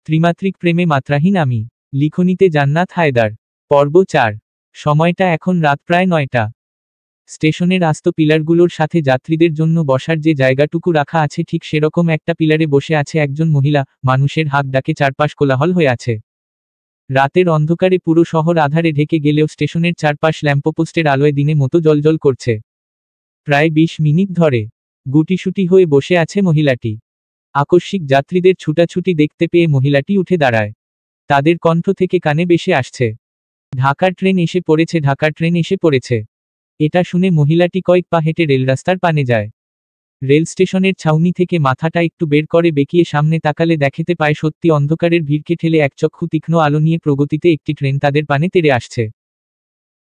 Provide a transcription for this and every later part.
ত্রিমাত্রিক প্রেমে মাত্রাহীন আমি। লিখনীতে জান্নাত হায়দার। পর্ব 4। সময়টা এখন রাত প্রায় 9টা। স্টেশনের আস্ত পিলারগুলোর সাথে যাত্রীদের জন্য বসার যে জায়গাটুকু রাখা আছে ঠিক সেরকম একটা পিলারে বসে আছে একজন মহিলা। মানুষের হাক ডাকে চারপাশ কোলাহল হয়ে আছে। রাতের অন্ধকারে পুরো শহর আধারে ঢেকে গেলেও স্টেশনের চারপাশ ল্যাম্পপোস্টের আলোয় দিনে মতো জ্বলজ্বল করছে। প্রায় 20 মিনিট ধরে গুটিসুটি হয়ে বসে আছে মহিলাটি। আকস্মিক যাত্রীদের ছুটাছুটি দেখতে পেয়ে মহিলাটি উঠে দাঁড়ায়। তাদের কণ্ঠ থেকে কানে ভেসে আসছে, ঢাকার ট্রেন এসে পড়েছে, ঢাকার ট্রেন এসে পড়েছে। এটা শুনে মহিলাটি কয়েক পা হেঁটে রেলরাস্তার পানে যায়। রেল স্টেশনের ছাউনি থেকে মাথাটা একটু বের করে বেঁকিয়ে সামনে তাকালে দেখতে পায় সত্যি অন্ধকারের ভিড়কে ঠেলে একচক্ষু তীক্ষ্ণ আলো নিয়ে প্রগতিতে একটি ট্রেন তাদের পানে তেড়ে আসছে।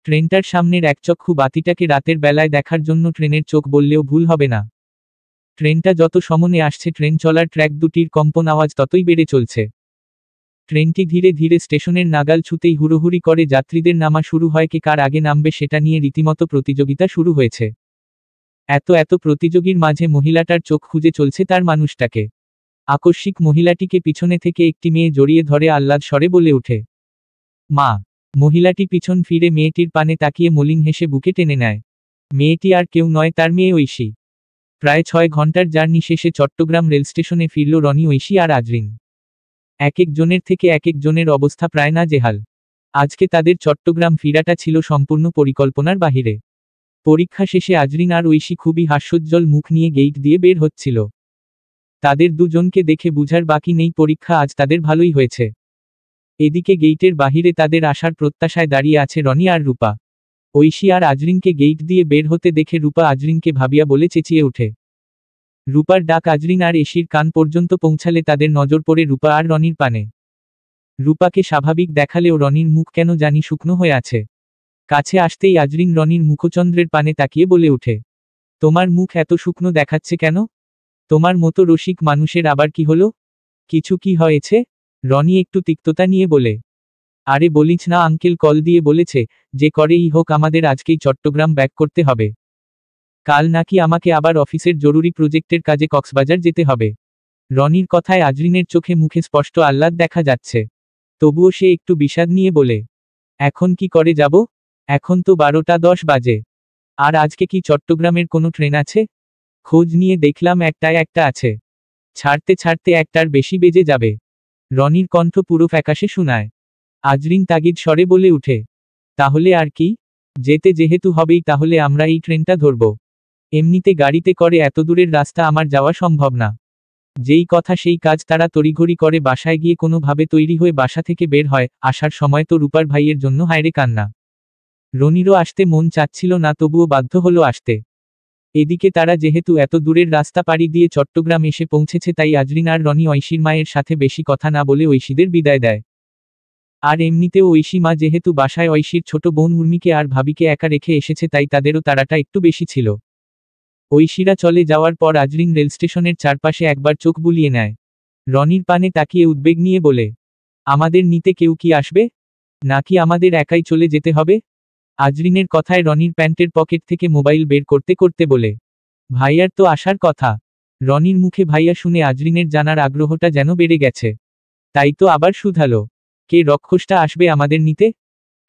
ট্রেনটার সামনের একচক্ষু বাতিটাকে রাতের বেলায় দেখার জন্য ট্রেনের চোখ বললেও ভুল হবে না। ট্রেনটা যত সমনে আসছে ট্রেন চলার ট্র্যাক দুটির কম্পন আওয়াজ ততই বেড়ে চলছে। ট্রেনটি ধীরে ধীরে স্টেশনের নাগাল ছুতেই হুড়োহুড়ি করে যাত্রীদের নামা শুরু হয়, কে কার আগে নামবে সেটা নিয়ে রীতিমতো প্রতিযোগিতা শুরু হয়েছে। এত প্রতিযোগীর মাঝে মহিলাটার চোখ খুঁজে চলছে তার মানুষটাকে। আকস্মিক মহিলাটিকে পিছনে থেকে একটি মেয়ে জড়িয়ে ধরে আহ্লাদ স্বরে বলে ওঠে, মা। মহিলাটি পিছন ফিরে মেয়েটির পানে তাকিয়ে মলিন হেসে বুকে টেনে নেয়। মেয়েটি আর কেউ নয়, তার মেয়ে ঐশী। প্রায় 6 ঘন্টার জার্নি শেষে চট্টগ্রাম রেল স্টেশনে ফিরল রনি, ঐশী আর আজরিন। এক একজনের থেকে এক একজনের অবস্থা প্রায় নাজেহাল। আজকে তাদের চট্টগ্রাম ফিরাটা ছিল সম্পূর্ণ পরিকল্পনার বাহিরে। পরীক্ষা শেষে আজরিন আর ঐশী খুবই হাস্যোজ্জ্বল মুখ নিয়ে গেইট দিয়ে বের হচ্ছিল। তাদের দুজনকে দেখে বুঝার বাকি নেই পরীক্ষা আজ তাদের ভালোই হয়েছে। এদিকে গেইটের বাহিরে তাদের আসার প্রত্যাশায় দাঁড়িয়ে আছে রনি আর রূপা। ঐশী আর আজরিনকে গেইট দিয়ে বের হতে দেখে রূপা আজরিনকে ভাবিয়া বলে চেঁচিয়ে ওঠে। রূপার ডাক আজরিন আর এশির কান পর্যন্ত পৌঁছালে তাদের নজর পড়ে রূপা আর রনির পানে। রূপাকে স্বাভাবিক দেখালেও রনির মুখ কেন জানি শুকনো হয়ে আছে। কাছে আসতেই আজরিন রনির মুখচন্দ্রের পানে তাকিয়ে বলে ওঠে, তোমার মুখ এত শুকনো দেখাচ্ছে কেন? তোমার মতো রসিক মানুষের আবার কি হলো? কিছু কি হয়েছে? রনি একটু তিক্ততা নিয়ে বলে, আরে বলিস না, আঙ্কেল কল দিয়ে বলেছে যে করেই হোক আমাদের আজকেই চট্টগ্রাম ব্যাক করতে হবে। কাল নাকি আমাকে আবার অফিসের জরুরি প্রজেক্টের কাজে কক্সবাজার যেতে হবে। রনির কথায় আজরিনের চোখে মুখে স্পষ্ট আহ্লাদ দেখা যাচ্ছে। তবুও সে একটু বিষাদ নিয়ে বলে, এখন কি করে যাব? এখন তো 12টা 10 বাজে। আর আজকে কি চট্টগ্রামের কোনো ট্রেন আছে? খোঁজ নিয়ে দেখলাম একটা আছে। ছাড়তে ছাড়তে 1টার বেশি বেজে যাবে। রনির কণ্ঠ পুরো ফ্যাকাশে শোনায়। আজরিন তাগিদ স্বরে বলে উঠে, তাহলে আর কি? যেতে যেহেতু হবেই তাহলে আমরা এই ট্রেনটা ধরব। এমনিতে গাড়িতে করে এত দূরের রাস্তা আমার যাওয়া সম্ভব না। যেই কথা সেই কাজ, তারা তড়িঘড়ি করে বাসায় গিয়ে কোনোভাবে তৈরি হয়ে বাসা থেকে বের হয়। আসার সময় তো রূপার ভাইয়ের জন্য হায়রে কান্না। রনিরও আসতে মন চাচ্ছিল না, তবুও বাধ্য হলো আসতে। এদিকে তারা যেহেতু এত দূরের রাস্তা পাড়ি দিয়ে চট্টগ্রাম এসে পৌঁছেছে, তাই আজরিন আর রনি ঐশীর মায়ের সাথে বেশি কথা না বলে ঐশীদের বিদায় দেয়। আর এমনিতেও ঐশী মা যেহেতু বাসায় ঐশীর ছোট বোন উর্মিকে আর ভাবিকে একা রেখে এসেছে, তাই তাদেরও তাড়াটা একটু বেশি ছিল। ঐশীরা চলে যাওয়ার পর আজরিন রেল স্টেশনের চারপাশে একবার চোখ বুলিয়ে নেয়। রনির পানে তাকিয়ে উদ্বেগ নিয়ে বলে, আমাদের নিতে কেউ কি আসবে? নাকি আমাদের একাই চলে যেতে হবে? আজরিনের কথায় রনির প্যান্টের পকেট থেকে মোবাইল বের করতে করতে বলে, ভাইয়ার তো আসার কথা। রনির মুখে ভাইয়া শুনে আজরিনের জানার আগ্রহটা যেন বেড়ে গেছে। তাই তো আবার শুধালো, কে রক্ষসটা আসবে আমাদের নিতে?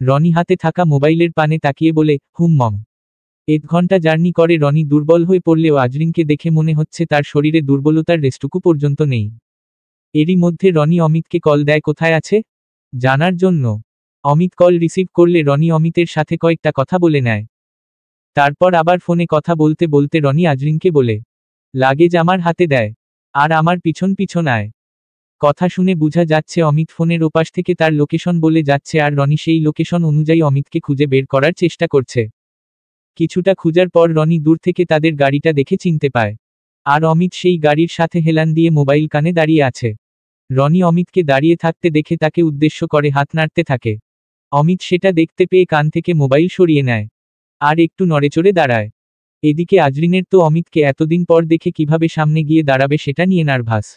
রনি হাতে থাকা মোবাইলের পানে তাকিয়ে বলে, মম। 1 ঘন্টা জার্নি করে রনি দুর্বল হয়ে পড়লেও আজরিনকে দেখে মনে হচ্ছে তার শরীরে দুর্বলতার রেশটুকু পর্যন্ত নেই। এরই মধ্যে রনি অমিতকে কল দেয় কোথায় আছে জানার জন্য। অমিত কল রিসিভ করলে রনি অমিতের সাথে কয়েকটা কথা বলে নেয়। তারপর আবার ফোনে কথা বলতে বলতে রনি আজরিনকে বলে, লাগেজ আমার হাতে দেয় আর আমার পিছন পিছন আয়। কথা শুনে বোঝা যাচ্ছে অমিত ফোনের ওপাশ থেকে তার লোকেশন বলে যাচ্ছে, আর রনি সেই লোকেশন অনুযায়ী অমিতকে খুঁজে বের করার চেষ্টা করছে। কিছুটা খুঁজার পর রনি দূর থেকে তাদের গাড়িটা দেখে চিনতে পায়। আর অমিত সেই গাড়ির সাথে হেলান দিয়ে মোবাইল কানে দাঁড়িয়ে আছে। রনি অমিতকে দাঁড়িয়ে থাকতে দেখে তাকে উদ্দেশ্য করে হাত নাড়তে থাকে। অমিত সেটা দেখতে পেয়ে কান থেকে মোবাইল সরিয়ে নেয় আর একটু নড়েচড়ে দাঁড়ায়। এদিকে আজরিনের তো অমিতকে এতদিন পর দেখে কিভাবে সামনে গিয়ে দাঁড়াবে সেটা নিয়ে নার্ভাস।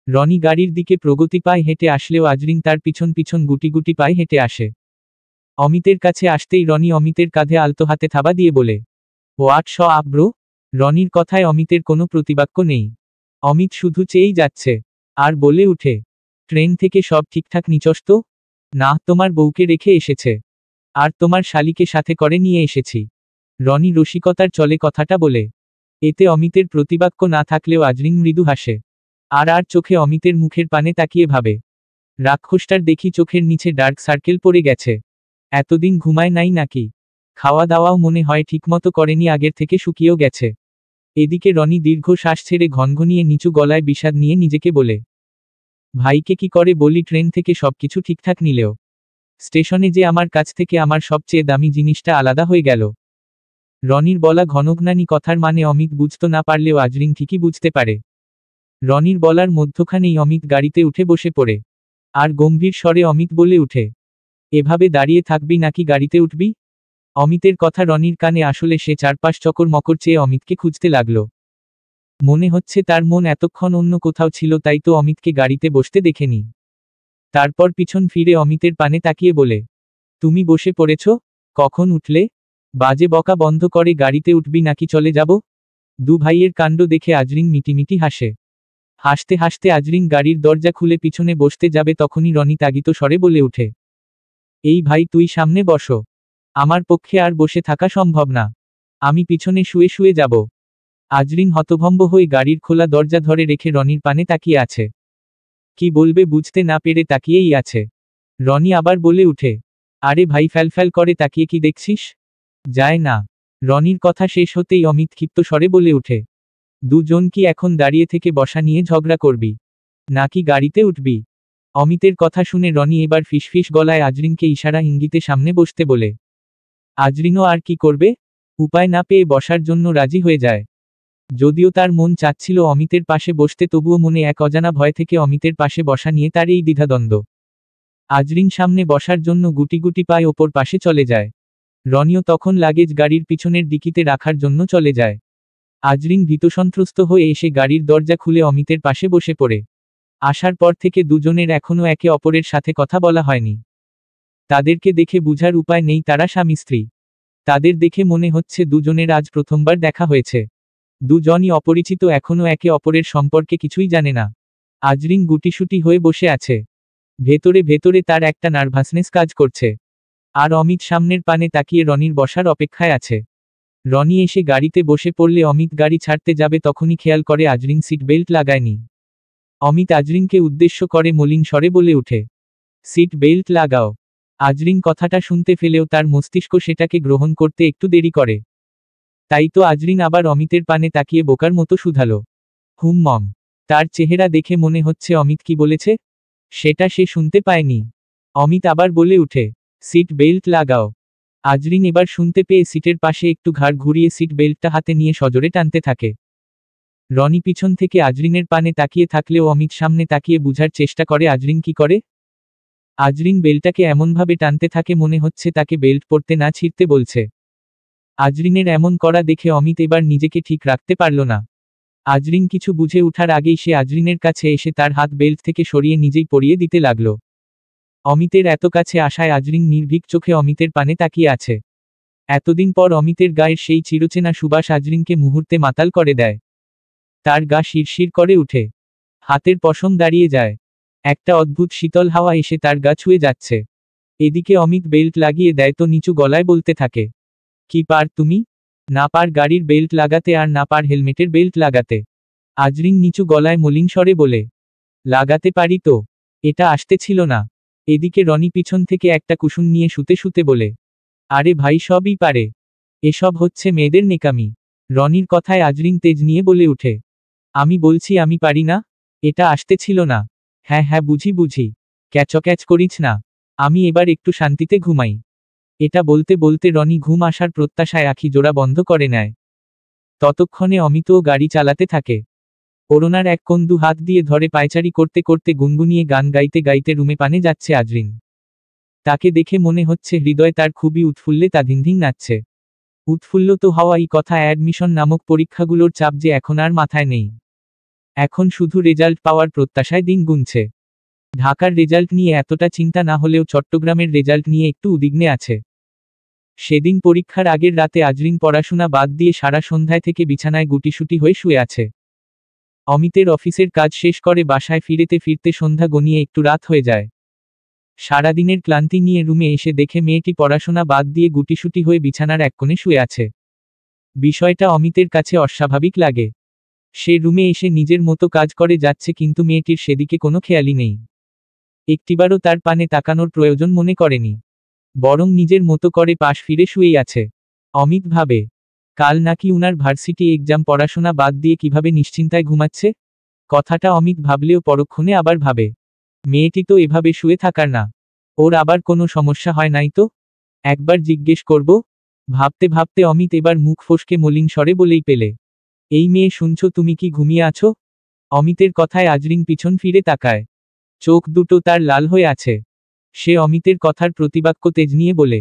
রনি গাড়ির দিকে প্রগতি পায় হেঁটে আসলেও আজরিন তার পিছন পিছন গুটি গুটি পায়ে হেঁটে আসে। অমিতের কাছে আসতেই রনি অমিতের কাঁধে আলতো হাতে থাবা দিয়ে বলে, হোয়াটস আপ ব্রো? রনির কথায় অমিতের কোনো প্রতিবাক্য নেই। অমিত শুধু চেয়েই যাচ্ছে আর বলে উঠে, ট্রেন থেকে সব ঠিকঠাক নিচস তো? না, তোমার বউকে রেখে এসেছে। আর তোমার শালিকে সাথে করে নিয়ে এসেছি। রনি রসিকতার চলে কথাটা বলে। এতে অমিতের প্রতিবাক্য না থাকলেও আজরিন মৃদু হাসে। আর চোখে অমিতের মুখের পানে তাকিয়ে ভাবে, রাক্ষসটার দেখি চোখের নিচে ডার্ক সার্কেল পড়ে গেছে। এতদিন ঘুমায় নাই নাকি? খাওয়া দাওয়াও মনে হয় ঠিকমতো করেনি, আগের থেকে শুকিয়েও গেছে। এদিকে রনি দীর্ঘ শ্বাস ছেড়ে ঘনঘনিয়ে নিচু গলায় বিষাদ নিয়ে নিজেকে বলে, ভাইকে কি করে বলি, ট্রেন থেকে সবকিছু ঠিকঠাক নিলেও স্টেশনে যে আমার কাছ থেকে আমার সবচেয়ে দামি জিনিসটা আলাদা হয়ে গেল। রনির বলা ঘনঘনানি কথার মানে অমিত বুঝতে না পারলেও আজরিন ঠিকই বুঝতে পারে। রনির বলার মধ্যখানেই অমিত গাড়িতে উঠে বসে পড়ে। আর গম্ভীর স্বরে অমিত বলে উঠে, এভাবে দাঁড়িয়ে থাকবি নাকি গাড়িতে উঠবি? অমিতের কথা রনির কানে আসলে সে চারপাশ চকর মকর চেয়ে অমিতকে খুঁজতে লাগলো। মনে হচ্ছে তার মন এতক্ষণ অন্য কোথাও ছিল, তাই তো অমিতকে গাড়িতে বসতে দেখেনি। তারপর পিছন ফিরে অমিতের পানে তাকিয়ে বলে, তুমি বসে পড়েছ? কখন উঠলে? বাজে বকা বন্ধ করে গাড়িতে উঠবি নাকি চলে যাব? দু ভাইয়ের কাণ্ড দেখে আজরিন মিটিমিটি হাসে। হাসতে হাসতে আজরিন গাড়ির দরজা খুলে পিছনে বসতে যাবে, তখনই রনি তাগিত স্বরে বলে উঠে, এই ভাই তুই সামনে বসো। আমার পক্ষে আর বসে থাকা সম্ভব না। আমি পিছনে শুয়ে শুয়ে যাব। আজরিন হতভম্ব হয়ে গাড়ির খোলা দরজা ধরে রেখে রনির পানে তাকিয়ে আছে। কি বলবে বুঝতে না পেরে তাকিয়েই আছে। রনি আবার বলে উঠে, আরে ভাই ফ্যালফ্যাল করে তাকিয়ে কি দেখছিস? যায় না। রনির কথা শেষ হতেই অমিত ক্ষিপ্ত স্বরে বলে উঠে, দুজন কি এখন দাঁড়িয়ে থেকে বসা নিয়ে ঝগড়া করবি? নাকি গাড়িতে উঠবি? অমিতের কথা শুনে রনি এবার ফিসফিস গলায় আজরিনকে ইশারা ইঙ্গিতে সামনে বসতে বলে। আজরিনও আর কি করবে, উপায় না পেয়ে বসার জন্য রাজি হয়ে যায়। যদিও তার মন চাচ্ছিল অমিতের পাশে বসতে, তবুও মনে এক অজানা ভয় থেকে অমিতের পাশে বসা নিয়ে তার এই দ্বিধাদ্বন্দ্ব। আজরিন সামনে বসার জন্য গুটি গুটি পায়ে ওপর পাশে চলে যায়। রনিও তখন লাগেজ গাড়ির পিছনের ডিকিতে রাখার জন্য চলে যায়। আজরিন ভীতসন্ত্রস্ত হয়ে এসে গাড়ির দরজা খুলে অমিতের পাশে বসে পড়ে। আসার পর থেকে দুজনের এখনও একে অপরের সাথে কথা বলা হয়নি। তাদেরকে দেখে বুঝার উপায় নেই তারা স্বামী স্ত্রী। তাদের দেখে মনে হচ্ছে দুজনের আজ প্রথমবার দেখা হয়েছে। দুজনই অপরিচিত, এখনও একে অপরের সম্পর্কে কিছুই জানে না। আজরিন গুটিসুটি হয়ে বসে আছে। ভেতরে ভেতরে তার একটা নার্ভাসনেস কাজ করছে। আর অমিত সামনের পানে তাকিয়ে রনির বসার অপেক্ষায় আছে। রনি এসে গাড়িতে বসে পড়লে অমিত গাড়ি ছাড়তে যাবে, তখনই খেয়াল করে আজরিন সিট বেল্ট লাগায়নি। অমিত আজরিনকে উদ্দেশ্য করে মলিন স্বরে বলে উঠে, সিট বেল্ট লাগাও। আজরিন কথাটা শুনতে ফেলেও তার মস্তিষ্ক সেটাকে গ্রহণ করতে একটু দেরি করে। তাই তো আজরিন আবার অমিতের পানে তাকিয়ে বোকার মতো শুধালো, মম। তার চেহারা দেখে মনে হচ্ছে অমিত কি বলেছে সেটা সে শুনতে পায়নি। অমিত আবার বলে উঠে, সিট বেল্ট লাগাও। আজরিন এবার শুনতে পেয়ে সিটের পাশে একটু ঘাড় ঘুরিয়ে সিট বেল্টটা হাতে নিয়ে সজোরে টানতে থাকে। রনি পিছন থেকে আজরিনের পানে তাকিয়ে থাকলেও অমিত সামনে তাকিয়ে বুঝার চেষ্টা করে আজরিন কি করে। আজরিন বেল্টটাকে এমনভাবে টানতে থাকে মনে হচ্ছে তাকে বেল্ট পরতে না ছিঁড়তে বলছে। আজরিনের এমন করা দেখে অমিত এবার নিজেকে ঠিক রাখতে পারল না। আজরিন কিছু বুঝে ওঠার আগেই সে আজরিনের কাছে এসে তার হাত বেল্ট থেকে সরিয়ে নিজেই পরিয়ে দিতে লাগল। অমিতের এত কাছে আসায় আজরিন নির্ভীক চোখে অমিতের পানে তাকিয়ে আছে। এতদিন পর অমিতের গায়ের সেই চিরচেনা সুবাস আজরিনকে মুহূর্তে মাতাল করে দেয়। তার গা শিরশির করে উঠে। হাতের পশম দাঁড়িয়ে যায়। একটা অদ্ভুত শীতল হাওয়া এসে তার গা ছুঁয়ে যাচ্ছে। এদিকে অমিত বেল্ট লাগিয়ে দেয় তো নিচু গলায় বলতে থাকে, কি পার তুমি? না পার গাড়ির বেল্ট লাগাতে, আর না পার হেলমেটের বেল্ট লাগাতে। আজরিন নিচু গলায় মলিন স্বরে বলে, লাগাতে পারি তো, এটা আসতে ছিল না। এদিকে রনি পিছন থেকে একটা কুসুম নিয়ে শুতে শুতে বলে, আরে ভাই সবই পারে। এসব হচ্ছে মেয়েদের নেকামি। রনির কথায় আজরিন তেজ নিয়ে বলে উঠে, আমি বলছি আমি পারি না, এটা আসতে ছিল না। হ্যাঁ হ্যাঁ বুঝি বুঝি, ক্যাচক্যাচ করিস না। আমি এবার একটু শান্তিতে ঘুমাই। এটা বলতে বলতে রনি ঘুম আসার প্রত্যাশায় আখি জোড়া বন্ধ করে নেয়। ততক্ষণে অমিতও গাড়ি চালাতে থাকে। ওড়নার এক কোণ দু হাত দিয়ে ধরে পায়চারি করতে করতে গুনগুনিয়ে গান গাইতে গাইতে রুমে পানে যাচ্ছে আজরিন। তাকে দেখে মনে হচ্ছে হৃদয় তার খুবই উৎফুল্লে তা ধিনধিন নাচছে। উৎফুল্ল তো হওয়াই কথা, অ্যাডমিশন নামক পরীক্ষাগুলোর চাপ যে এখন আর মাথায় নেই। এখন শুধু রেজাল্ট পাওয়ার প্রত্যাশায় দিন গুনছে। ঢাকার রেজাল্ট নিয়ে এতটা চিন্তা না হলেও চট্টগ্রামের রেজাল্ট নিয়ে একটু উদ্বিগ্নে আছে। সেদিন পরীক্ষার আগের রাতে আজরিন পড়াশোনা বাদ দিয়ে সারা সন্ধ্যায় থেকে বিছানায় গুটিসুটি হয়ে শুয়ে আছে। অমিতের অফিসের কাজ শেষ করে বাসায় ফিরতে ফিরতে সন্ধ্যা গনিয়ে একটু রাত হয়ে যায়। সারাদিনের ক্লান্তি নিয়ে রুমে এসে দেখে মেয়েটি পড়াশোনা বাদ দিয়ে গুটিসুটি হয়ে বিছানার এক কোণে শুয়ে আছে। বিষয়টা অমিতের কাছে অস্বাভাবিক লাগে। সে রুমে এসে নিজের মতো কাজ করে যাচ্ছে, কিন্তু মেয়েটির সেদিকে কোনো খেয়ালই নেই। একটিবারও তার পানে তাকানোর প্রয়োজন মনে করেনি, বরং নিজের মতো করে পাশ ফিরে শুয়েই আছে। অমিত ভাবে, কাল নাকি উনার ভার্সিটি এক্সাম, পড়াশোনা বাদ দিয়ে কিভাবে নিশ্চিন্তায় ঘুমাচ্ছে। কথাটা অমিত ভাবলেও পরক্ষণে আবার ভাবে, মেয়েটি তো এভাবে শুয়ে থাকার না, ওর আবার কোনো সমস্যা হয় নাই তো, একবার জিজ্ঞেস করব। ভাবতে ভাবতে অমিত এবার মুখ ফসকে মলিন স্বরে বলেই পেলে, এই মেয়ে, শুনছো তুমি কি ঘুমিয়ে আছো? অমিতের কথায় আজরিন পিছন ফিরে তাকায়। চোখ দুটো তার লাল হয়ে আছে। সে অমিতের কথার প্রতিবাক্য তেজ নিয়ে বলে,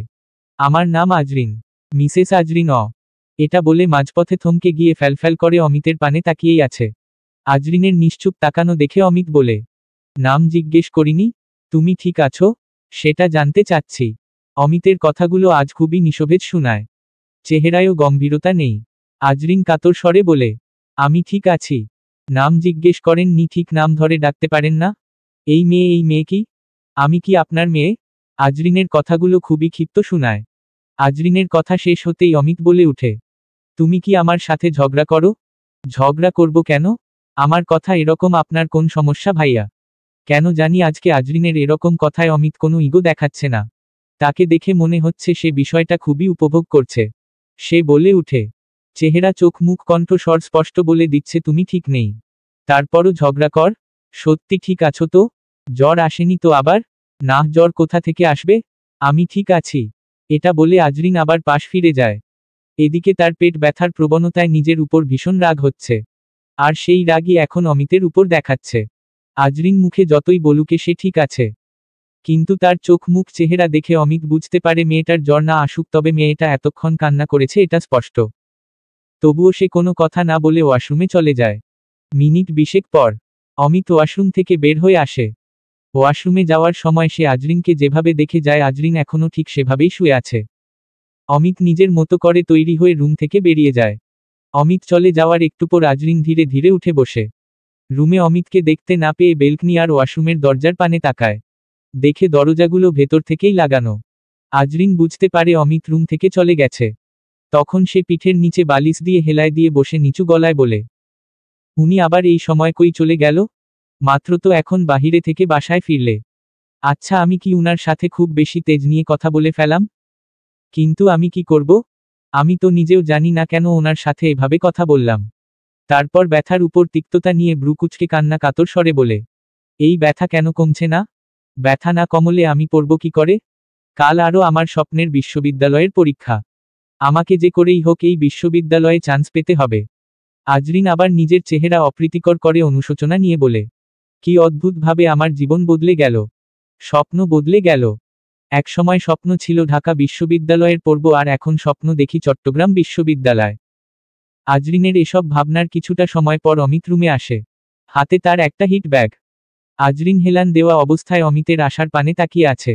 আমার নাম আজরিন, মিসেস আজরিন। এটা বলে মাঝপথে থমকে গিয়ে ফ্যালফ্যাল করে অমিতের পানে তাকিয়েই আছে। আজরিনের নিশ্চুপ তাকানো দেখে অমিত বলে, নাম জিজ্ঞেস করিনি, তুমি ঠিক আছো সেটা জানতে চাচ্ছি। অমিতের কথাগুলো আজ খুবই নিশোভেজ শোনায়, চেহারায়ও গম্ভীরতা নেই। আজরিন কাতর স্বরে বলে, আমি ঠিক আছি। নাম জিজ্ঞেস করেননি, ঠিক নাম ধরে ডাকতে পারেন না? এই মেয়ে কি? আমি কি আপনার মেয়ে? আজরিনের কথাগুলো খুবই ক্ষিপ্ত শোনায়। আজরিনের কথা শেষ হতেই অমিত বলে উঠে, তুমি কি আমার সাথে ঝগড়া করো? ঝগড়া করব কেন? আমার কথা এরকম, আপনার কোন সমস্যা ভাইয়া? কেন জানি আজকে আজরিনের এরকম কথায় অমিত কোনো ইগো দেখাচ্ছে না। তাকে দেখে মনে হচ্ছে সে বিষয়টা খুবই উপভোগ করছে। সে বলে উঠে, চেহারা, চোখ, মুখ, কণ্ঠস্বর স্পষ্ট বলে দিচ্ছে তুমি ঠিক নেই। তারপরও ঝগড়া কর? সত্যি ঠিক আছো তো? জ্বর আসেনি তো আবার? না, জ্বর কোথা থেকে আসবে? আমি ঠিক আছি। এটা বলে আজরিন আবার পাশ ফিরে যায়। এদিকে তার পেট ব্যথার প্রবণতায় নিজের উপর ভীষণ রাগ হচ্ছে, আর সেই রাগই এখন অমিতের উপর দেখাচ্ছে। আজরিন মুখে যতই বলুকে সে ঠিক আছে, কিন্তু তার চোখ, মুখ, চেহারা দেখে অমিত বুঝতে পারে মেয়েটার জ্বর না আসুক, তবে মেয়েটা এতক্ষণ কান্না করেছে এটা স্পষ্ট। তবুও সে কোনো কথা না বলে ওয়াশরুমে চলে যায়। মিনিট 20 পর অমিত ওয়াশরুম থেকে বের হয়ে আসে। ওয়াশরুমে যাওয়ার সময় সে আজরিনকে যেভাবে দেখে যায়, আজরিন এখনও ঠিক সেভাবেই শুয়ে আছে। অমিত নিজের মতো করে তৈরি হয়ে রুম থেকে বেরিয়ে যায়। অমিত চলে যাওয়ার একটু পর আজরিন ধীরে ধীরে উঠে বসে। রুমে অমিতকে দেখতে না পেয়ে বেলকনি আর ওয়াশরুমের দরজার পানে তাকায়। দেখে দরজাগুলো ভেতর থেকেই লাগানো। আজরিন বুঝতে পারে অমিত রুম থেকে চলে গেছে। তখন সে পিঠের নিচে বালিশ দিয়ে হেলায় দিয়ে বসে নিচু গলায় বলে, উনি আবার এই সময় কই চলে গেল? মাত্র তো এখন বাহিরে থেকে বাসায় ফিরলে। আচ্ছা, আমি কি উনার সাথে খুব বেশি তেজ নিয়ে কথা বলে ফেলাম? কিন্তু আমি কি করব? আমি তো নিজেও জানি না কেন ওনার সাথে এভাবে কথা বললাম। তারপর ব্যথার উপর তিক্ততা নিয়ে ভ্রু কুঁচকে কান্না কাতর স্বরে বলে, এই ব্যথা কেন কমছে না? ব্যথা না কমলে আমি পড়ব কি করে? কাল আরও আমার স্বপ্নের বিশ্ববিদ্যালয়ের পরীক্ষা। আমাকে যে করেই হোক এই বিশ্ববিদ্যালয়ে চান্স পেতে হবে। আজরিন আবার নিজের চেহারা অপ্রীতিকর করে অনুশোচনা নিয়ে বলে, কি অদ্ভুতভাবে আমার জীবন বদলে গেল। স্বপ্ন বদলে গেল। একসময় স্বপ্ন ছিল ঢাকা বিশ্ববিদ্যালয়ের পড়ব, আর এখন স্বপ্ন দেখি চট্টগ্রাম বিশ্ববিদ্যালয়। আজরিনের এসব ভাবনার কিছুটা সময় পর অমিত রুমে আসে। হাতে তার একটা হিট ব্যাগ। আজরিন হেলান দেওয়া অবস্থায় অমিতের আসার পানে তাকিয়ে আছে।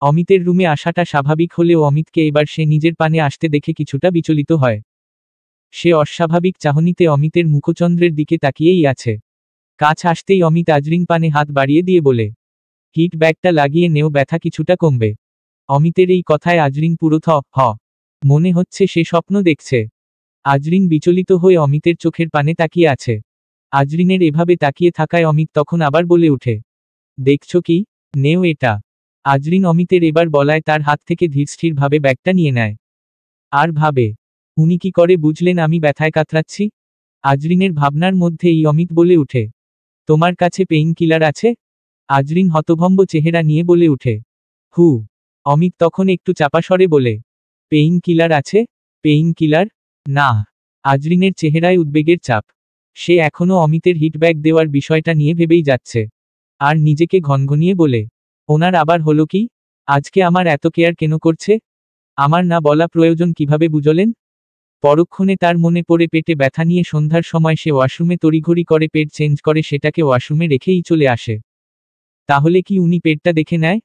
অমিতের রুমে আসাটা স্বাভাবিক হলেও অমিতকে এবার সে নিজের পানে আসতে দেখে কিছুটা বিচলিত হয়। সে অস্বাভাবিক চাহনিতে অমিতের মুখচন্দ্রের দিকে তাকিয়েই আছে। কাছ আসতেই অমিত আজরিন পানে হাত বাড়িয়ে দিয়ে বলে, হিট ব্যাগটা লাগিয়ে নেও, ব্যথা কিছুটা কমবে। অমিতের এই কথায় আজরিন পুরো হ মনে হচ্ছে সে স্বপ্ন দেখছে। আজরিন বিচলিত হয়ে অমিতের চোখের পানে তাকিয়ে আছে। আজরিনের এভাবে তাকিয়ে থাকায় অমিত তখন আবার বলে উঠে, দেখছো কি? নেও এটা। আজরিন অমিতের এবার বলায় তার হাত থেকে ধীরস্থিরভাবে ব্যাগটা নিয়ে নেয়। আর ভাবে, উনি কি করে বুঝলেন আমি ব্যথায় কাতরাচ্ছি? আজরিনের ভাবনার মধ্যেই অমিত বলে উঠে, তোমার কাছে পেইন কিলার আছে? আজরিন হতভম্ব চেহারা নিয়ে বলে উঠে, হু। অমিত তখন একটু চাপা স্বরে বলে, পেইন কিলার আছে? Pain killer? না। আজরিনের চেহারায় উদ্বেগের চাপ। সে এখনও অমিতের হিটব্যাগ দেওয়ার বিষয়টা নিয়ে ভেবেই যাচ্ছে। আর নিজেকে ঘনঘনিয়ে বলে, ওনার আবার হলো কি? আজকে আমার এত কেয়ার কেন করছে? আমার না বলা প্রয়োজন কিভাবে বুঝলেন? পরক্ষণে তার মনে পড়ে পেটে ব্যথা নিয়ে সন্ধ্যার সময় সে ওয়াশরুমে তড়িঘড়ি করে পেট চেঞ্জ করে সেটাকে ওয়াশরুমে রেখেই চলে আসে। তাহলে কি উনি পেটটা দেখে নেয়?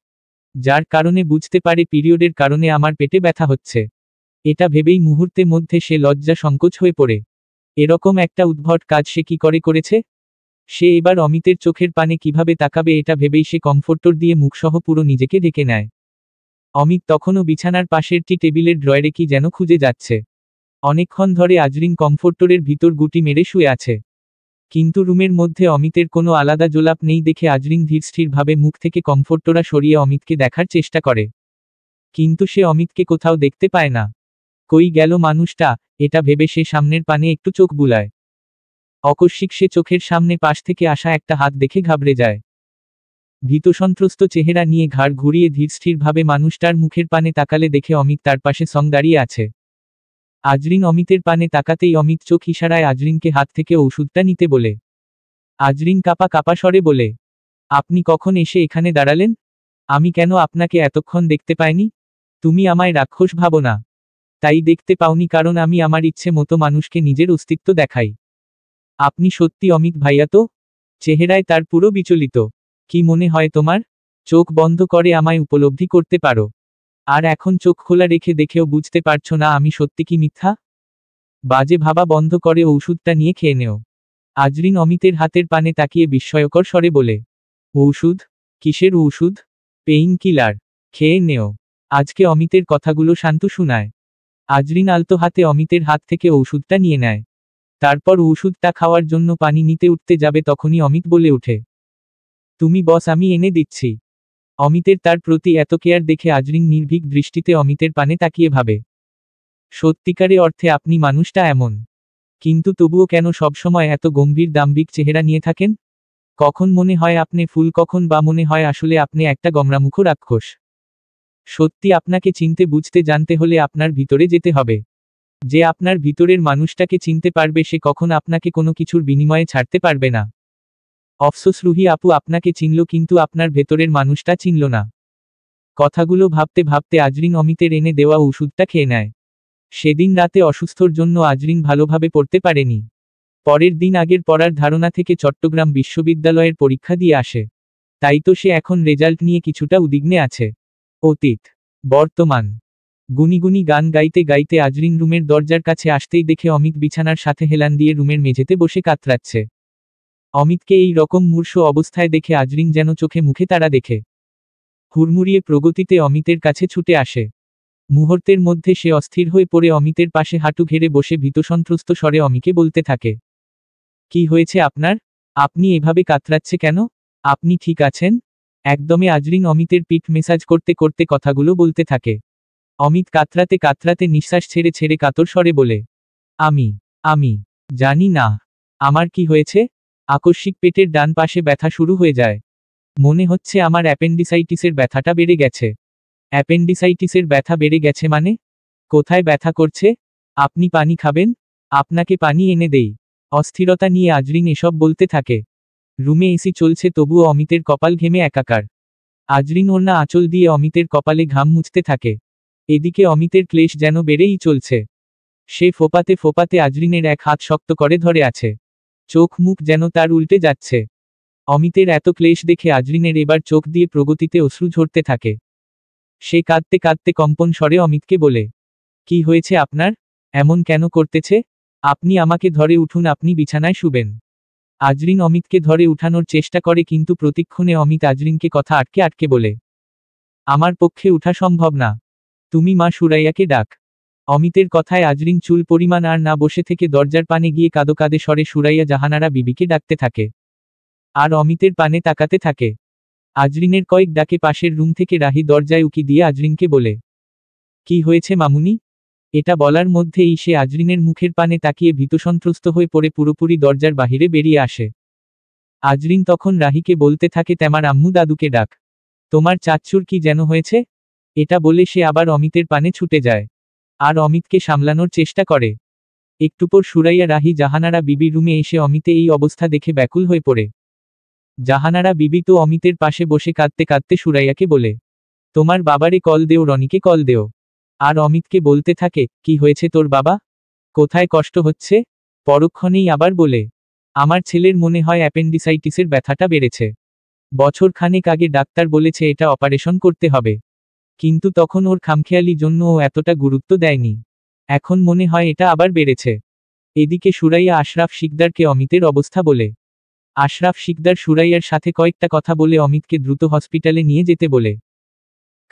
যার কারণে বুঝতে পারে পিরিয়ডের কারণে আমার পেটে ব্যথা হচ্ছে। এটা ভেবেই মুহূর্তে মধ্যে সে লজ্জা সংকোচ হয়ে পড়ে। এরকম একটা উদ্ভট কাজ সে কি করে করেছে? সে এবার অমিতের চোখের পানে কিভাবে তাকাবে এটা ভেবেই সে কমফোর্টর দিয়ে মুখসহ পুরো নিজেকে ঢেকে নেয়। অমিত তখনও বিছানার পাশের টি টেবিলের ড্রয়ারে কি যেন খুঁজে যাচ্ছে। অনেকক্ষণ ধরে আজরিন কমফোর্টরের ভিতর গুটি মেরে শুয়ে আছে। কিন্তু রুমের মধ্যে অমিতের কোনো আলাদা জোলাপ নেই দেখে আজরিন ধীরস্থিরভাবে মুখ থেকে কমফোর্টরা সরিয়ে অমিতকে দেখার চেষ্টা করে। কিন্তু সে অমিতকে কোথাও দেখতে পায় না। কই গেল মানুষটা, এটা ভেবে সে সামনের পানে একটু চোখ বুলায়। আকস্মিক সে চোখের সামনে পাশ থেকে আসা একটা হাত দেখে ঘাবড়ে যায়। ভীতসন্ত্রস্ত চেহারা নিয়ে ঘাড় ঘুরিয়ে ধীরস্থিরভাবে মানুষটার মুখের পানে তাকালে দেখে অমিত তার পাশে দাঁড়িয়ে আছে। আজরিন অমিতের পানে তাকাতেই অমিত চোখ ইশারায় আজরিনকে হাত থেকে ওষুধটা নিতে বলে। আজরিন কাঁপা কাঁপা স্বরে বলে, আপনি কখন এসে এখানে দাঁড়ালেন? আমি কেন আপনাকে এতক্ষণ দেখতে পাইনি? তুমি আমায় রাক্ষস ভাবো না। তাই দেখতে পাওনি কারণ আমি আমার ইচ্ছে মতো মানুষকে নিজের অস্তিত্ব দেখাই। আপনি সত্যি অমিত ভাইয়া তো? চেহারায় তার পুরো বিচলিত। কি মনে হয় তোমার? চোখ বন্ধ করে আমায় উপলব্ধি করতে পারো। আর এখন চোখ খোলা রেখে দেখেও বুঝতে পারছো না আমি সত্যি কি মিথ্যা? বাজে ভাবা বন্ধ করে ঔষধটা নিয়ে খেয়ে নেও। আজরিন অমিতের হাতের পানে তাকিয়ে বিস্ময়কর স্বরে বলে, ঔষধ? কিসের ঔষধ? Pain killer. খেয়ে নেও। আজকে অমিতের কথাগুলো শান্ত শোনায়। আজরিন আলতো হাতে অমিতের হাত থেকে ঔষধটা নিয়ে নেয়। তারপর ওষুধটা খাওয়ার জন্য পানি নিতে উঠতে যাবে তখনই অমিত বলে ওঠে, তুমি বস আমি এনে দিচ্ছি। অমিতের তার প্রতি এত কেয়ার দেখে আজরিন নির্ভীক দৃষ্টিতে অমিতের পানে তাকিয়ে ভাবে, সত্যিকারে অর্থে আপনি মানুষটা এমন। কিন্তু তবুও কেন সবসময় এত গম্ভীর দাম্ভিক চেহারা নিয়ে থাকেন? কখন মনে হয় আপনি ফুল কখন বা মনে হয় আসলে আপনি একটা গমরামুখ রাক্ষস। সত্যি আপনাকে চিনতে বুঝতে জানতে হলে আপনার ভিতরে যেতে হবে। যে আপনার ভিতরের মানুষটাকে চিনতে পারবে সে কখন আপনাকে কোনো কিছুর বিনিময়ে ছাড়তে পারবে না। অফসোস রুহি আপু আপনাকে চিনল কিন্তু আপনার ভেতরের মানুষটা চিনল না। কথাগুলো ভাবতে ভাবতে আজরিন অমিতের এনে দেওয়া ওষুধটা খেয়ে নেয়। সেদিন রাতে অসুস্থর জন্য আজরিন ভালোভাবে পড়তে পারেনি। পরের দিন আগের পড়ার ধারণা থেকে চট্টগ্রাম বিশ্ববিদ্যালয়ের পরীক্ষা দিয়ে আসে। তাই তো সে এখন রেজাল্ট নিয়ে কিছুটা উদ্বিগ্নে আছে। অতীত, বর্তমান। গুনি গান গাইতে গাইতে আজরিন রুমের দরজার কাছে আসতেই দেখে অমিত বিছানার সাথে হেলান দিয়ে রুমের মেঝেতে বসে কাতরাচ্ছে। অমিতকে এই রকম মূর্ছ অবস্থায় দেখে আজরিন যেন চোখে মুখে তারা দেখে। হুড়মুড়িয়ে প্রগতিতে অমিতের কাছে ছুটে আসে। মুহূর্তের মধ্যে সে অস্থির হয়ে পড়ে অমিতের পাশে হাঁটু ঘেরে বসে ভীতসন্ত্রস্ত স্বরে অমিকে বলতে থাকে, কি হয়েছে আপনার? আপনি এভাবে কাতরাচ্ছে কেন? আপনি ঠিক আছেন? একদমে আজরিন অমিতের পিঠ মেসাজ করতে করতে কথাগুলো বলতে থাকে। অমিত কাতরাতে কাতরাতে নিঃশ্বাস ছেড়ে ছেড়ে কাতর স্বরে বলে, আমি আমি জানি না আমার কি হয়েছে। আকস্মিক পেটের ডান পাশে ব্যথা শুরু হয়ে যায়। মনে হচ্ছে আমার অ্যাপেন্ডিসাইটিসের ব্যথাটা বেড়ে গেছে। অ্যাপেন্ডিসাইটিসের ব্যথা বেড়ে গেছে মানে? কোথায় ব্যথা করছে? আপনি পানি খাবেন? আপনাকে পানি এনে দেই। অস্থিরতা নিয়ে আজরিন এসব বলতে থাকে। রুমে এসি চলছে তবুও অমিতের কপাল ঘেমে একাকার। আজরিন ওড়না আঁচল দিয়ে অমিতের কপালে ঘাম মুছতে থাকে। এদিকে অমিতের ক্লেশ যেন বেড়েই চলছে। সে ফোপাতে ফোপাতে আজরিনের এক হাত শক্ত করে ধরে আছে। চোখ মুখ যেন তার উল্টে যাচ্ছে। অমিতের এত ক্লেশ দেখে আজরিনের এবার চোখ দিয়ে প্রগতিতে অশ্রু ঝরতে থাকে। সে কাঁদতে কাঁদতে কম্পন স্বরে অমিতকে বলে, কি হয়েছে আপনার? এমন কেন করতেছে? আপনি আমাকে ধরে উঠুন, আপনি বিছানায় শুবেন। আজরিন অমিতকে ধরে উঠানোর চেষ্টা করে কিন্তু প্রতিক্ষণে অমিত আজরিনকে কথা আটকে আটকে বলে, আমার পক্ষে উঠা সম্ভব না। তুমি মা সুরাইয়াকে ডাক। অমিতের কথায় আজরিন চুল পরিমাণ আর না বসে থেকে দরজার পানে গিয়ে কাঁদো কাঁদে স্বরে সুরাইয়া জাহানারা বিবিকে ডাকতে থাকে। আর অমিতের পানে তাকাতে থাকে। আজরিনের কয়েক ডাকে পাশের রুম থেকে রাহি দরজায় উকি দিয়ে আজরিনকে বলে, কি হয়েছে মামুনি? এটা বলার মধ্যেই সে আজরিনের মুখের পানে তাকিয়ে ভীতসন্ত্রস্ত হয়ে পড়ে পুরোপুরি দরজার বাহিরে বেরিয়ে আসে। আজরিন তখন রাহিকে বলতে থাকে, তোমার আম্মু দাদুকে ডাক। তোমার চাচ্চুর কি যেন হয়েছে? এটা বলে সে আবার অমিতের পানে ছুটে যায়। আর অমিতকে সামলানোর চেষ্টা করে। একটু পর সুরাইয়া রাহি জাহানারা বিবি রুমে এসে অমিতে এই অবস্থা দেখে ব্যাকুল হয়ে পড়ে। জাহানারা বিবি তো অমিতের পাশে বসে কাঁদতে কাঁদতে সুরাইয়াকে বলে, তোমার বাবারে কল দেও, রনিকে কল দেও। আর অমিতকে বলতে থাকে, কি হয়েছে তোর বাবা? কোথায় কষ্ট হচ্ছে? পরক্ষণেই আবার বলে, আমার ছেলের মনে হয় অ্যাপেন্ডিসাইটিসের ব্যথাটা বেড়েছে। বছর খানেক আগে ডাক্তার বলেছে এটা অপারেশন করতে হবে। কিন্তু তখন ওর খামখেয়ালি জন্য ও এতটা গুরুত্ব দেয়নি। এখন মনে হয় এটা আবার বেড়েছে। এদিকে সুরাইয়া আশরাফ শিকদারকে অমিতের অবস্থা বলে। আশরাফ শিকদার সুরাইয়ার সাথে কয়েকটা কথা বলে অমিতকে দ্রুত হসপিটালে নিয়ে যেতে বলে,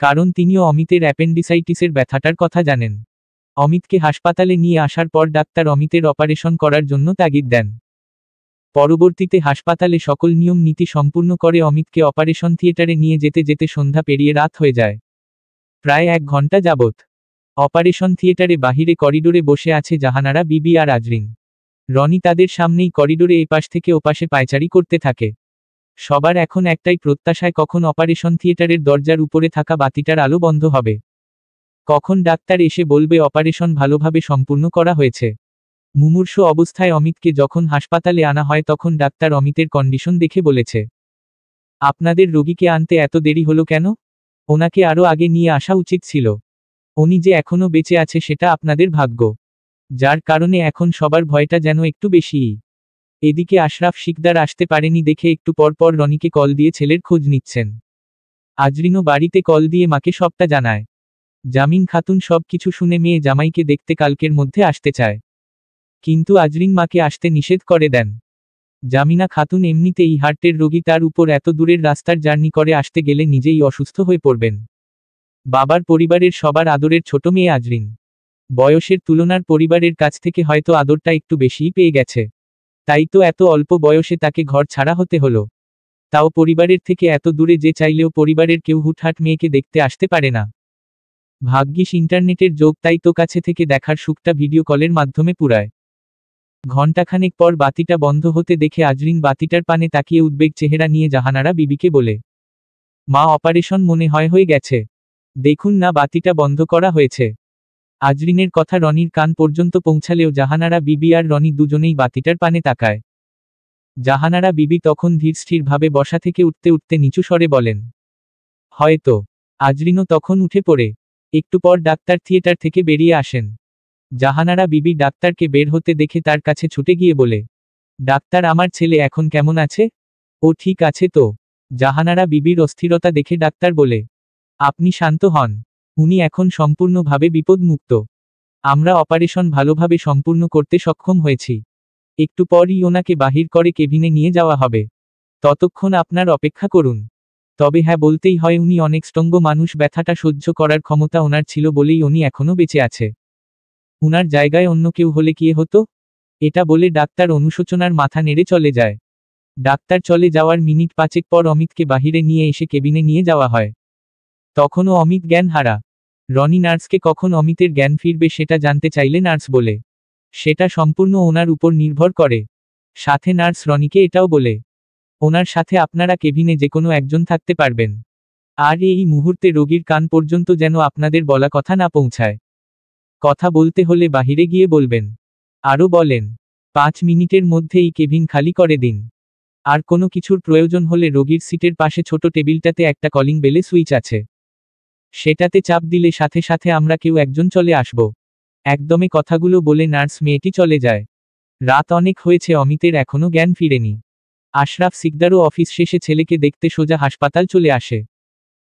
কারণ তিনিও অমিতের অ্যাপেন্ডিসাইটিসের ব্যথাটার কথা জানেন। অমিতকে হাসপাতালে নিয়ে আসার পর ডাক্তার অমিতের অপারেশন করার জন্য তাগিদ দেন। পরবর্তীতে হাসপাতালে সকল নিয়ম নীতি সম্পূর্ণ করে অমিতকে অপারেশন থিয়েটারে নিয়ে যেতে যেতে সন্ধ্যা পেরিয়ে রাত হয়ে যায়। প্রায় 1 ঘন্টা যাবৎ অপারেশন থিয়েটারে বাহিরে করিডোরে বসে আছে জাহানারা বিবি আর আজরিন। রনি তাদের সামনেই করিডোরে এপাশ থেকে ওপাশে পায়চারি করতে থাকে। সবার এখন একটাই প্রত্যাশায় কখন অপারেশন থিয়েটারের দরজার উপরে থাকা বাতিটার আলো বন্ধ হবে, কখন ডাক্তার এসে বলবে অপারেশন ভালোভাবে সম্পূর্ণ করা হয়েছে। মুমূর্ষু অবস্থায় অমিতকে যখন হাসপাতালে আনা হয় তখন ডাক্তার অমিতের কন্ডিশন দেখে বলেছে, আপনাদের রোগীকে আনতে এত দেরি হলো কেন? ওনাকে আরও আগে নিয়ে আসা উচিত ছিল। উনি যে এখনো বেঁচে আছে সেটা আপনাদের ভাগ্য, যার কারণে এখন সবার ভয়টা যেন একটু বেশিই। এদিকে আশরাফ শিকদার আসতে পারেনি দেখে একটু পর পর রনিকে কল দিয়ে ছেলের খোঁজ নিচ্ছেন। আজরিনও বাড়িতে কল দিয়ে মাকে সবটা জানায়। জামিন খাতুন সব কিছু শুনে মেয়ে জামাইকে দেখতে কালকের মধ্যে আসতে চায়, কিন্তু আজরিন মাকে আসতে নিষেধ করে দেন। জামিনা খাতুন এমনিতেই হার্টের রোগী, তার উপর এত দূরের রাস্তার জার্নি করে আসতে গেলে নিজেই অসুস্থ হয়ে পড়বেন। বাবার পরিবারের সবার আদরের ছোট মেয়ে আজরিন, বয়সের তুলনার পরিবারের কাছ থেকে হয়তো আদরটা একটু বেশিই পেয়ে গেছে, তাই তো এত অল্প বয়সে তাকে ঘর ছাড়া হতে হলো। তাও পরিবারের থেকে এত দূরে, যে চাইলেও পরিবারের কেউ হুটহাট মেয়েকে দেখতে আসতে পারে না। ভাগ্যিস ইন্টারনেটের যোগ, তাই তো কাছে থেকে দেখার সুখটা ভিডিও কলের মাধ্যমে পুরায়। ঘণ্টাখানেক পর বাতিটা বন্ধ হতে দেখে আজরিন বাতিটার পানে তাকিয়ে উদ্বেগ চেহারা নিয়ে জাহানারা বিবিকে বলে, মা অপারেশন মনে হয় হয়ে গেছে, দেখুন না বাতিটা বন্ধ করা হয়েছে। আজরিনের কথা রনির কান পর্যন্ত পৌঁছালেও জাহানারা বিবি আর রনি দুজনেই বাতিটার পানে তাকায়। জাহানারা বিবি তখন ধীরস্থিরভাবে বসা থেকে উঠতে উঠতে নিচু স্বরে বলেন, হয়তো। আজরিনও তখন উঠে পড়ে। একটু পর ডাক্তার থিয়েটার থেকে বেরিয়ে আসেন। জাহানারা বিবি ডাক্তারকে বের হতে দেখে তার কাছে ছুটে গিয়ে বলে, ডাক্তার, আমার ছেলে এখন কেমন আছে? ও ঠিক আছে তো? জাহানারা বিবির অস্থিরতা দেখে ডাক্তার বলে, আপনি শান্ত হন, উনি এখন সম্পূর্ণভাবে বিপদমুক্ত। আমরা অপারেশন ভালোভাবে সম্পূর্ণ করতে সক্ষম হয়েছি। একটু পরই ওনাকে বাহির করে কেবিনে নিয়ে যাওয়া হবে, ততক্ষণ আপনার অপেক্ষা করুন। তবে হ্যাঁ, বলতেই হয় উনি অনেক স্ট্রং মানুষ, ব্যথাটা সহ্য করার ক্ষমতা ওনার ছিল বলেই উনি এখনো বেঁচে আছে। উনার জায়গায় অন্য কেউ হলে কি হতো? এটা বলে ডাক্তার অনুশোচনার মাথা নেড়ে চলে যায়। ডাক্তার চলে যাওয়ার মিনিট 5 পর অমিতকে বাহিরে নিয়ে এসে কেবিনে নিয়ে যাওয়া হয়। তখনও অমিত জ্ঞানহারা। রনি নার্সকে কখন অমিতের জ্ঞান ফিরবে সেটা জানতে চাইলে নার্স বলে, সেটা সম্পূর্ণ ওনার উপর নির্ভর করে। সাথে নার্স রনিকে এটাও বলে, ওনার সাথে আপনারা কেবিনে যে কোনো একজন থাকতে পারবেন, আর এই মুহূর্তে রোগীর কান পর্যন্ত যেন আপনাদের বলা কথা না পৌঁছায়। কথা বলতে হলে বাহিরে গিয়ে বলবেন। আরও বলেন, 5 মিনিটের মধ্যেই কেবিন খালি করে দিন। আর কোনো কিছুর প্রয়োজন হলে রোগীর সিটের পাশে ছোট টেবিলটাতে একটা কলিং বেলে সুইচ আছে, সেটাতে চাপ দিলে সাথে সাথে আমরা কেউ একজন চলে আসব। একদমে কথাগুলো বলে নার্স মেয়েটি চলে যায়। রাত অনেক হয়েছে, অমিতের এখনো জ্ঞান ফিরেনি। আশরাফ শিকদারও অফিস শেষে ছেলেকে দেখতে সোজা হাসপাতাল চলে আসে।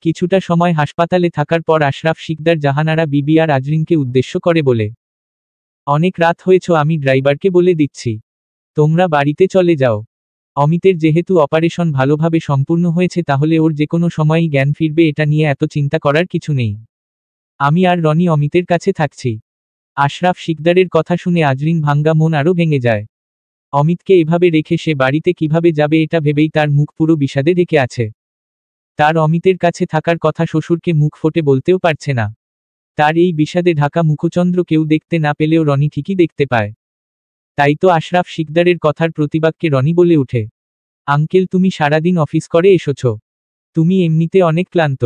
কিছুটা সময় হাসপাতালে থাকার পর আশরাফ শিকদার জাহানারা বিবি আর আজরিনকে উদ্দেশ্য করে বলে, অনেক রাত হয়েছ, আমি ড্রাইভারকে বলে দিচ্ছি, তোমরা বাড়িতে চলে যাও। অমিতের যেহেতু অপারেশন ভালোভাবে সম্পূর্ণ হয়েছে, তাহলে ওর যে কোনো সময়ই জ্ঞান ফিরবে, এটা নিয়ে এত চিন্তা করার কিছু নেই। আমি আর রনি অমিতের কাছে থাকছি। আশরাফ শিকদারের কথা শুনে আজরিন ভাঙ্গা মন আরও ভেঙে যায়। অমিতকে এভাবে রেখে সে বাড়িতে কিভাবে যাবে এটা ভেবেই তার মুখ পুরো বিষাদে ঢেকে আছে। তার অমিতের কাছে থাকার কথা শ্বশুরকে মুখ ফুটে বলতেও পারছে না। তার এই বিষাদে ঢাকা মুখচন্দ্র কেউ দেখতে না পেলেও রনি ঠিকই দেখতে পায়। তাই তো আশরাফ শিকদারের কথার প্রতিবাক্যে রনি বলে উঠে, আঙ্কেল, তুমি সারাদিন অফিস করে এসেছ, তুমি এমনিতে অনেক ক্লান্ত,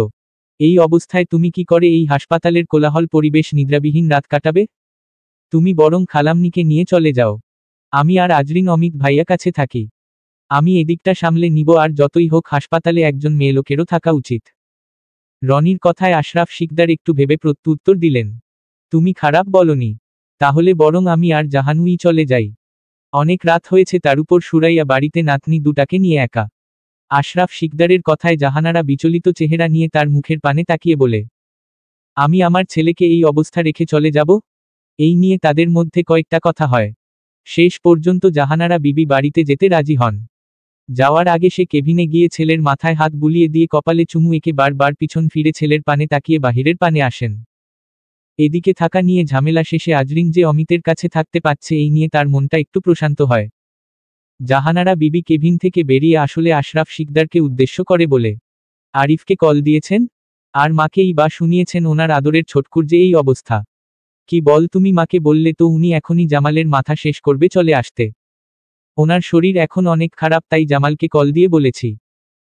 এই অবস্থায় তুমি কি করে এই হাসপাতালের কোলাহল পরিবেশ নিদ্রাবিহীন রাত কাটাবে? তুমি বরং খালাম্নিকে নিয়ে চলে যাও। আমি আর আজরিন অমিত ভাইয়া কাছে থাকি। আমি এদিকটা সামলে নিব, আর যতই হোক হাসপাতালে একজন মেয়েলোকেরও থাকা উচিত। রনির কথায় আশরাফ শিকদার একটু ভেবে প্রত্যুত্তর দিলেন, তুমি খারাপ বলনি, তাহলে বরং আমি আর জাহানুই চলে যাই। অনেক রাত হয়েছে, তার উপর সুরাইয়া বাড়িতে নাতনি দুটাকে নিয়ে একা। আশরাফ শিকদারের কথায় জাহানারা বিচলিত চেহারা নিয়ে তার মুখের পানে তাকিয়ে বলে, আমি আমার ছেলেকে এই অবস্থা রেখে চলে যাব? এই নিয়ে তাদের মধ্যে কয়েকটা কথা হয়। শেষ পর্যন্ত জাহানারা বিবি বাড়িতে যেতে রাজি হন। যাওয়ার আগে সে কেবিনে গিয়ে ছেলের মাথায় হাত বুলিয়ে দিয়ে কপালে চুমু এঁকে বারবার পিছন ফিরে ছেলের পানে তাকিয়ে বাহিরের পানে আসেন। এদিকে থাকা নিয়ে ঝামেলা শেষে আজরিন যে অমিতের কাছে থাকতে পারছে এই নিয়ে তার মনটা একটু প্রশান্ত হয়। জাহানারা বিবি কেবিন থেকে বেরিয়ে আসলে আশরাফ শিকদারকে উদ্দেশ্য করে বলে, আরিফকে কল দিয়েছেন? আর মাকেই বা শুনিয়েছেন ওনার আদরের ছোটকুর যে এই অবস্থা? কি বল তুমি, মাকে বললে তো উনি এখনই জামালের মাথা শেষ করবে চলে আসতে। ওনার শরীর এখন অনেক খারাপ, তাই জামালকে কল দিয়ে বলেছি।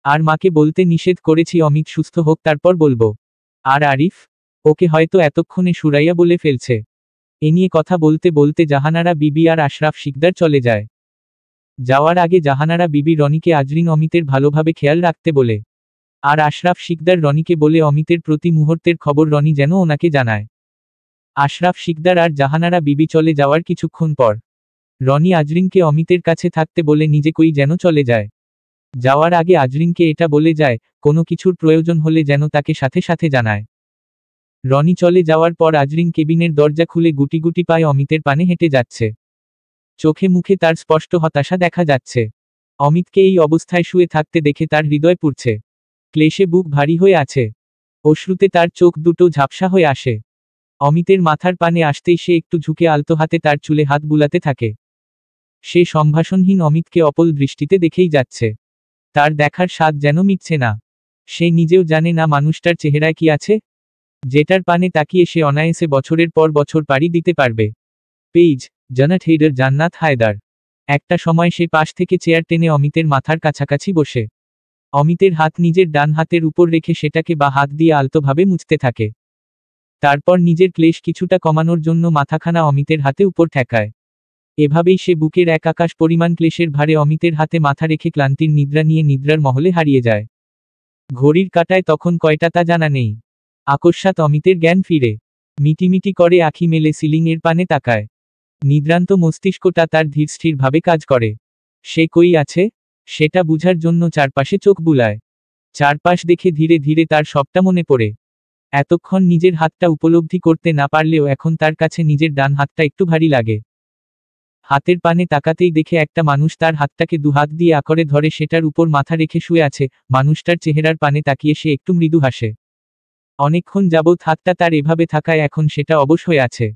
আর মাকে বলতে নিষেধ করেছি অমিত সুস্থ হোক তারপর বলবো। আর আরিফ? ওকে হয়তো এতক্ষণে সুরাইয়া বলে ফেলছে। এ নিয়ে কথা বলতে বলতে জাহানারা বিবি আর আশরাফ শিকদার চলে যায়। যাওয়ার আগে জাহানারা বিবি রনিকে আজরিন অমিতের ভালোভাবে খেয়াল রাখতে বলে। আর আশরাফ শিকদার রনিকে বলে অমিতের প্রতি মুহূর্তের খবর রনি যেন ওনাকে জানায়। আশরাফ শিকদার আর জাহানারা বিবি চলে যাওয়ার কিছুক্ষণ পর রনি আজরিনকে অমিতের কাছে থাকতে বলে নিজে কই যেন চলে যায়। যাওয়ার আগে আজরিনকে এটা বলে যায়, কোনো কিছুর প্রয়োজন হলে যেন তাকে সাথে সাথে জানায়। রনি চলে যাওয়ার পর আজরিন কেবিনের দরজা খুলে গুটি গুটি পায়ে অমিতের পানে হেঁটে যাচ্ছে। চোখে মুখে তার স্পষ্ট হতাশা দেখা যাচ্ছে। অমিতকে এই অবস্থায় শুয়ে থাকতে দেখে তার হৃদয় পুড়ছে। ক্লেশে বুক ভারী হয়ে আছে। অশ্রুতে তার চোখ দুটো ঝাপসা হয়ে আসে। অমিতের মাথার পানে আসতেই সে একটু ঝুঁকে আলতো হাতে তার চুলে হাত বুলাতে থাকে। সে সম্ভাষণহীন অমিতকে অপল দৃষ্টিতে দেখেই যাচ্ছে। তার দেখার স্বাদ যেন মিটছে না। সে নিজেও জানে না মানুষটার চেহারায় কি আছে, যেটার পানে তাকিয়ে সে অনায়াসে বছরের পর বছর পাড়ি দিতে পারবে। পেজ জানাত হেইডার জান্নাত হায়দার। একটা সময় সে পাশ থেকে চেয়ার টেনে অমিতের মাথার কাছাকাছি বসে অমিতের হাত নিজের ডান হাতের উপর রেখে সেটাকে বা হাত দিয়ে আলতোভাবে মুছতে থাকে। তারপর নিজের ক্লেশ কিছুটা কমানোর জন্য মাথাখানা অমিতের হাতে উপর ঠেকায়। এভাবেই সে বুকের এক আকাশ পরিমাণ ক্লেশের ভারে অমিতের হাতে মাথা রেখে ক্লান্তির নিদ্রা নিয়ে নিদ্রার মহলে হারিয়ে যায়। ঘড়ির কাঁটায় তখন কয়টা তা জানা নেই। আকস্মাৎ অমিতের জ্ঞান ফিরে। মিটিমিটি করে আঁখি মেলে সিলিং এর পানে তাকায়। নিদ্রান্ত মস্তিষ্কটা তার ধীরস্থিরভাবে কাজ করে। সে কই আছে সেটা বুঝার জন্য চারপাশে চোখ বুলায়। চারপাশ দেখে ধীরে ধীরে তার সবটা মনে পড়ে। এতক্ষণ নিজের হাতটা উপলব্ধি করতে না পারলেও এখন তার কাছে নিজের ডান হাতটা একটু ভারী লাগে। হাতের পানে তাকাতেই দেখে একটা মানুষ তার হাতটাকে দুহাত দিয়ে আঁকড়ে ধরে সেটার উপর মাথা রেখে শুয়ে আছে। মানুষটার চেহারার পানে তাকিয়ে সে একটু মৃদু হাসে। অনেকক্ষণ যাবৎ হাতটা তার এভাবে থাকায় এখন সেটা অবশ হয়ে আছে।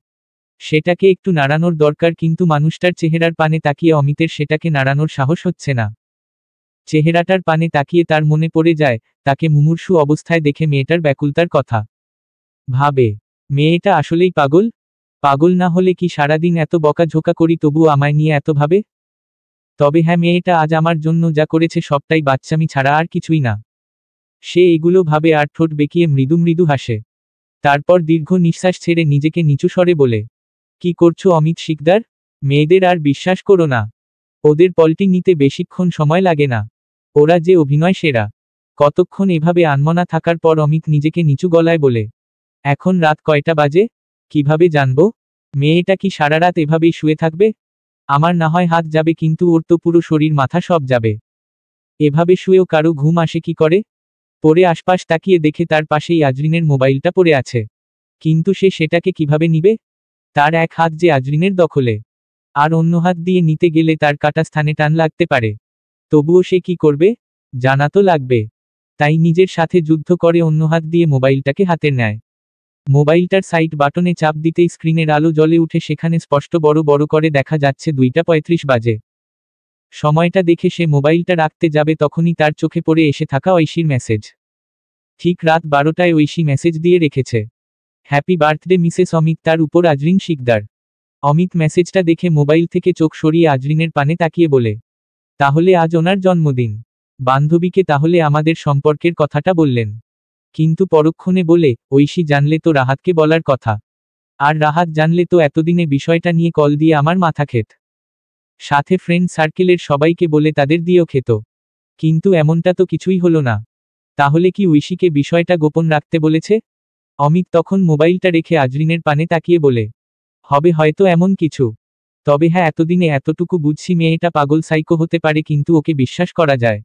সেটাকে একটু নাড়ানোর দরকার, কিন্তু মানুষটার চেহারার পানে তাকিয়ে অমিতের সেটাকে নাড়ানোর সাহস হচ্ছে না। চেহারাটার পানে তাকিয়ে তার মনে পড়ে যায় তাকে মুমূর্ষু অবস্থায় দেখে মেয়েটার ব্যাকুলতার কথা। ভাবে, মেয়েটা আসলেই পাগল? পাগল না হলে কি সারাদিন এত বকাঝোকা করি তবুও আমায় নিয়ে এত ভাবে? তবে হ্যাঁ, মেয়েটা আজ আমার জন্য যা করেছে সবটাই বাচ্চামি ছাড়া আর কিছুই না। সে এগুলো ভাবে আর ঠোঁট বেঁকিয়ে মৃদু মৃদু হাসে। তারপর দীর্ঘ নিঃশ্বাস ছেড়ে নিজেকে নিচু স্বরে বলে, কি করছো অমিত শিকদার? মেয়েদের আর বিশ্বাস করো না। ওদের পল্টি নিতে বেশিক্ষণ সময় লাগে না। ওরা যে অভিনয় সেরা। কতক্ষণ এভাবে আনমনা থাকার পর অমিত নিজেকে নিচু গলায় বলে, এখন রাত কয়টা বাজে? কিভাবে জানবো? মেয়েটা কি সারা রাত এভাবেই শুয়ে থাকবে? আমার না হয় হাত যাবে, কিন্তু ওর তো পুরো শরীর মাথা সব যাবে। এভাবে শুয়েও কারো ঘুম আসে কি করে? পরে আশপাশ তাকিয়ে দেখে তার পাশেই আজরিনের মোবাইলটা পড়ে আছে। কিন্তু সে সেটাকে কিভাবে নিবে? তার এক হাত যে আজরিনের দখলে, আর অন্য হাত দিয়ে নিতে গেলে তার কাটা স্থানে টান লাগতে পারে। তবুও সে কি করবে? জানা তো লাগবে। তাই নিজের সাথে যুদ্ধ করে অন্য হাত দিয়ে মোবাইলটাকে হাতে নেয়। মোবাইলটার সাইড বাটনে চাপ দিতেই স্ক্রিনের আলো জ্বলে উঠে সেখানে স্পষ্ট বড় বড় করে দেখা যাচ্ছে 2:35 বাজে। সময়টা দেখে সে মোবাইলটা রাখতে যাবে তখনই তার চোখে পড়ে এসে থাকা ঐশীর মেসেজ। ঠিক রাত 12টায় ঐশী মেসেজ দিয়ে রেখেছে, হ্যাপি বার্থডে মিসেস অমিত, তার উপর আজরিন শিকদার। অমিত মেসেজটা দেখে মোবাইল থেকে চোখ সরিয়ে আজরিনের পানে তাকিয়ে বলে, তাহলে আজ ওনার জন্মদিন? বান্ধবীকে তাহলে আমাদের সম্পর্কের কথাটা বললেন? কিন্তু পরক্ষণে বলে, ঐশী জানলে তো রাহাতকে বলার কথা। আর রাহাত জানলে তো এতদিনে বিষয়টা নিয়ে কল দিয়ে আমার মাথা খেত। সাথে ফ্রেন্ড সার্কেলের সবাইকে বলে তাদের দিয়েও খেত। কিন্তু এমনটা তো কিছুই হলো না। তাহলে কি ঐশীকে বিষয়টা গোপন রাখতে বলেছে? অমিত তখন মোবাইলটা রেখে আজরিনের পানে তাকিয়ে বলে, হবে হয়তো এমন কিছু। তবে হ্যাঁ, এতদিনে এতটুকু বুঝছি মেয়েটা পাগল সাইকো হতে পারে, কিন্তু ওকে বিশ্বাস করা যায়।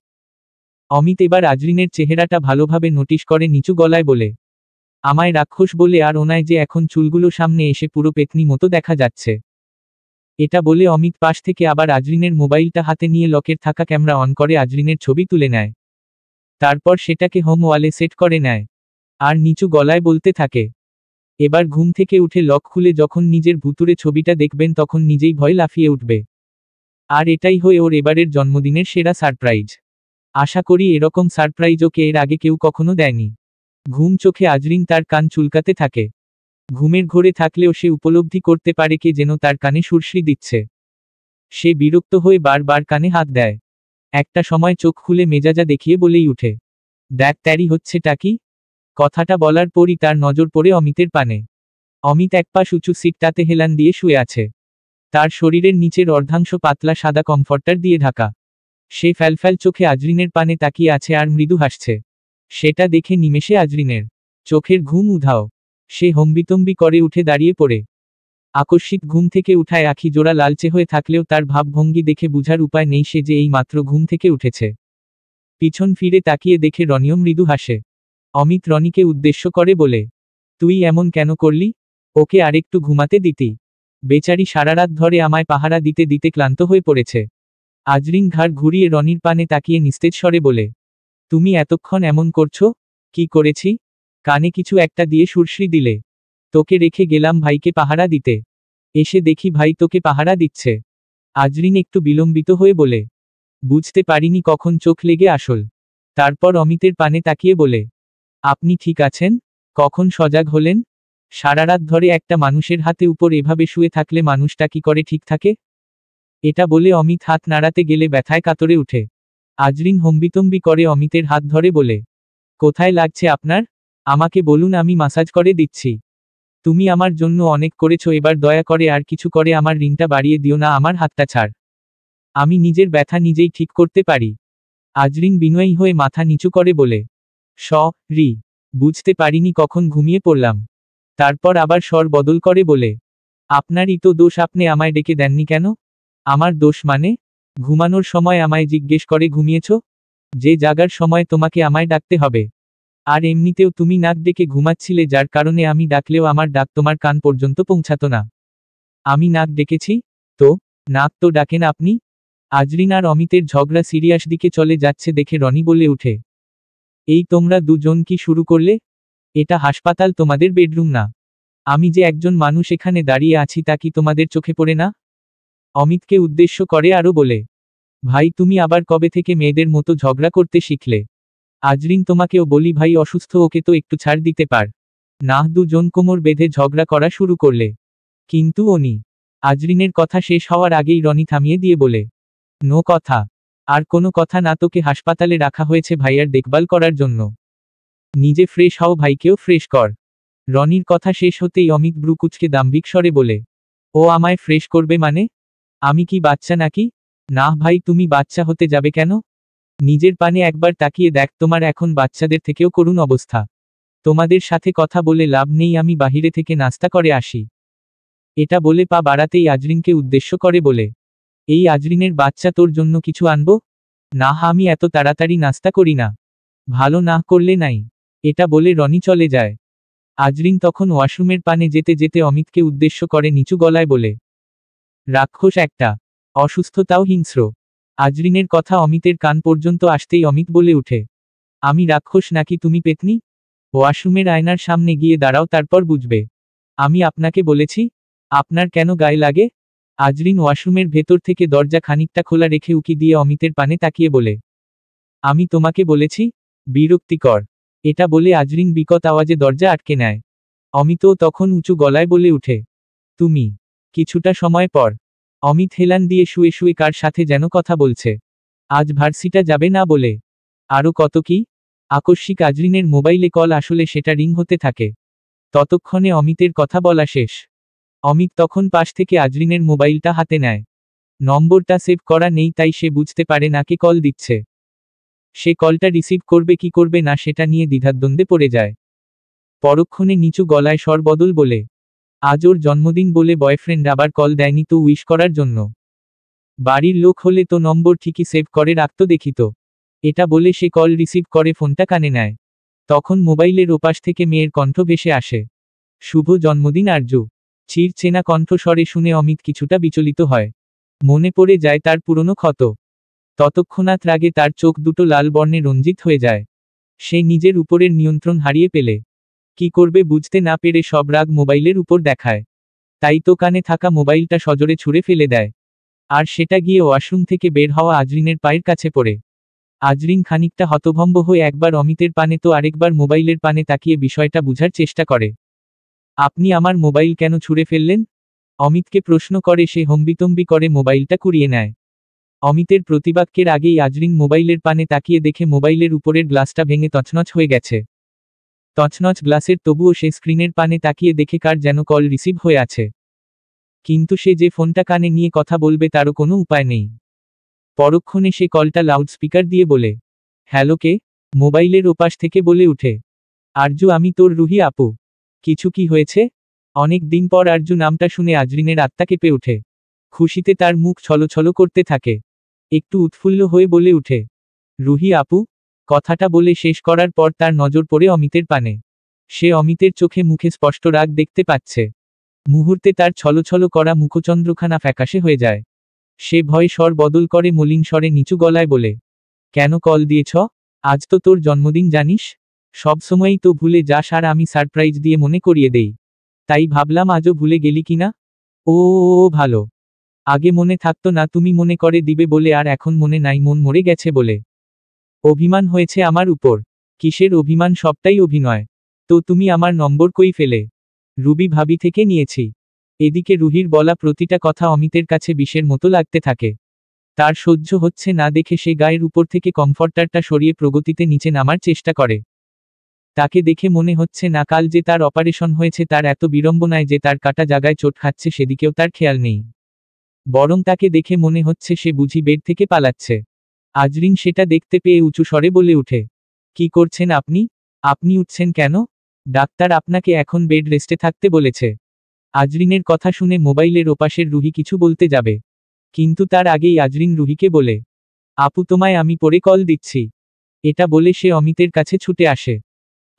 অমিত এবার আজরিনের চেহারাটা ভালোভাবে নোটিশ করে নিচু গলায় বলে, আমায় রাক্ষস বলে আর ওনায় যে এখন চুলগুলো সামনে এসে পুরো পেতনি মতো দেখা যাচ্ছে। এটা বলে অমিত পাশ থেকে আবার আজরিনের মোবাইলটা হাতে নিয়ে লকের থাকা ক্যামেরা অন করে আজরিনের ছবি তুলে নেয়। তারপর সেটাকে হোম ওয়ালে সেট করে নেয় আর নিচু গলায় বলতে থাকে, এবার ঘুম থেকে উঠে লক খুলে যখন নিজের ভুতুরে ছবিটা দেখবেন তখন নিজেই ভয় লাফিয়ে উঠবে। আর এটাই হয় ওর এবারের জন্মদিনের সেরা সারপ্রাইজ। আশা করি এরকম সারপ্রাইজ ওকে এর আগে কেউ কখনো দেয়নি। ঘুম চোখে আজরিন তার কান চুলকাতে থাকে। ঘুমের ঘোরে থাকলেও সে উপলব্ধি করতে পারে কে যেন তার কানে সুরসুরি দিচ্ছে। সে বিরক্ত হয়ে বারবার কানে হাত দেয়। একটা সময় চোখ খুলে মেজাজা দেখিয়ে বলেই উঠে, দেখ তারি হচ্ছেটা কি? কথাটা বলার পরই তার নজর পড়ে অমিতের পানে। অমিত এক পাশ উঁচু সিটটাতে হেলান দিয়ে শুয়ে আছে। তার শরীরের নিচের অর্ধাংশ পাতলা সাদা কমফর্টার দিয়ে ঢাকা। সে ফ্যালফ্যাল চোখে আজরিনের পানে তাকিয়ে আছে আর মৃদু হাসছে। সেটা দেখে নিমেষে আজরিনের চোখের ঘুম উধাও। সে হম্বিতম্বি করে উঠে দাঁড়িয়ে পড়ে। আকস্মিক ঘুম থেকে উঠায় আখি জোড়া লালচে হয়ে থাকলেও তার ভাবভঙ্গি দেখে বুঝার উপায় নেই সে যে এই মাত্র ঘুম থেকে উঠেছে। পিছন ফিরে তাকিয়ে দেখে রনিও মৃদু হাসে। অমিত রনিকে উদ্দেশ্য করে বলে, তুই এমন কেন করলি? ওকে আরেকটু ঘুমাতে দিতি। বেচারি সারারাত ধরে আমায় পাহারা দিতে দিতে ক্লান্ত হয়ে পড়েছে। আজরিন ঘাড় ঘুরিয়ে রনির পানে তাকিয়ে নিস্তেজ স্বরে বলে, তুমি এতক্ষণ এমন করছো? কি করেছি? কানে কিছু একটা দিয়ে সুরসুরি দিলে। তোকে রেখে গেলাম ভাইকে পাহারা দিতে। এসে দেখি ভাই তোকে পাহারা দিচ্ছে। আজরিন একটু বিলম্বিত হয়ে বলে, বুঝতে পারিনি কখন চোখ লেগে আসল। তারপর অমিতের পানে তাকিয়ে বলে, আপনি ঠিক আছেন? কখন সজাগ হলেন? সারারাত ধরে একটা মানুষের হাতে উপর এভাবে শুয়ে থাকলে মানুষটা কি করে ঠিক থাকে? এটা বলে অমিত হাত নাড়াতে গেলে ব্যথায় কাতরে উঠে। আজরিন হম্বিতম্বি করে অমিতের হাত ধরে বলে, কোথায় লাগছে আপনার? আমাকে বলুন, আমি মাসাজ করে দিচ্ছি। তুমি আমার জন্য অনেক করেছো, এবার দয়া করে আর কিছু করে আমার ঋণটা বাড়িয়ে দিও না, আমার হাতটা ছাড়। আমি নিজের ব্যথা নিজেই ঠিক করতে পারি। আজরিন বিনয়ী হয়ে মাথা নিচু করে বলে, রি বুঝতে পারিনি কখন ঘুমিয়ে পড়লাম। তারপর আবার স্বর বদল করে বলে, আপনারই তো দোষ, আপনি আমায় ডেকে দেননি কেন? আমার দোষ মানে? ঘুমানোর সময় আমায় জিজ্ঞেস করে ঘুমিয়েছ? যে জাগার সময় তোমাকে আমায় ডাকতে হবে। আর এমনিতেও তুমি নাক ডেকে ঘুমাচ্ছিলে, যার কারণে আমি ডাকলেও আমার ডাক তোমার কান পর্যন্ত পৌঁছাতো না। আমি নাক ডেকেছি? তো নাক তো ডাকেন আপনি। আজরিন আর অমিতের ঝগড়া সিরিয়াস দিকে চলে যাচ্ছে দেখে রনি বলে উঠে, এই তোমরা দুজন কি শুরু করলে? এটা হাসপাতাল, তোমাদের বেডরুম না। আমি যে একজন মানুষ এখানে দাঁড়িয়ে আছি তা কি তোমাদের চোখে পড়ে না? অমিতকে উদ্দেশ্য করে আরো বলে, ভাই তুমি আবার কবে থেকে মেয়েদের মতো ঝগড়া করতে শিখলে? আজরিন তোমাকেও বলি ভাই অসুস্থ, ওকে তো একটু ছাড় দিতে পার না? দুজন কোমর বেঁধে ঝগড়া করা শুরু করলে। কিন্তু উনি আজরিনের কথা শেষ হওয়ার আগেই রনি থামিয়ে দিয়ে বলে, নো কথা। আর কোনো কথা না, তোকে হাসপাতালে রাখা হয়েছে ভাইয়ার দেখভাল করার জন্য। নিজে ফ্রেশ হও, ভাইকেও ফ্রেশ কর। রনির কথা শেষ হতেই অমিত ব্রু কুঁচকে দাম্ভিক স্বরে বলে, ও আমায় ফ্রেশ করবে মানে? আমি কি বাচ্চা নাকি? না ভাই, তুমি বাচ্চা হতে যাবে কেন? নিজের পানে একবার তাকিয়ে দেখ, তোমার এখন বাচ্চাদের থেকেও করুণ অবস্থা। তোমাদের সাথে কথা বলে লাভ নেই, আমি বাহিরে থেকে নাস্তা করে আসি। এটা বলে পা বাড়াতেই আজরিনকে উদ্দেশ্য করে বলে, এই আজরিনের বাচ্চা, তোর জন্য কিছু আনবো? না, আমি এত তাড়াতাড়ি নাস্তা করি না। ভালো না করলে নাই। এটা বলে রনি চলে যায়। আজরিন তখন ওয়াশরুমের পানে যেতে যেতে অমিতকে উদ্দেশ্য করে নিচু গলায় বলে, রাক্ষস একটা, অসুস্থতাও হিংস্র। আজরিনের কথা অমিতের কান পর্যন্ত আসতেই অমিত বলে উঠে, আমি রাক্ষস নাকি তুমি পেতনি? ওয়াশরুমের আয়নার সামনে গিয়ে দাঁড়াও, তারপর বুঝবে। আমি আপনাকে বলেছি? আপনার কেন গায়ে লাগে? আজরিন ওয়াশরুমের ভেতর থেকে দরজা খানিকটা খোলা রেখে উকি দিয়ে অমিতের পানে তাকিয়ে বলে, আমি তোমাকে বলেছি? বিরক্তিকর। এটা বলে আজরিন বিকট আওয়াজে দরজা আটকে নেয়। অমিতও তখন উঁচু গলায় বলে উঠে, তুমি। কিছুটা সময় পর অমিত হেলান দিয়ে শুয়ে শুয়ে কার সাথে যেন কথা বলছে। আজ ভার্সিটা যাবে না বলে। আরও কত কি। আকস্মিক আজরিনের মোবাইলে কল আসলে সেটা রিং হতে থাকে। ততক্ষণে অমিতের কথা বলা শেষ। অমিত তখন পাশ থেকে আজরিনের মোবাইলটা হাতে নেয়। নম্বরটা সেভ করা নেই, তাই সে বুঝতে পারে না কে কল দিচ্ছে। সে কলটা রিসিভ করবে কি করবে না সেটা নিয়ে দ্বিধাদ্বন্দ্বে পড়ে যায়। পরক্ষণে নিচু গলায় স্বর বদল বলে, আজ ওর জন্মদিন বলে বয়ফ্রেন্ড আবার কল দেয়নি তো উইশ করার জন্য? বাড়ির লোক হলে তো নম্বর ঠিকই সেভ করে রাখতো দেখিত। এটা বলে সে কল রিসিভ করে ফোনটা কানে নেয়। তখন মোবাইলের ওপাশ থেকে মেয়ের কণ্ঠ ভেসে আসে, শুভ জন্মদিন আরজু। চিরচেনা কণ্ঠস্বরে শুনে অমিত কিছুটা বিচলিত হয়। মনে পড়ে যায় তার পুরনো ক্ষত। ততক্ষণাৎ রাগে তার চোখ দুটো লাল বর্ণে রঞ্জিত হয়ে যায়। সে নিজের উপরের নিয়ন্ত্রণ হারিয়ে পেলে কি করবে বুঝতে না পেরে সব রাগ মোবাইলের উপর দেখায়। তাই তো কানে থাকা মোবাইলটা সজোরে ছুঁড়ে ফেলে দেয়। আর সেটা গিয়ে ওয়াশরুম থেকে বের হওয়া আজরিনের পায়ের কাছে পড়ে। আজরিন খানিকটা হতভম্ব হয়ে একবার অমিতের পানে তো আরেকবার মোবাইলের পানে তাকিয়ে বিষয়টা বুঝার চেষ্টা করে। আপনি আমার মোবাইল কেন ছুঁড়ে ফেললেন? অমিতকে প্রশ্ন করে সে হম্বিতম্বি করে মোবাইলটা কুড়িয়ে নেয়। অমিতের প্রতিবাক্যের আগেই আজরিন মোবাইলের পানে তাকিয়ে দেখে মোবাইলের উপরের গ্লাসটা ভেঙে তছনছ হয়ে গেছে। তছনছ গ্লাসের তবুও সে স্ক্রিনের পানে তাকিয়ে দেখে কার যেন কল রিসিভ হয়ে আছে। কিন্তু সে যে ফোনটা কানে নিয়ে কথা বলবে তারও কোনো উপায় নেই। পরক্ষণে সে কলটা লাউডস্পিকার দিয়ে বলে, হ্যালো কে? মোবাইলের ওপাশ থেকে বলে উঠে, আরজু, আমি তোর রুহি আপু। কিছু কি হয়েছে? অনেক দিন পর আরজু নামটা শুনে আজরিনের আত্মা কেঁপে ওঠে। খুশিতে তার মুখ ছলছল করতে থাকে। একটু উৎফুল্ল হয়ে বলে উঠে, রুহি আপু। কথাটা বলে শেষ করার পর তার নজর পড়ে অমিতের পানে। সে অমিতের চোখে মুখে স্পষ্ট রাগ দেখতে পাচ্ছে। মুহূর্তে তার ছলছল করা মুখচন্দ্রখানা ফ্যাকাশে হয়ে যায়। সে ভয়ে স্বর বদল করে মলিন স্বরে নিচু গলায় বলে, কেন কল দিয়েছ? আজ তো তোর জন্মদিন জানিস। সবসময়ই তো ভুলে যাস আর আমি সারপ্রাইজ দিয়ে মনে করিয়ে দেই। তাই ভাবলাম আজও ভুলে গেলি কিনা। ও ভালো। আগে মনে থাকতো না তুমি মনে করে দিবে বলে, আর এখন মনে নাই মন মরে গেছে বলে। অভিমান হয়েছে আমার উপর। কিসের অভিমান? সবটাই অভিনয়। তো তুমি আমার নম্বর কই ফেলে? রুবি ভাবি থেকে নিয়েছি। এদিকে রুহির বলা প্রতিটা কথা অমিতের কাছে বিষের মতো লাগতে থাকে। তার সহ্য হচ্ছে না দেখে সে গায়ের উপর থেকে কমফর্টারটা সরিয়ে প্রগতিতে নিচে নামার চেষ্টা করে। তাকে দেখে মনে হচ্ছে না কাল যে তার অপারেশন হয়েছে তার এত বিড়ম্বনায় যে তার কাটা জায়গায় চোট খাচ্ছে সেদিকেও তার খেয়াল নেই। বরং তাকে দেখে মনে হচ্ছে সে বুঝি বেড থেকে পালাচ্ছে। আজরিন সেটা দেখতে পেয়ে উঁচু স্বরে বলে উঠে, কি করছেন আপনি? আপনি উঠছেন কেন? ডাক্তার আপনাকে এখন বেড রেস্টে থাকতে বলেছে। আজরিনের কথা শুনে মোবাইলের ওপাশের রুহি কিছু বলতে যাবে, কিন্তু তার আগেই আজরিন রুহিকে বলে, আপু তোমায় আমি পরে কল দিচ্ছি। এটা বলে সে অমিতের কাছে ছুটে আসে।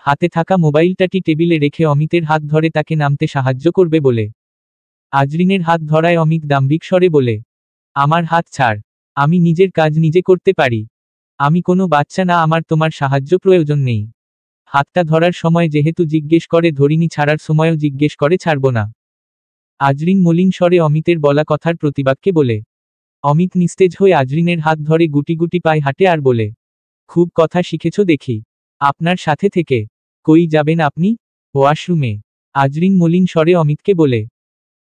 হাতে থাকা মোবাইলটাটি টেবিলে রেখে অমিতের হাত ধরে তাকে নামতে সাহায্য করবে বলে। আজরিনের হাত ধরায় অমিত দাম্ভিক স্বরে বলে, আমার হাত ছাড়। আমি নিজের কাজ নিজে করতে পারি। আমি কোনো বাচ্চা না, আমার তোমার সাহায্য প্রয়োজন নেই। হাতটা ধরার সময় যেহেতু জিজ্ঞেস করে ধরিনি, ছাড়ার সময়ও জিজ্ঞেস করে ছাড়ব না। আজরিন মলিন স্বরে অমিতের বলা কথার প্রতিবাক্যে বলে। অমিত নিস্তেজ হয়ে আজরিনের হাত ধরে গুটি গুটি পায়ে হাঁটে আর বলে, খুব কথা শিখেছ দেখি। আপনার সাথে থেকে কই যাবেন আপনি? ওয়াশরুমে। আজরিন মলিন স্বরে অমিতকে বলে,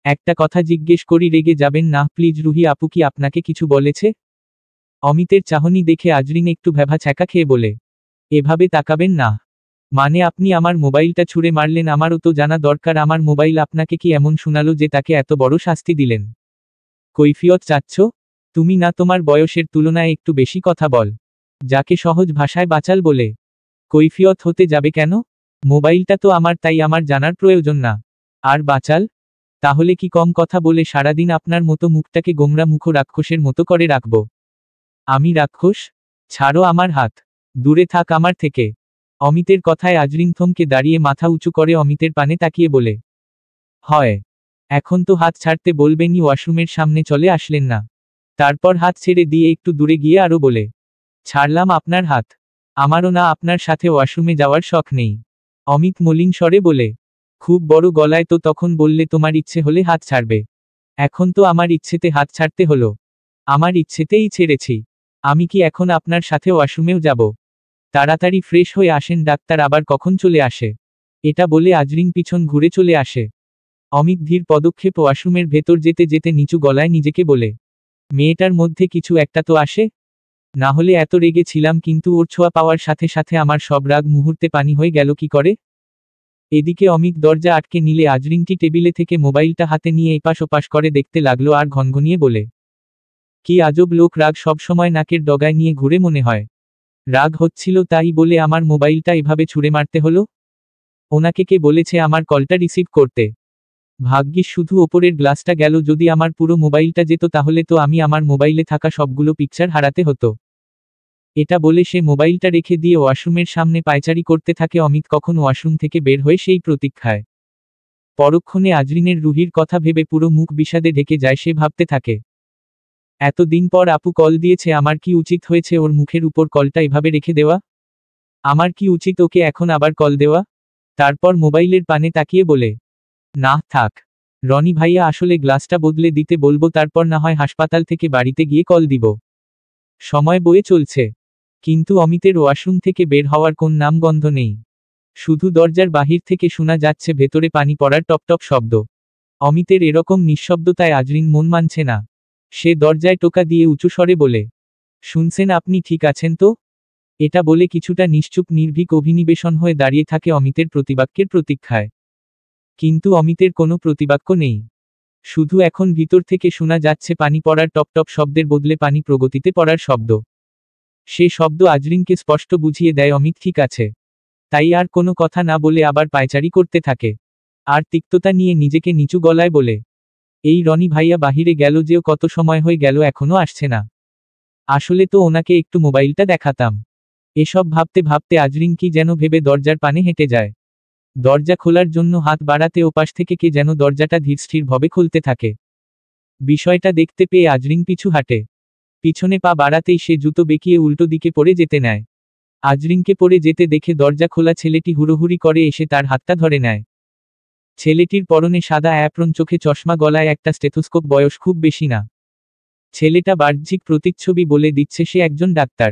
একটা কথা জিজ্ঞেস করি, রেগে যাবেন না প্লিজ। রুহি আপু কি আপনাকে কিছু বলেছে? অমিতের চাহনি দেখে আজরিন একটু ভ্যাভা ছ্যাঁকা খেয়ে বলে, এভাবে তাকাবেন না। মানে আপনি আমার মোবাইলটা ছুঁড়ে মারলেন, আমারও তো জানা দরকার আমার মোবাইল আপনাকে কি এমন শোনালো যে তাকে এত বড় শাস্তি দিলেন? কৈফিয়ত চাচ্ছ? তুমি না তোমার বয়সের তুলনায় একটু বেশি কথা বল। যাকে সহজ ভাষায় বাচাল বলে। কৈফিয়ত হতে যাবে কেন? মোবাইলটা তো আমার, তাই আমার জানার প্রয়োজন না। আর বাচাল? তাহলে কি কম কথা বলে সারাদিন আপনার মতো মুখটাকে গোমরা মুখ রাক্ষসের মতো করে রাখব? আমি রাক্ষস? ছাড়ো আমার হাত। দূরে থাক আমার থেকে। অমিতের কথায় আজরিন থমকে দাঁড়িয়ে মাথা উঁচু করে অমিতের পানে তাকিয়ে বলে, হয় এখন তো হাত ছাড়তে বলবেনই। ওয়াশরুমের সামনে চলে আসলেন না? তারপর হাত ছেড়ে দিয়ে একটু দূরে গিয়ে আরো বলে, ছাড়লাম আপনার হাত। আমারও না আপনার সাথে ওয়াশরুমে যাওয়ার শখ নেই। অমিত মলিন স্বরে বলে, খুব বড় গলায় তো তখন বললে তোমার ইচ্ছে হলে হাত ছাড়বে। এখন তো আমার ইচ্ছেতে হাত ছাড়তে হলো। আমার ইচ্ছেতেই ছেড়েছি। আমি কি এখন আপনার সাথে ওয়াশরুমেও যাব? তাড়াতাড়ি ফ্রেশ হয়ে আসেন, ডাক্তার আবার কখন চলে আসে। এটা বলে আজরিন পিছন ঘুরে চলে আসে। অমিত ধীর পদক্ষেপ ওয়াশরুমের ভেতর যেতে যেতে নিচু গলায় নিজেকে বলে, মেয়েটার মধ্যে কিছু একটা তো আসে। না হলে এত রেগে ছিলাম, কিন্তু ওর ছোঁয়া পাওয়ার সাথে সাথে আমার সব রাগ মুহূর্তে পানি হয়ে গেল কি করে? এদিকে অমিত দরজা আটকে নিলে আজরিনটি টেবিলে থেকে মোবাইলটা হাতে নিয়ে এপাশ ওপাশ করে দেখতে লাগলো আর ঘনঘনিয়ে বলে, কি আজব লোক, রাগ সবসময় নাকের ডগায় নিয়ে ঘুরে মনে হয়। রাগ হচ্ছিল তাই বলে আমার মোবাইলটা এভাবে ছুঁড়ে মারতে হলো? ওনাকে কে বলেছে আমার কলটা রিসিভ করতে? ভাগ্যিস শুধু ওপরের গ্লাসটা গেল, যদি আমার পুরো মোবাইলটা যেত তাহলে তো আমি আমার মোবাইলে থাকা সবগুলো পিকচার হারাতে হতো। এটা বলে সে মোবাইলটা রেখে দিয়ে ওয়াশরুমের সামনে পায়চারি করতে থাকে। অমিত কখন ওয়াশরুম থেকে বের হয়ে সেই প্রতীক্ষায়। পরক্ষণে আজরিনের রুহির কথা ভেবে পুরো মুখ বিষাদে ঢেকে যায়। সে ভাবতে থাকে, এতদিন পর আপু কল দিয়েছে, আমার কি উচিত হয়েছে ওর মুখের উপর কলটা এভাবে রেখে দেওয়া? আমার কি উচিত ওকে এখন আবার কল দেওয়া? তারপর মোবাইলের পানে তাকিয়ে বলে, না থাক, রনি ভাইয়া আসলে গ্লাসটা বদলে দিতে বলবো, তারপর না হয় হাসপাতাল থেকে বাড়িতে গিয়ে কল দিব। সময় বয়ে চলছে, কিন্তু অমিতের ওয়াশরুম থেকে বের হওয়ার কোন নামগন্ধ নেই। শুধু দরজার বাহির থেকে শোনা যাচ্ছে ভেতরে পানি পড়ার টপটপ শব্দ। অমিতের এরকম নিঃশব্দতায় আজরিন মন মানছে না। সে দরজায় টোকা দিয়ে উঁচু স্বরে বলে, শুনছেন, আপনি ঠিক আছেন তো? এটা বলে কিছুটা নিশ্চুপ নির্ভীক অভিনিবেশন হয়ে দাঁড়িয়ে থাকে অমিতের প্রতিবাক্যের প্রতীক্ষায়। কিন্তু অমিতের কোনো প্রতিবাক্য নেই। শুধু এখন ভিতর থেকে শোনা যাচ্ছে পানি পড়ার টপটপ শব্দের বদলে পানি প্রগতিতে পড়ার শব্দ। সে শব্দ আজরিনকে স্পষ্ট বুঝিয়ে দেয় অমিত ঠিক আছে। তাই আর কোনো কথা না বলে আবার পায়চারি করতে থাকে। আর তিক্ততা নিয়ে নিজেকে নিচু গলায় বলে, এই রনি ভাইয়া বাহিরে গেল যেও, কত সময় হয়ে গেল এখনো আসছে না। আসলে তো ওনাকে একটু মোবাইলটা দেখাতাম। এসব ভাবতে ভাবতে আজরিন কি যেন ভেবে দরজার পানে হেঁটে যায়। দরজা খোলার জন্য হাত বাড়াতে ওপাশ থেকে কে যেন দরজাটা ধীরস্থিরভাবে খুলতে থাকে। বিষয়টা দেখতে পেয়ে আজরিন পিছু হাঁটে। পিছনে পা বাড়াতেই সে জুতো বেঁকিয়ে উল্টো দিকে পড়ে যেতে নেয়। আজরিনকে পড়ে যেতে দেখে দরজা খোলা ছেলেটি হুড়োহুড়ি করে এসে তার হাতটা ধরে নেয়। ছেলেটির পরনে সাদা অ্যাপ্রন, চোখে চশমা, গলায় একটা স্টেথোস্কোপ। বয়স খুব বেশি না। ছেলেটা বাহ্যিক প্রতিচ্ছবি বলে দিচ্ছে সে একজন ডাক্তার।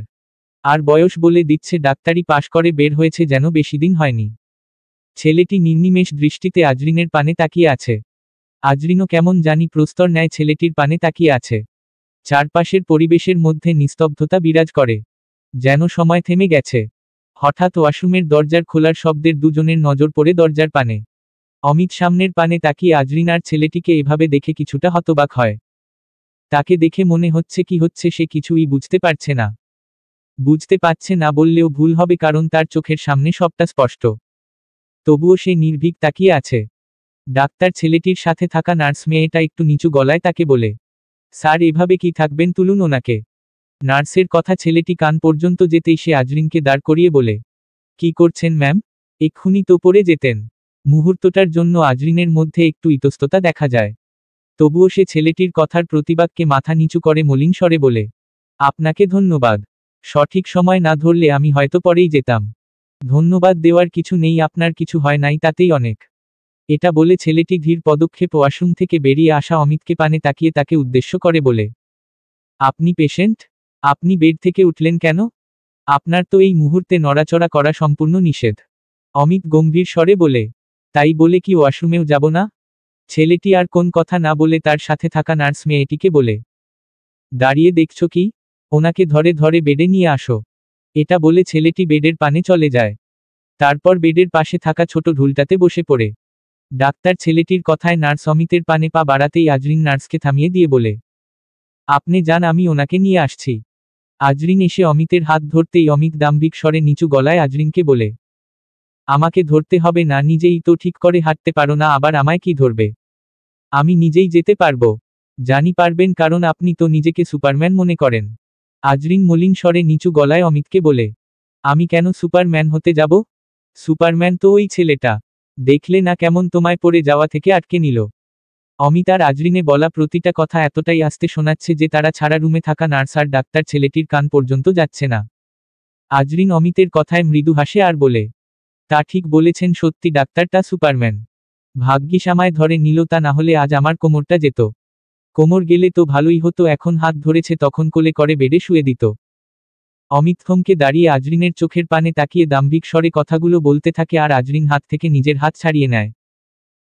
আর বয়স বলে দিচ্ছে ডাক্তারি পাশ করে বের হয়েছে, যেন বেশিদিন হয়নি। ছেলেটি নির্নিমেষ দৃষ্টিতে আজরিনের পানে তাকিয়ে আছে। আজরিনও কেমন জানি প্রস্তর ন্যায় ছেলেটির পানে তাকিয়ে আছে। চারপাশের পরিবেশের মধ্যে নিস্তব্ধতা বিরাজ করে, যেন সময় থেমে গেছে। হঠাৎ ওয়াশরুমের দরজার খোলার শব্দের দুজনের নজর পড়ে দরজার পানে। অমিত সামনের পানে তাকিয়ে আজরিন আর ছেলেটিকে এভাবে দেখে কিছুটা হতবাক হয়। তাকে দেখে মনে হচ্ছে কি হচ্ছে সে কিছুই বুঝতে পারছে না। বুঝতে পারছে না বললেও ভুল হবে, কারণ তার চোখের সামনে সবটা স্পষ্ট। তবুও সে নির্ভীক তাকিয়ে আছে। ডাক্তার ছেলেটির সাথে থাকা নার্স মেয়েটা একটু নিচু গলায় তাকে বলে, স্যার এভাবে কি থাকবেন, তুলুন ওনাকে। নার্সের কথা ছেলেটি কান পর্যন্ত যেতেই সে আজরিনকে দাঁড় করিয়ে বলে, কি করছেন ম্যাম? এক্ষুনি তো পড়ে যেতেন। মুহূর্তটার জন্য আজরিনের মধ্যে একটু ইতস্ততা দেখা যায়। তবুও সে ছেলেটির কথার প্রতিবাদকে মাথা নিচু করে মলিন স্বরে বলে, আপনাকে ধন্যবাদ। সঠিক সময় না ধরলে আমি হয়তো পরেই যেতাম। ধন্যবাদ দেওয়ার কিছু নেই, আপনার কিছু হয় নাই তাতেই অনেক। এটা বলে ছেলেটি ধীর পদক্ষেপ ওয়াশরুম থেকে বেরিয়ে আসা অমিতকে পানে তাকিয়ে তাকে উদ্দেশ্য করে বলে, আপনি পেশেন্ট? আপনি বেড থেকে উঠলেন কেন? আপনার তো এই মুহূর্তে নড়াচড়া করা সম্পূর্ণ নিষেধ। অমিত গম্ভীর স্বরে বলে, তাই বলে কি ওয়াশরুমেও যাব না? ছেলেটি আর কোন কথা না বলে তার সাথে থাকা নার্স মেয়েটিকে বলে, দাঁড়িয়ে দেখছো কি? ওনাকে ধরে ধরে বেডে নিয়ে আসো। এটা বলে ছেলেটি বেডের পানে চলে যায়। তারপর বেডের পাশে থাকা ছোট ঢুলটাতে বসে পড়ে। ডাক্তার ছেলেটির কথায় নার্স অমিতের পানে পা বাড়াতেই আজরিন নার্সকে থামিয়ে দিয়ে বলে, আপনি যান, আমি ওনাকে নিয়ে আসছি। আজরিন এসে অমিতের হাত ধরতেই অমিত দাম্ভিক স্বরে নিচু গলায় আজরিনকে বলে, আমাকে ধরতে হবে না, নিজেই তো ঠিক করে হাঁটতে পারো না, আবার আমায় কি ধরবে? আমি নিজেই যেতে পারবো। জানি পারবেন, কারণ আপনি তো নিজেকে সুপারম্যান মনে করেন। আজরিন মলিন স্বরে নিচু গলায় অমিতকে বলে, আমি কেন সুপারম্যান হতে যাব? সুপারম্যান তো ওই ছেলেটা, দেখলে না কেমন তোমায় পড়ে যাওয়া থেকে আটকে নিল। অমিত আর আজরিনে বলা প্রতিটা কথা এতটাই আস্তে শোনাচ্ছে যে তারা ছাড়া রুমে থাকা নার্স আর ডাক্তার ছেলেটির কান পর্যন্ত যাচ্ছে না। আজরিন অমিতের কথায় মৃদু হাসে আর বলে, তা ঠিক বলেছেন, সত্যি ডাক্তারটা সুপারম্যান। ভাগ্যিস আমায় ধরে নিল, তা না হলে আজ আমার কোমরটা যেত। কোমর গেলে তো ভালোই হতো, এখন হাত ধরেছে তখন কোলে করে বেডে শুয়ে দিত। অমিত থমকে দাঁড়িয়ে আজরিনের চোখের পানে তাকিয়ে দাম্ভিক স্বরে কথাগুলো বলতে থাকে আর আজরিন হাত থেকে নিজের হাত ছাড়িয়ে নেয়।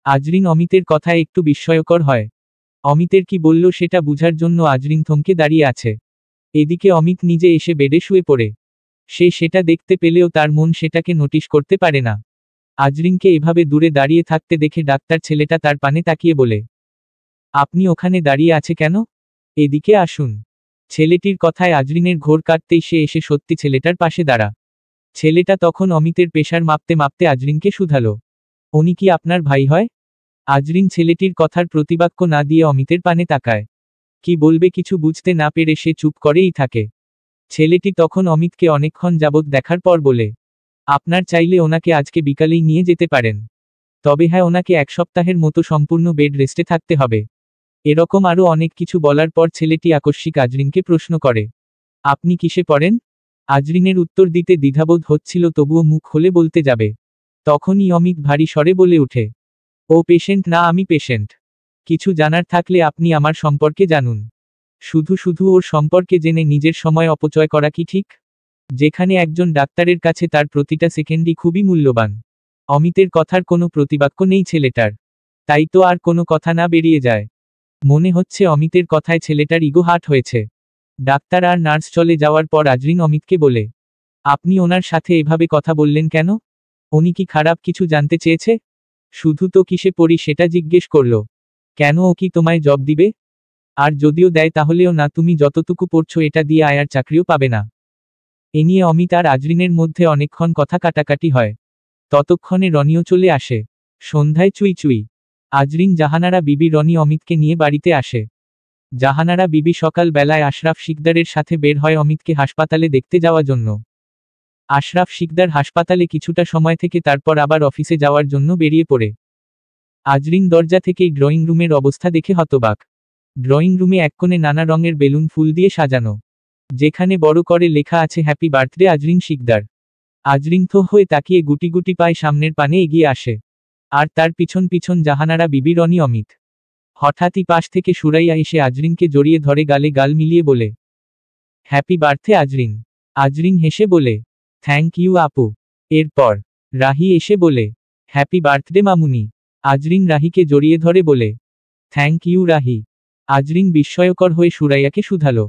আজরিন অমিতের কথায় একটু বিস্ময়কর হয়। অমিতের কি বলল সেটা বুঝার জন্য আজরিন থমকে দাঁড়িয়ে আছে। এদিকে অমিত নিজে এসে বেডে শুয়ে পড়ে। সে সেটা দেখতে পেলেও তার মন সেটাকে নোটিশ করতে পারে না। আজরিনকে এভাবে দূরে দাঁড়িয়ে থাকতে দেখে ডাক্তার ছেলেটা তার পানে তাকিয়ে বলে, আপনি ওখানে দাঁড়িয়ে আছে কেন? এদিকে আসুন। ছেলেটির কথায় আজরিনের ঘোর কাটতেই সে এসে সত্যি ছেলেটার পাশে দাঁড়া। ছেলেটা তখন অমিতের প্রেশার মাপতে মাপতে আজরিনকে শুধালো, উনি কি আপনার ভাই হয়? আজরিন ছেলেটির কথার প্রতিবাক্য না দিয়ে অমিতের পানে তাকায়। কি বলবে কিছু বুঝতে না পেরে সে চুপ করেই থাকে। ছেলেটি তখন অমিতকে অনেকক্ষণ যাবৎ দেখার পর বলে, আপনার চাইলে ওনাকে আজকে বিকালেই নিয়ে যেতে পারেন। তবে হ্যাঁ, ওনাকে 1 সপ্তাহের মতো সম্পূর্ণ বেড রেস্টে থাকতে হবে। এরকম আরও অনেক কিছু বলার পর ছেলেটি আকস্মিক আজরিনকে প্রশ্ন করে, আপনি কিসে পড়েন? আজরিনের উত্তর দিতে দ্বিধাবোধ হচ্ছিল, তবুও মুখ খুলে বলতে যাবে। তখনই অমিত ভারী স্বরে বলে ওঠে, ও পেশেন্ট না, আমি পেশেন্ট। কিছু জানার থাকলে আপনি আমার সম্পর্কে জানুন। শুধু শুধু ওর সম্পর্কে জেনে নিজের সময় অপচয় করা কি ঠিক? যেখানে একজন ডাক্তারের কাছে তার প্রতিটা সেকেন্ডই খুবই মূল্যবান। অমিতের কথার কোনো প্রতিবাক্য নেই ছেলেটার। তাই তো আর কোনো কথা না বেরিয়ে যায়। মনে হচ্ছে অমিতের কথায় ছেলেটার ইগো হার্ট হয়েছে। ডাক্তার আর নার্স চলে যাওয়ার পর আজরিন অমিতকে বলে, আপনি ওনার সাথে এভাবে কথা বললেন কেন? উনি কি খারাপ কিছু জানতে চেয়েছে? শুধু তো কিসে পড়ি সেটা জিজ্ঞেস করলো। কেন, ও কি তোমায় জব দিবে? আর যদিও দেয় তাহলেও না, তুমি যতটুকু পড়ছো এটা দিয়ে আয়ার চাকরিও পাবে না। এ নিয়ে অমিত আর আজরিনের মধ্যে অনেকক্ষণ কথা কাটাকাটি হয়। ততক্ষণে রনিও চলে আসে। সন্ধ্যায় চুই চুই। আজরিন, জাহানারা বিবি, রনি অমিতকে নিয়ে বাড়িতে আসে। জাহানারা বিবি সকাল বেলায় আশরাফ শিকদারের সাথে বের হয় অমিতকে হাসপাতালে দেখতে যাওয়ার জন্য। আশরাফ শিকদার হাসপাতালে কিছুটা সময় থেকে তারপর আবার অফিসে যাওয়ার জন্য বেরিয়ে পড়ে। আজরিন দরজা থেকেই ড্রয়িং রুমের অবস্থা দেখে হতবাক। ড্রয়িং রুমে এক কোণে নানা রঙের বেলুন ফুল দিয়ে সাজানো, যেখানে বড় করে লেখা আছে হ্যাপি বার্থডে আজরিন শিকদার। আজরিন থো হয়ে তাকিয়ে গুটি গুটি পায়ে সামনের পানে এগিয়ে আসে। আর তার পিছন পিছন জাহানারা বিবি, রনি, অমিত। হঠাৎই পাশ থেকে সুরাইয়া এসে আজরিনকে জড়িয়ে ধরে, গালে গাল মিলিয়ে বলে, হ্যাপি বার্থডে আজরিন। আজরিন হেসে বলে, থ্যাংক ইউ আপু। এরপর রাহি এসে বলে, হ্যাপি বার্থডে মামুনি। আজরিন রাহিকে জড়িয়ে ধরে বলে, থ্যাংক ইউ রাহি। আজরিন বিস্ময়কর হয়ে সুরাইয়াকে শুধালো,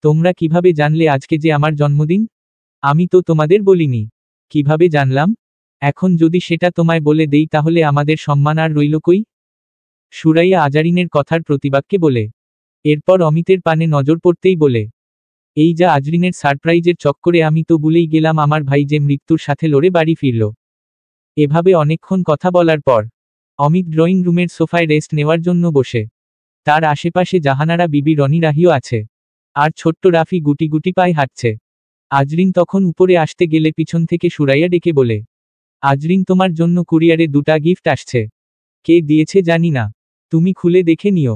তোমরা কিভাবে জানলে আজকে যে আমার জন্মদিন? আমি তো তোমাদের বলিনি। কিভাবে জানলাম? এখন যদি সেটা তোমায় বলে দেই তাহলে আমাদের সম্মান আর রইল কই? সুরাইয়া আজরিনের কথার প্রতিবাক্যে বলে। এরপর অমিতের পানে নজর পড়তেই বলে, এই যা আজরিনের সারপ্রাইজের চক্করে আমি তো ভুলেই গেলাম আমার ভাই যে মৃত্যুর সাথে লড়ে বাড়ি ফিরল। এভাবে অনেকক্ষণ কথা বলার পর অমিত ড্রয়িং রুমের সোফায় রেস্ট নেওয়ার জন্য বসে। তার আশেপাশে জাহানারা বিবি, রনি, রাহিও আছে। আর ছোট্ট রাফি গুটি গুটি পায়ে হাঁটছে। আজরিন তখন উপরে আসতে গেলে পিছন থেকে সুরাইয়া ডেকে বলে, আজরিন, তোমার জন্য কুরিয়ারে 2টা গিফট আসছে। কে দিয়েছে জানি না, তুমি খুলে দেখে নিও।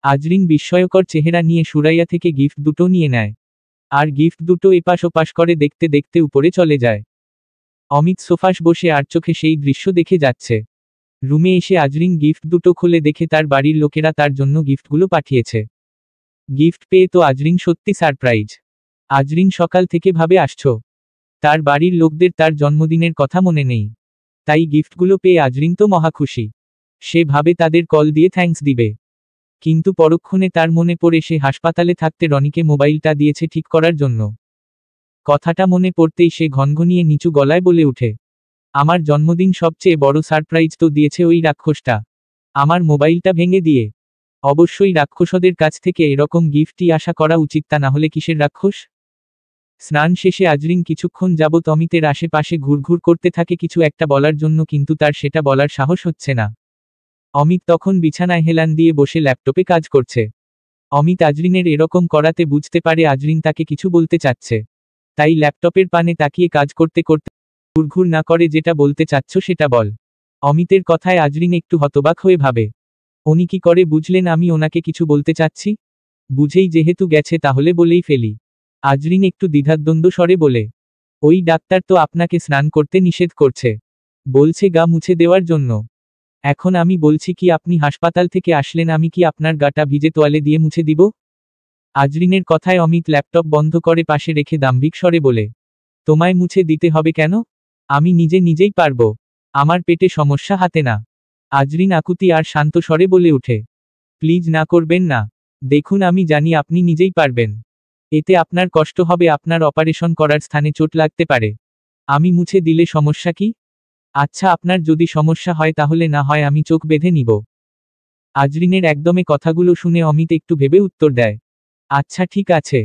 আজরিন বিস্ময়কর চেহারা নিয়ে সুরাইয়া থেকে গিফট দুটো নিয়ে নেয়। আর গিফট দুটো এপাশ ওপাশ করে দেখতে দেখতে উপরে চলে যায়। অমিত সোফাস বসে আর চোখে সেই দৃশ্য দেখে যাচ্ছে। রুমে এসে আজরিন গিফট দুটো খুলে দেখে তার বাড়ির লোকেরা তার জন্য গিফটগুলো পাঠিয়েছে। গিফট পেয়ে তো আজরিন সত্যি সারপ্রাইজ। আজরিন সকাল থেকে ভাবে আসছো তার বাড়ির লোকদের তার জন্মদিনের কথা মনে নেই। তাই গিফটগুলো পেয়ে আজরিন তো মহা খুশি। সে ভাবে তাদের কল দিয়ে থ্যাঙ্কস দিবে। কিন্তু পরক্ষণে তার মনে পড়ে সে হাসপাতালে থাকতে রনিকে মোবাইলটা দিয়েছে ঠিক করার জন্য। কথাটা মনে পড়তেই সে ঘনঘনিয়ে নিচু গলায় বলে উঠে, আমার জন্মদিন সবচেয়ে বড় সারপ্রাইজ তো দিয়েছে ওই রাক্ষসটা, আমার মোবাইলটা ভেঙে দিয়ে। অবশ্যই রাক্ষসদের কাছ থেকে এরকম গিফটই আশা করা উচিত, তা না হলে কিসের রাক্ষস? স্নান শেষে আজরিন কিছুক্ষণ যাবৎ অমিতের আশেপাশে ঘুরঘুর করতে থাকে কিছু একটা বলার জন্য, কিন্তু তার সেটা বলার সাহস হচ্ছে না। অমিত তখন বিছানায় হেলান দিয়ে বসে ল্যাপটপে কাজ করছে। অমিত আজরিনের এরকম করাতে বুঝতে পারে আজরিন তাকে কিছু বলতে চাচ্ছে। তাই ল্যাপটপের পানে তাকিয়ে কাজ করতে করতে ঘুরঘুর না করে যেটা বলতে চাচ্ছ সেটা বল। অমিতের কথায় আজরিন একটু হতবাক হয়ে ভাবে, উনি কি করে বুঝলেন আমি ওনাকে কিছু বলতে চাচ্ছি? বুঝেই যেহেতু গেছে তাহলে বলেই ফেলি। আজরিন একটু দ্বিধাদ্বন্দ্ব স্বরে বলে, ওই ডাক্তার তো আপনাকে স্নান করতে নিষেধ করছে, বলছে গা মুছে দেওয়ার জন্য। এখন আমি বলছি কি আপনি হাসপাতাল থেকে আসলেন, আমি কি আপনার গাটা ভিজে তোয়ালে দিয়ে মুছে দিব? আজরিনের কথায় অমিত ল্যাপটপ বন্ধ করে পাশে রেখে দাম্ভিক স্বরে বলে, তোমায় মুছে দিতে হবে কেন? আমি নিজেই পারবো। আমার পেটে সমস্যা, হাতে না। আজরিন আকুতি আর শান্ত স্বরে বলে উঠে, প্লিজ না করবেন না। দেখুন আমি জানি আপনি নিজেই পারবেন। এতে আপনার কষ্ট হবে, আপনার অপারেশন করার স্থানে চোট লাগতে পারে। আমি মুছে দিলে সমস্যা কি? আচ্ছা, আপনার যদি সমস্যা হয় তাহলে না হয় আমি চোখ বেঁধে নিব। আজরিনের একদমে কথাগুলো শুনে অমিত একটু ভেবে উত্তর দেয়, আচ্ছা ঠিক আছে।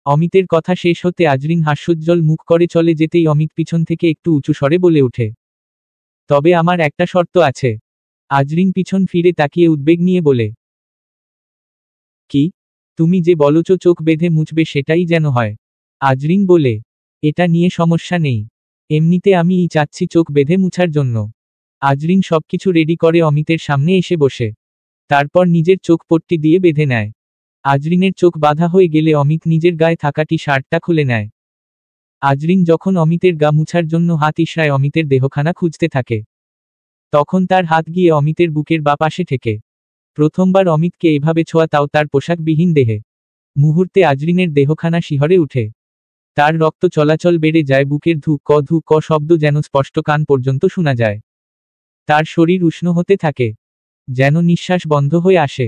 অমিতের কথা শেষ হতে আজরিন হাস্যোজ্জ্বল মুখ করে চলে যেতেই অমিত পিছন থেকে একটু উঁচু স্বরে বলে ওঠে, তবে আমার একটা শর্ত আছে। আজরিন পিছন ফিরে তাকিয়ে উদ্বেগ নিয়ে বলে, কি? তুমি যে বলছ চোখ বেঁধে মুছবে সেটাই যেন হয়। আজরিন বলে, এটা নিয়ে সমস্যা নেই, এমনিতে আমিই চাচ্ছি চোখ বেঁধে মুছার জন্য। আজরিন সবকিছু রেডি করে অমিতের সামনে এসে বসে। তারপর নিজের চোখ পট্টি দিয়ে বেঁধে নেয়। আজরিনের চোখ বাঁধা হয়ে গেলে অমিত নিজের গায়ে থাকা টি শার্টটা খুলে নেয়। আজরিন যখন অমিতের গা মুছার জন্য হাত ইশরায় অমিতের দেহখানা খুঁজতে থাকে, তখন তার হাত গিয়ে অমিতের বুকের বা পাশে ঠেকে। প্রথমবার অমিতকে এভাবে ছোঁয়া, তাও তার পোশাকবিহীন দেহে। মুহূর্তে আজরিনের দেহখানা শিহরে উঠে। তার রক্ত চলাচল বেড়ে যায়, বুকের ধু ক শব্দ যেন স্পষ্ট কান পর্যন্ত শোনা যায়। তার শরীর উষ্ণ হতে থাকে, যেন নিঃশ্বাস বন্ধ হয়ে আসে।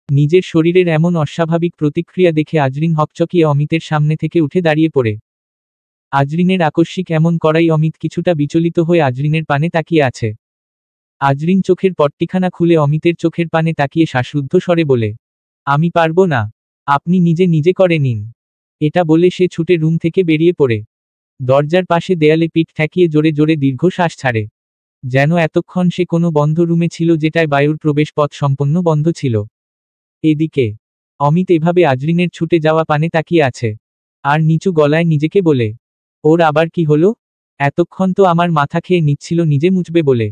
নিজের শরীরের এমন অস্বাভাবিক প্রতিক্রিয়া দেখে আজরিন হকচকিয়ে অমিতের সামনে থেকে উঠে দাঁড়িয়ে পড়ে। আজরিনের আকস্মিক এমন করাই অমিত কিছুটা বিচলিত হয়ে আজরিনের পানে তাকিয়ে আছে। আজরিন চোখের পট্টিখানা খুলে অমিতের চোখের পানে তাকিয়ে শ্বাসরুদ্ধ স্বরে বলে, আমি পারবো না, আপনি নিজে নিজে করে নিন। এটা বলে সে ছুটে রুম থেকে বেরিয়ে পড়ে। দরজার পাশে দেয়ালে পিঠ ঠেকিয়ে জোরে জোরে দীর্ঘ শ্বাস ছাড়ে, যেন এতক্ষণ সে কোনো বন্ধ রুমে ছিল যেটায় বায়ুর প্রবেশ পথ সম্পূর্ণ বন্ধ ছিল। এদিকে অমিত এভাবে আজরিনের ছুটে যাওয়া পানে তাকিয়ে আছে, আর নিচু গলায় নিজেকে বলে, ওর আবার কি হলো? এতক্ষণ তো আমার মাথা খেয়ে নিচ্ছিল নিজে মুছবে বলে,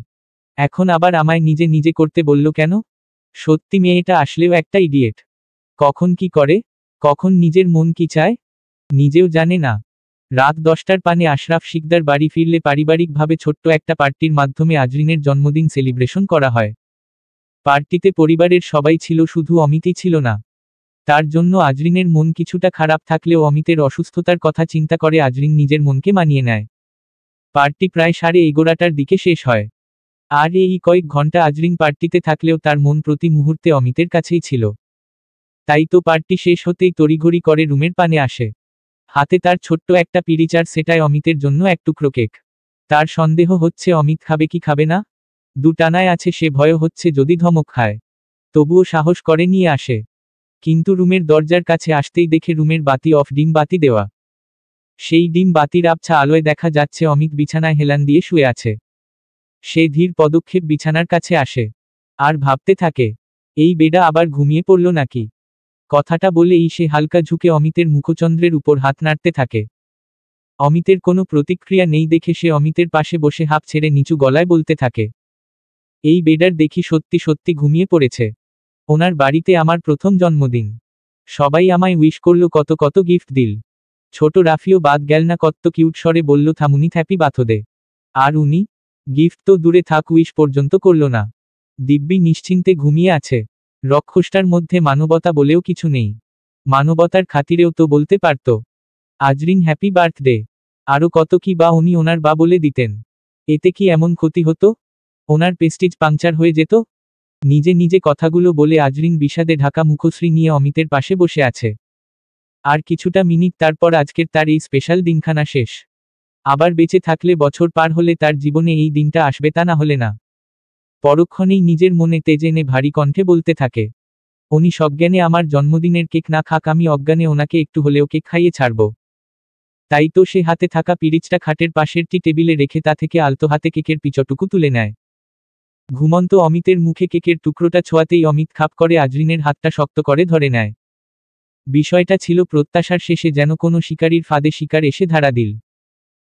এখন আবার আমায় নিজে নিজে করতে বলল কেন? সত্যি মেয়েটা আসলেও একটা ইডিয়েট। কখন কি করে, কখন নিজের মন কি চায় নিজেও জানে না। রাত 10টার পানে আশরাফ শিকদার বাড়ি ফিরলে পারিবারিকভাবে ছোট্ট একটা পার্টির মাধ্যমে আজরিনের জন্মদিন সেলিব্রেশন করা হয়। পার্টিতে পরিবারের সবাই ছিল, শুধু অমিতই ছিল না। তার জন্য আজরিনের মন কিছুটা খারাপ থাকলেও অমিতের অসুস্থতার কথা চিন্তা করে আজরিন নিজের মনকে মানিয়ে নেয়। পার্টি প্রায় 11:30টার দিকে শেষ হয়। আর এই কয়েক ঘন্টা আজরিন পার্টিতে থাকলেও তার মন প্রতি মুহূর্তে অমিতের কাছেই ছিল। তাই তো পার্টি শেষ হতেই তড়িঘড়ি করে রুমের পানে আসে। হাতে তার ছোট্ট একটা পিরিচার সেটায় অমিতের জন্য এক টুকরো কেক। তার সন্দেহ হচ্ছে অমিত খাবে কি খাবে না। দুটানায় আছে সে, ভয় হচ্ছে যদি ধমক খায়। তবুও সাহস করে নিয়ে আসে। কিন্তু রুমের দরজার কাছে আসতেই দেখে রুমের বাতি অফ, ডিম বাতি দেওয়া। সেই ডিম বাতির আবছা আলোয় দেখা যাচ্ছে অমিত বিছানায় হেলান দিয়ে শুয়ে আছে। সে ধীর পদক্ষেপ বিছানার কাছে আসে, আর ভাবতে থাকে, এই বেডা আবার ঘুমিয়ে পড়ল নাকি। কথাটা বলেই সে হালকা ঝুঁকে অমিতের মুখচন্দ্রের উপর হাত নাড়তে থাকে। অমিতের কোনো প্রতিক্রিয়া নেই দেখে সে অমিতের পাশে বসে হাঁপ ছেড়ে নিচু গলায় বলতে থাকে, এই বেডার দেখি সত্যি সত্যি ঘুমিয়ে পড়েছে। ওনার বাড়িতে আমার প্রথম জন্মদিন। সবাই আমায় উইশ করলো, কত কত গিফট দিল। ছোট রাফিও বাদ গেল না, কত কিউট স্বরে বলল থামুনি হ্যাপি বার্থডে। আর উনি গিফট তো দূরে থাক, উইশ পর্যন্ত করল না। দিব্যি নিশ্চিন্তে ঘুমিয়ে আছে। রক্ষসটার মধ্যে মানবতা বলেও কিছু নেই। মানবতার খাতিরেও তো বলতে পারত, আজরিন হ্যাপি বার্থডে। আরও কত কি বা উনি ওনার বা বলে দিতেন। এতে কি এমন ক্ষতি হতো? ওনার প্রেস্টিজ পাংচার হয়ে যেত। নিজে নিজে কথাগুলো বলে আজরিন বিষাদে ঢাকা মুখশ্রী নিয়ে অমিতের পাশে বসে আছে। আর কিছুটা মিনিট তারপর আজকের তার এই স্পেশাল দিনখানা শেষ। আবার বেঁচে থাকলে বছর পার হলে তার জীবনে এই দিনটা আসবে, তা না হলে না। পরক্ষণেই নিজের মনে তেজ এনে ভারী কণ্ঠে বলতে থাকে, উনি সজ্ঞানে আমার জন্মদিনের কেক না খাক, আমি অজ্ঞানে ওনাকে একটু হলেও কেক খাইয়ে ছাড়ব। তাই তো সে হাতে থাকা পিরিচটা খাটের পাশের টি টেবিলে রেখে তা থেকে আলতো হাতে কেকের পিচটুকু তুলে নেয়। ঘুমন্ত অমিতের মুখে কেকের টুকরোটা ছোঁয়াতেই অমিত খাপ করে আজরিনের হাতটা শক্ত করে ধরে নেয়। বিষয়টা ছিল প্রত্যাশার শেষে, যেন কোনো শিকারীর ফাঁদে শিকার এসে ধারা দিল।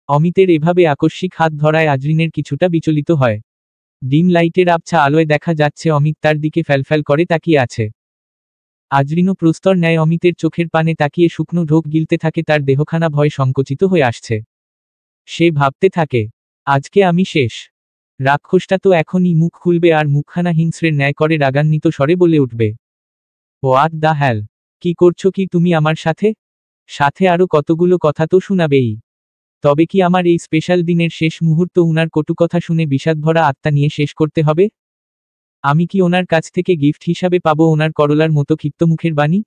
অমিতের এভাবে আকস্মিক হাত ধরায় আজরিনের কিছুটা বিচলিত হয়। ডিম লাইটের আবছা আলোয় দেখা যাচ্ছে অমিত তার দিকে ফ্যালফ্যাল করে তাকিয়ে আছে। আজরিনও প্রস্তর ন্যায় অমিতের চোখের পানে তাকিয়ে শুকনো ঢোক গিলতে থাকে, তার দেহখানা ভয় সংকুচিত হয়ে আসছে। সে ভাবতে থাকে, আজকে আমি শেষ। রাক্ষসটা তো এখনই মুখ খুলবে আর মুখখানা হিংস্রের ন্যায় করে রাগান্বিত স্বরে বলে উঠবে, হোয়াট দ্য হ্যাল, কি করছো কি তুমি আমার সাথে? সাথে আরো কতগুলো কথা তো শোনাবেই। তবে কি আমার এই স্পেশাল দিনের শেষ মুহূর্ত উনার কটু কথা শুনে বিষাদভরা আত্মা নিয়ে শেষ করতে হবে? আমি কি ওনার কাছ থেকে গিফট হিসাবে পাবো ওনার করলার মতো ক্ষিপ্ত মুখের বাণী?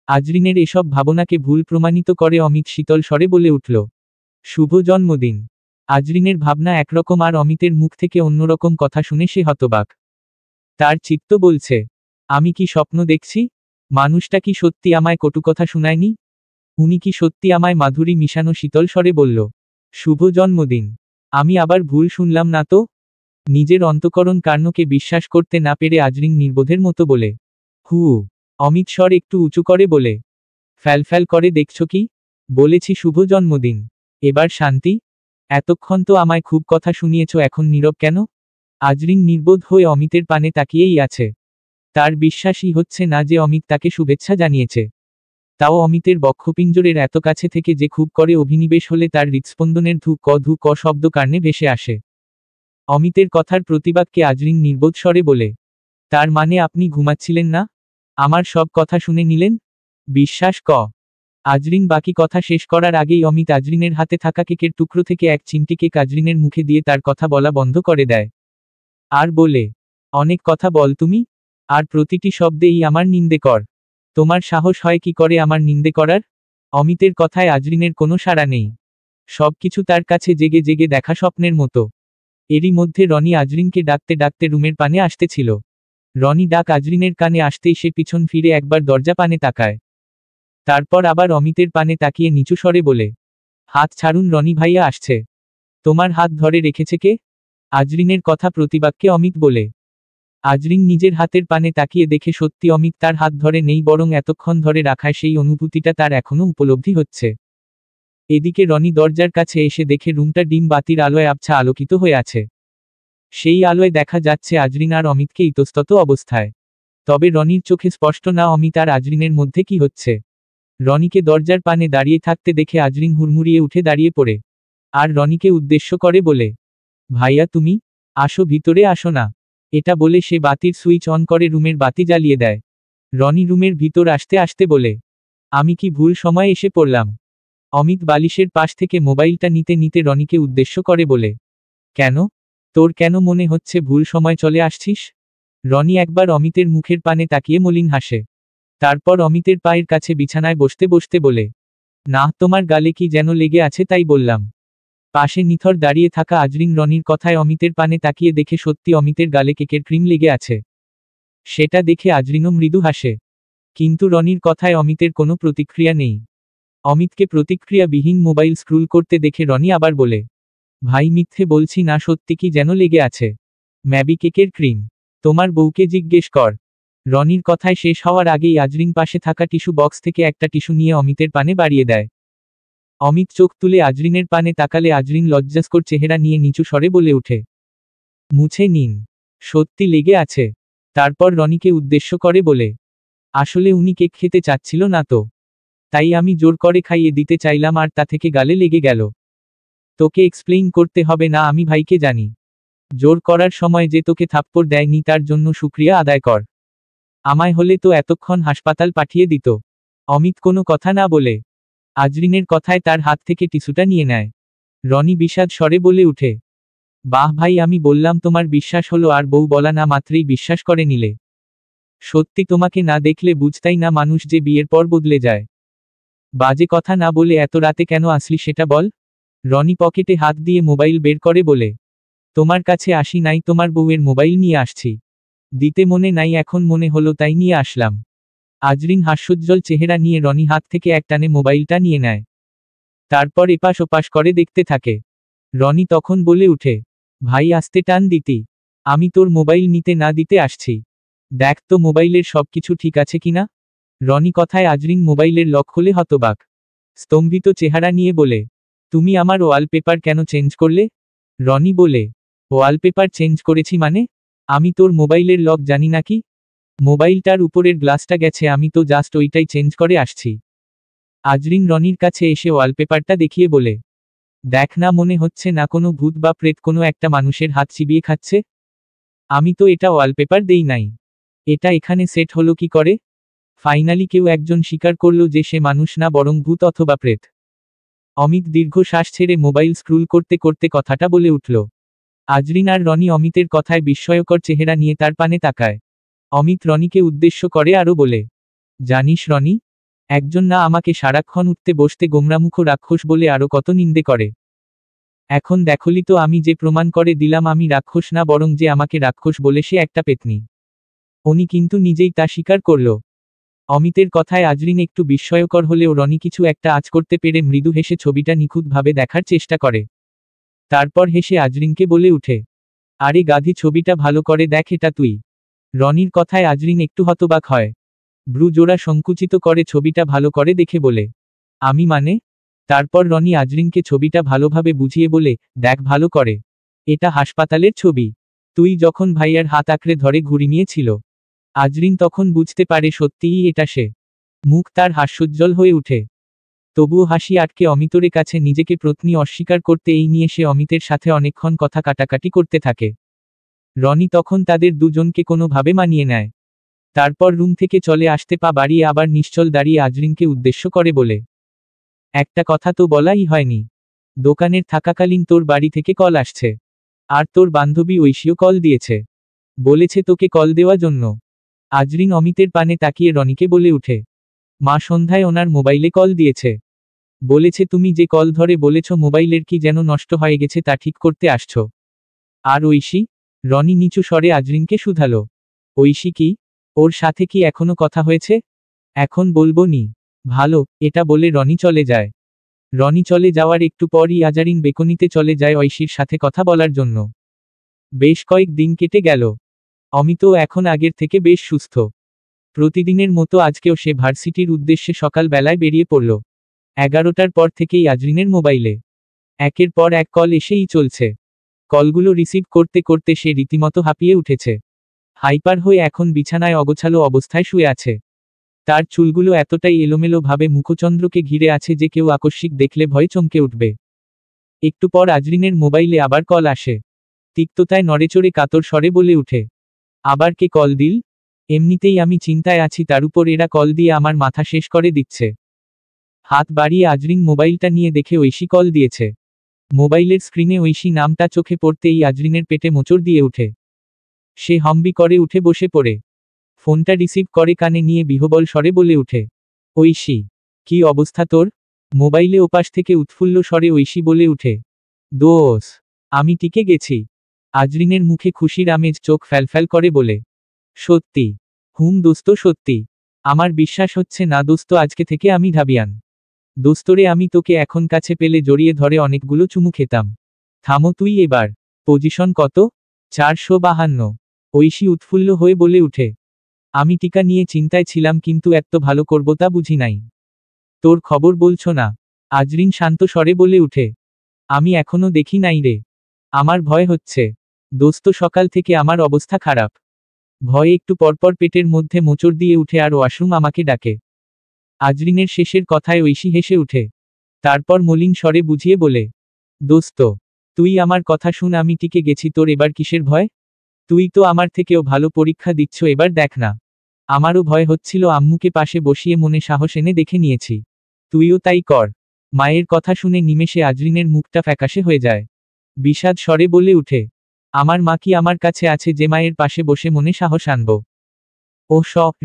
আজরিনের এসব ভাবনাকে ভুল প্রমাণিত করে অমিত শীতল স্বরে বলে উঠল, শুভ জন্মদিন। আজরিনের ভাবনা একরকম আর অমিতের মুখ থেকে অন্যরকম কথা শুনে সে হতবাক। তার চিত্ত বলছে, আমি কি স্বপ্ন দেখছি? মানুষটা কি সত্যি আমায় কটু কথা শুনায়নি? উনি কি সত্যি আমায় মাধুরী মিশানো শীতল স্বরে বলল, শুভ জন্মদিন? আমি আবার ভুল শুনলাম না তো? নিজের অন্তঃকরণ কার্ণকে বিশ্বাস করতে না পেরে আজরিন নির্বোধের মতো বলে, হু। অমিত স্বর একটু উঁচু করে বলে, ফ্যালফ্যাল করে দেখছো কি? বলেছি শুভ জন্মদিন। এবার শান্তি। এতক্ষণ তো আমায় খুব কথা শুনিয়েছ, এখন নীরব কেন? আজরিন নির্বোধ হয়ে অমিতের পানে তাকিয়েই আছে। তার বিশ্বাসই হচ্ছে না যে অমিত তাকে শুভেচ্ছা জানিয়েছে। তাও অমিতের বক্ষপিঞ্জরের এত কাছে থেকে যে খুব করে অভিনিবেশ হলে তার হৃৎস্পন্দনের ধু ক শব্দ কানে ভেসে আসে। অমিতের কথার প্রতিবাদকে আজরিন নির্বোধ স্বরে বলে, তার মানে আপনি ঘুমাচ্ছিলেন না? আমার সব কথা শুনে নিলেন? বিশ্বাস ক। আজরিন বাকি কথা শেষ করার আগেই অমিত আজরিনের হাতে থাকা কেকের টুকরো থেকে এক চিমটি কেক আজরিনের মুখে দিয়ে তার কথা বলা বন্ধ করে দেয়। আর বলে, অনেক কথা বল তুমি, আর প্রতিটি শব্দেই আমার নিন্দে কর। তোমার সাহস হয় কি করে আমার নিন্দে করার? অমিতের কথায় আজরিনের কোনো সাড়া নেই। সবকিছু তার কাছে জেগে জেগে দেখা স্বপ্নের মতো। এরই মধ্যে রনি আজরিনকে ডাকতে ডাকতে রুমের পানে আসতেছিল। রনি ডাক আজরিনের কানে আসতেই সে পিছন ফিরে একবার দরজা পানে তাকায়। তারপর আবার অমিতের পানে তাকিয়ে নিচু স্বরে বলে, হাত ছাড়ুন রনি ভাইয়া আসছে। তোমার হাত ধরে রেখেছে কে? আজরিনের কথা প্রতিবাক্যে অমিত বলে। আজরিন নিজের হাতের পানে তাকিয়ে দেখে সত্যি অমিত তার হাত ধরে নেই, বরং এতক্ষণ ধরে রাখায় সেই অনুভূতিটা তার এখনো উপলব্ধি হচ্ছে। এদিকে রনি দরজার কাছে এসে দেখে রুমটা ডিম বাতির আলোয় আবছা আলোকিত হয়ে আছে। সেই আলোয় দেখা যাচ্ছে আজরিন আর অমিতকে ইতস্তত অবস্থায়। তবে রনির চোখে স্পষ্ট না অমিত আর আজরিনের মধ্যে কি হচ্ছে। রনিকে দরজার পানে দাঁড়িয়ে থাকতে দেখে আজরিন হুড়মুড়িয়ে উঠে দাঁড়িয়ে পড়ে। আর রনিকে উদ্দেশ্য করে বলে, ভাইয়া তুমি আসো, ভিতরে আসো না। এটা বলে সে বাতির সুইচ অন করে রুমের বাতি জ্বালিয়ে দেয়। রনি রুমের ভিতর আসতে আসতে বলে, আমি কি ভুল সময় এসে পড়লাম? অমিত বালিশের পাশ থেকে মোবাইলটা নিতে নিতে রনিকে উদ্দেশ্য করে বলে, কেন? তোর কেন মনে হচ্ছে ভুল সময় চলে আসছিস? রনি একবার অমিতের মুখের পানে তাকিয়ে মলিন হাসে। তারপর অমিতের পায়ের কাছে বিছানায় বসতে বসতে বলে, না, তোমার গালে কি যেন লেগে আছে তাই বললাম। পাশে নিথর দাঁড়িয়ে থাকা আজরিন রনির কথায় অমিতের পানে তাকিয়ে দেখে সত্যি অমিতের গালে কেকের ক্রিম লেগে আছে। সেটা দেখে আজরিনও মৃদু হাসে। কিন্তু রনির কথায় অমিতের কোনো প্রতিক্রিয়া নেই। অমিতকে প্রতিক্রিয়াবিহীন মোবাইল স্ক্রুল করতে দেখে রনি আবার বলে, ভাই মিথ্যে বলছি না, সত্যি কি যেন লেগে আছে। ম্যাবি কেকের ক্রিম। তোমার বউকে জিজ্ঞেস কর। রনির কথায় শেষ হওয়ার আগেই আজরিন পাশে থাকা টিস্যু বক্স থেকে একটা টিস্যু নিয়ে অমিতের পানে বাড়িয়ে দেয়। অমিত চোখ তুলে আজরিনের পানে তাকালে আজরিন লজ্জাস্কর চেহারা নিয়ে নিচু স্বরে বলে ওঠে, মুছে নিন, সত্যি লেগে আছে। তারপর রনিকে উদ্দেশ্য করে বলে, আসলে উনি কেক খেতে চাচ্ছিল না তো, তাই আমি জোর করে খাইয়ে দিতে চাইলাম আর তা থেকে গালে লেগে গেল। তোকে এক্সপ্লেইন করতে হবে না, আমি ভাইকে জানি। জোর করার সময় যে তোকে থাপ্পড় দেয়নি তার জন্য শুকরিয়া আদায় কর। আমায় হলে তো এতক্ষণ হাসপাতাল পাঠিয়ে দিত। অমিত কোনো কথা না বলে আজরিনের কথায় তার হাত থেকে টিস্যুটা নিয়ে নেয়। রনি বিষাদ স্বরে বলে উঠে, বাহ ভাই, আমি বললাম তোমার বিশ্বাস হলো, আর বউ বলা না মাত্রেই বিশ্বাস করে নিলে। সত্যি তোমাকে না দেখলে বুঝতাই না মানুষ যে বিয়ের পর বদলে যায়। বাজে কথা না বলে এত রাতে কেন আসলি সেটা বল? রনি পকেটে হাত দিয়ে মোবাইল বের করে বলে, তোমার কাছে আসি নাই, তোমার বউয়ের মোবাইল নিয়ে আসছি। দিতে মনে নাই, এখন মনে হলো তাই নিয়ে আসলাম। আজরিন হাস্যোজ্জ্বল চেহারা নিয়ে রনি হাত থেকে একটানে মোবাইলটা নিয়ে নেয়। তারপর এপাশ ওপাশ করে দেখতে থাকে। রনি তখন বলে উঠে, ভাই আস্তে টান দিতি, আমি তোর মোবাইল নিতে না দিতে আসছি। দেখ তো মোবাইলের সবকিছু ঠিক আছে কিনা। রনি কথায় আজরিন মোবাইলের লক খুলে হতবাক, স্তম্ভিত চেহারা নিয়ে বলে, তুমি আমার ওয়ালপেপার কেন চেঞ্জ করলে? রনি বলে, ওয়ালপেপার চেঞ্জ করেছি মানে? আমি তোর মোবাইলের লক জানি নাকি? মোবাইলটার উপরের গ্লাসটা গেছে, আমি তো জাস্ট ওইটাই চেঞ্জ করে আসছি। আজরিন রনির কাছে এসে ওয়ালপেপারটা দেখিয়ে বলে, দেখ না, মনে হচ্ছে না কোনো ভূত বা প্রেত কোনো একটা মানুষের হাত চিবিয়ে খাচ্ছে? আমি তো এটা ওয়ালপেপার দেই নাই। এটা এখানে সেট হলো কি করে? ফাইনালি কেউ একজন স্বীকার করলো যে সে মানুষ না, বরং ভূত অথবা প্রেত। অমিত দীর্ঘ শ্বাস ছেড়ে মোবাইল স্ক্রুল করতে করতে কথাটা বলে উঠল। আজরিন আর রনি অমিতের কথায় বিস্ময়কর চেহারা নিয়ে তার পানে তাকায়। অমিত রনিকে উদ্দেশ্য করে আরো বলে, জানিস রনি, একজন না আমাকে সারাক্ষণ উঠতে বসতে গোমরামুখ রাক্ষস বলে আরো কত নিন্দে করে। এখন দেখলি তো আমি যে প্রমাণ করে দিলাম আমি রাক্ষস না, বরং যে আমাকে রাক্ষস বলে সে একটা পেতনি। উনি কিন্তু নিজেই তা স্বীকার করল। অমিতের কথায় আজরিন একটু বিস্ময়কর হলেও রনি কিছু একটা আঁচ করতে পেরে মৃদু হেসে ছবিটা নিখুঁতভাবে দেখার চেষ্টা করে। তারপর হেসে আজরিনকে বলে উঠে, আরে গাধি, ছবিটা ভালো করে দেখ, এটা তুই। রনির কথায় আজরিন একটু হতবাক হয়। ভ্রু জোড়া সংকুচিত করে ছবিটা ভালো করে দেখে বলে, আমি মানে? তারপর রনি আজরিনকে ছবিটা ভালোভাবে বুঝিয়ে বলে, দেখ ভালো করে, এটা হাসপাতালের ছবি। তুই যখন ভাইয়ার হাত আঁকড়ে ধরে ঘুরিমিয়েছিল। আজরিন তখন বুঝতে পারে সত্যিই এটা সে। মুখ তার হাস্যোজ্জ্বল হয়ে উঠে। তবুও হাসি আটকে অমিতর কাছে নিজেকে প্রত্নী অস্বীকার করতে এই নিয়ে সে অমিতের সাথে অনেকক্ষণ কথা কাটাকাটি করতে থাকে। রনি তখন তাদের দুজনকে কোনোভাবে মানিয়ে নেয়। তারপর রুম থেকে চলে আসতে পা বাড়িয়ে আবার নিশ্চল দাঁড়িয়ে আজরিনকে উদ্দেশ্য করে বলে, একটা কথা তো বলাই হয়নি। দোকানের থাকাকালীন তোর বাড়ি থেকে কল আসছে। আর তোর বান্ধবী ঐশীও কল দিয়েছে। বলেছে তোকে কল দেওয়ার জন্য। আজরিন অমিতের পানে তাকিয়ে রনিকে বলে উঠে, মা সন্ধ্যায় ওনার মোবাইলে কল দিয়েছে। বলেছে তুমি যে কল ধরে বলেছ মোবাইলের কি যেন নষ্ট হয়ে গেছে তা ঠিক করতে আসছো। আর ঐশী? রনি নিচু স্বরে আজরিনকে শুধালো। ঐশী কি? ওর সাথে কি এখনো কথা হয়েছে? এখন বলবো নি। ভালো, এটা বলে রনি চলে যায়। রনি চলে যাওয়ার একটু পরই আজরিন বেকনিতে চলে যায় ঐশীর সাথে কথা বলার জন্য। বেশ কয়েক দিন কেটে গেল। অমিতও এখন আগের থেকে বেশ সুস্থ। প্রতিদিনের মতো আজকেও সে ভার্সিটির উদ্দেশ্যে সকাল বেলায় বেরিয়ে পড়ল। 11টার পর থেকেই আজরিনের মোবাইলে একের পর এক কল এসেই চলছে। কলগুলো রিসিভ করতে করতে সে রীতিমতো হাঁপিয়ে উঠেছে। হাইপার হয়ে এখন বিছানায় অগোছালো অবস্থায় শুয়ে আছে। তার চুলগুলো এতটাই এলোমেলো ভাবে মুখচন্দ্রকে ঘিরে আছে যে কেউ আকস্মিক দেখলে ভয়ে চমকে উঠবে। একটু পর আজরিনের মোবাইলে আবার কল আসে। তিক্ততায় নড়েচড়ে কাতর স্বরে বলে উঠে, আবার কে কল দিল? এমনিতেই আমি চিন্তায় আছি, তার উপর এরা কল দিয়ে আমার মাথা শেষ করে দিচ্ছে। হাত বাড়িয়ে আজরিন মোবাইলটা নিয়ে দেখে ঐশী কল দিয়েছে। মোবাইলের স্ক্রিনে ঐশী নামটা চোখে পড়তেই আজরিনের পেটে মোচড় দিয়ে উঠে। সে হম্বি করে উঠে বসে পড়ে। ফোনটা রিসিভ করে কানে নিয়ে বিহবল স্বরে বলে উঠে, ঐশী, কি অবস্থা তোর? মোবাইলে ওপাশ থেকে উৎফুল্ল স্বরে ঐশী বলে উঠে, দোস, আমি টিকে গেছি। আজরিনের মুখে খুশির আমেজ, চোখ ফ্যালফ্যাল করে বলে, সত্যি? হুম দোস্ত সত্যি। আমার বিশ্বাস হচ্ছে না দোস্ত, আজকে থেকে আমি ঢাবিয়ান। দোস্তরে আমি তোকে এখন কাছে পেলে জড়িয়ে ধরে অনেকগুলো চুমু খেতাম। থামো তুই এবার। পজিশন কত? 452। ঐশী উৎফুল্ল হয়ে বলে উঠে, আমি টিকা নিয়ে চিন্তায় ছিলাম, কিন্তু এত ভালো করব তা বুঝি নাই। তোর খবর বলছো না? আজরিন শান্ত স্বরে বলে উঠে, আমি এখনো দেখি নাই রে। আমার ভয় হচ্ছে দোস্ত, সকাল থেকে আমার অবস্থা খারাপ। ভয়ে একটু পরপর পেটের মধ্যে মোচড় দিয়ে উঠে আর ওয়াশরুম আমাকে ডাকে। আজরিনের শেষের কথায় ঐশী হেসে উঠে। তারপর মলিন স্বরে বুঝিয়ে বলে, দোস্ত, তুই আমার কথা শুন, আমি টিকে গেছি, তোর এবার কিসের ভয়? তুই তো আমার থেকেও ভালো পরীক্ষা দিচ্ছ, এবার দেখ না। আমারও ভয় হচ্ছিল, আম্মুকে পাশে বসিয়ে মনে সাহস এনে দেখে নিয়েছি। তুইও তাই কর। মায়ের কথা শুনে নিমেষে আজরিনের মুখটা ফ্যাকাশে হয়ে যায়। বিষাদ স্বরে বলে উঠে, আমার মা কি আমার কাছে আছে যে মায়ের পাশে বসে মনে সাহস আনব? ও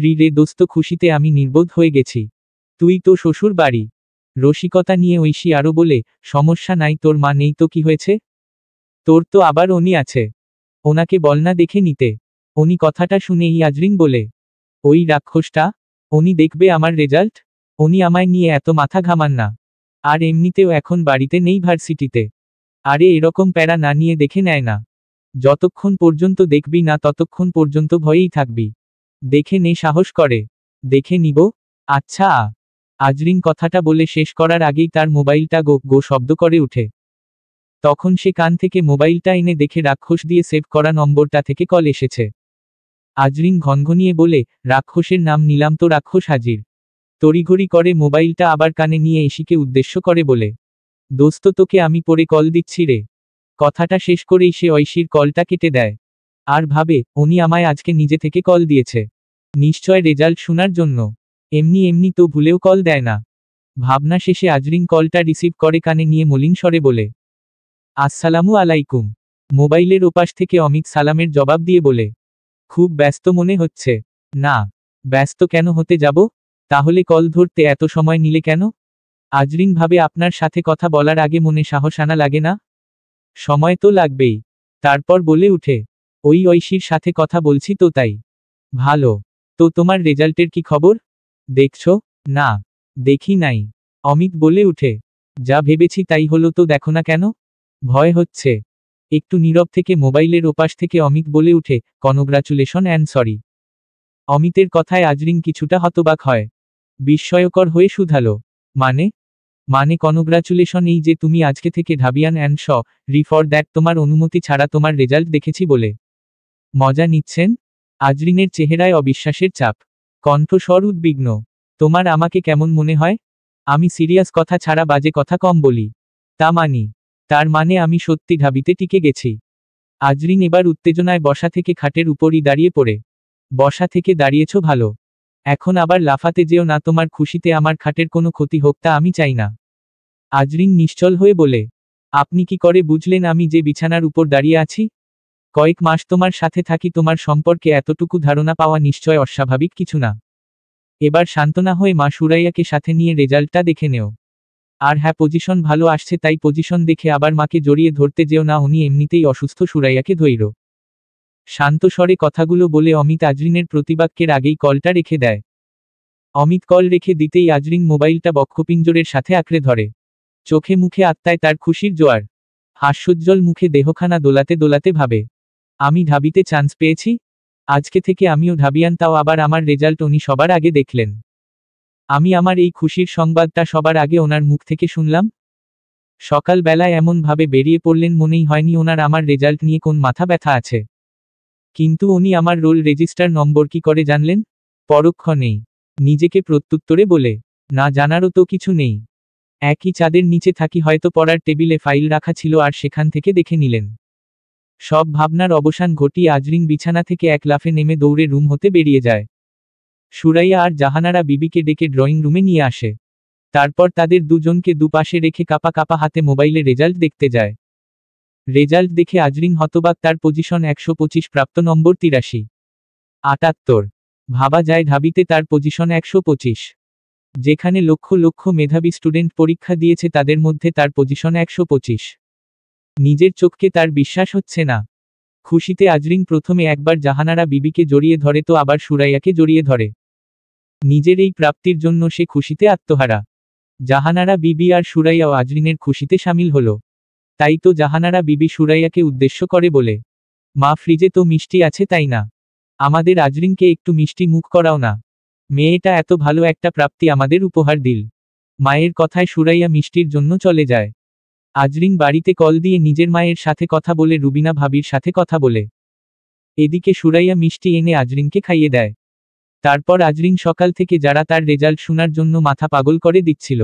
রে দোস্ত, খুশিতে আমি নির্বোধ হয়ে গেছি। তুই তো শ্বশুর বাড়ি। রসিকতা নিয়ে ঐশী আরো বলে, সমস্যা নাই, তোর মা নেই তো কি হয়েছে? তোর তো আবার উনি আছে। ওনাকে বল না দেখে নিতে। উনি কথাটা শুনেই আজরিন বলে, ওই রাক্ষসটা? উনি দেখবে আমার রেজাল্ট। উনি আমায় নিয়ে এত মাথা ঘামান না। আর এমনিতেও এখন বাড়িতে নেই, ভার্সিটিতে। আরে এরকম প্যারা না নিয়ে দেখে নেয় না। যতক্ষণ পর্যন্ত দেখবি না ততক্ষণ পর্যন্ত ভয়েই থাকবি। দেখে নে, সাহস করে। দেখে নিব। আচ্ছা। আজরিন কথাটা বলে শেষ করার আগেই তার মোবাইলটা গো গো শব্দ করে উঠে। তখন সে কান থেকে মোবাইলটা এনে দেখে রাক্ষস দিয়ে সেভ করা নম্বরটা থেকে কল এসেছে। আজরিন ঘনঘনিয়ে বলে, রাক্ষসের নাম নিলাম তো, রাক্ষস হাজির। তড়িঘড়ি করে মোবাইলটা আবার কানে নিয়ে ঐশীকে উদ্দেশ্য করে বলে, দোস্ত তোকে আমি পরে কল দিচ্ছি রে। কথাটা শেষ করেই সে ঐশীর কলটা কেটে দেয়। আর ভাবে, উনি আমায় আজকে নিজে থেকে কল দিয়েছে। নিশ্চয় রেজাল্ট শোনার জন্য। এমনি এমনি তো ভুলেও কল দেয় না। ভাবনা শেষে আজরিন কলটা রিসিভ করে কানে নিয়ে মলিন স্বরে বলে, আসসালামু আলাইকুম। মোবাইলের ওপাশ থেকে অমিত সালামের জবাব দিয়ে বলে, খুব ব্যস্ত মনে হচ্ছে। না, ব্যস্ত কেন হতে যাব? তাহলে কল ধরতে এত সময় নিলে কেন? আজরিন ভাবে, আপনার সাথে কথা বলার আগে মনে সাহস আনা লাগে না? সময় তো লাগবেই। তারপর বলে উঠে, ওই ঐশীর সাথে কথা বলছি তো তাই। ভালো। তো তোমার রেজাল্টের কি খবর? দেখছো? না, দেখি নাই। অমিত বলে উঠে, যা ভেবেছি তাই হলো তো, দেখো না কেন? ভয় হচ্ছে। একটু নীরব থেকে মোবাইলের ওপাশ থেকে অমিত বলে উঠে, কনগ্রাচুলেশন অ্যান্ড সরি। অমিতের কথায় আজরিন কিছুটা হতবাক হয়। বিস্ময়কর হয়ে শুধালো, মানে? মানে কনগ্রাচুলেশন এই যে তুমি আজকে থেকে ঢাবিয়ান অ্যান্ড রি ফর দ্যাট তোমার অনুমতি ছাড়া তোমার রেজাল্ট দেখেছি বলে। মজা নিচ্ছেন? আজরিনের চেহারায় অবিশ্বাসের ছাপ, কণ্ঠস্বর উদ্বিগ্ন। তোমার আমাকে কেমন মনে হয়? আমি সিরিয়াস কথা ছাড়া বাজে কথা কম বলি। তা মানি। তার মানে আমি সত্যি ঢাবিতে টিকে গেছি। আজরিন এবার উত্তেজনায় বসা থেকে খাটের উপরই দাঁড়িয়ে পড়ে। বসা থেকে দাঁড়িয়েছ ভালো। এখন আবার লাফাতে যেও না, তোমার খুশিতে আমার খাটের কোনো ক্ষতি হোক তা আমি চাই না। আজরিন নিশ্চল হয়ে বলে, আপনি কি করে বুঝলেন আমি যে বিছানার উপর দাঁড়িয়ে আছি? কয়েক মাস তোমার সাথে থাকি, তোমার সম্পর্কে এতটুকু ধারণা পাওয়া নিশ্চয় অস্বাভাবিক কিছু না। এবার সান্ত্বনা হয়ে মা সুরাইয়াকে সাথে নিয়ে রেজাল্টটা দেখে নেও। আর হ্যাঁ, পজিশন ভালো আসছে, তাই পজিশন দেখে আবার মাকে জড়িয়ে ধরতে যেও না, উনি এমনিতেই অসুস্থ। সুরাইয়াকে ধৈর্য শান্ত স্বরে কথাগুলো বলে অমিত আজরিনের প্রতিবাক্যের আগেই কলটা রেখে দেয়। অমিত কল রেখে দিতেই আজরিন মোবাইলটা বক্ষপিঞ্জরের সাথে আঁকড়ে ধরে। চোখে মুখে আত্মায় তার খুশির জোয়ার। হাস্যোজ্জ্বল মুখে দেহখানা দোলাতে দোলাতে ভাবে, আমি ঢাবিতে চান্স পেয়েছি। আজকে থেকে আমিও ঢাবিয়ান, তাও আবার আমার রেজাল্ট উনি সবার আগে দেখলেন। আমি আমার এই খুশির সংবাদটা সবার আগে ওনার মুখ থেকে শুনলাম। সকাল বেলায় এমন ভাবে বেরিয়ে পড়লেন, মনেই হয়নি ওনার আমার রেজাল্ট নিয়ে কোন মাথা ব্যথা আছে। কিন্তু উনি আমার রোল রেজিস্টার নম্বর কি করে জানলেন? পরক্ষণেই নিজেকে প্রত্যুত্তরে বলে, না জানারও তো কিছু নেই। একই চাঁদের নিচে থাকি, হয়তো পড়ার টেবিলে ফাইল রাখা ছিল আর সেখান থেকে দেখে নিলেন। সব ভাবনার অবসান ঘটিয়ে আজরিন বিছানা থেকে এক লাফে নেমে দৌড়ে রুম হতে বেরিয়ে যায়। সুরাইয়া আর জাহানারা বিবিকে ডেকে ড্রয়িং রুমে নিয়ে আসে। তারপর তাদের দুজনকে দুপাশে রেখে কাপা কাপা হাতে মোবাইলে রেজাল্ট দেখতে যায়। রেজাল্ট দেখে আজরিন হতবাক, তার পজিশন 125, প্রাপ্ত নম্বর 83/78। ভাবা যায় ঢাবিতে তার পজিশন 125। যেখানে লক্ষ লক্ষ মেধাবী স্টুডেন্ট পরীক্ষা দিয়েছে, তাদের মধ্যে তার পজিশন 125। নিজের চোখকে তার বিশ্বাস হচ্ছে না। খুশিতে আজরিন প্রথমে একবার জাহানারা বিবিকে জড়িয়ে ধরে, তো আবার সুরাইয়াকে জড়িয়ে ধরে। নিজের এই প্রাপ্তির জন্য সে খুশিতে আত্মহারা। জাহানারা বিবি আর সুরাইয়াও আজরিনের খুশিতে সামিল হলো। তাই তো জাহানারা বিবি সুরাইয়াকে উদ্দেশ্য করে বলে, মা, ফ্রিজে তো মিষ্টি আছে তাই না? আমাদের আজরিনকে একটু মিষ্টি মুখ করাও না। মেয়েটা এত ভালো একটা প্রাপ্তি আমাদের উপহার দিল। মায়ের কথায় সুরাইয়া মিষ্টির জন্য চলে যায়। আজরিন বাড়িতে কল দিয়ে নিজের মায়ের সাথে কথা বলে, রুবিনা ভাবির সাথে কথা বলে। এদিকে সুরাইয়া মিষ্টি এনে আজরিনকে খাইয়ে দেয়। তারপর আজরিন সকাল থেকে যারা তার রেজাল্ট শোনার জন্য মাথা পাগল করে দিচ্ছিল,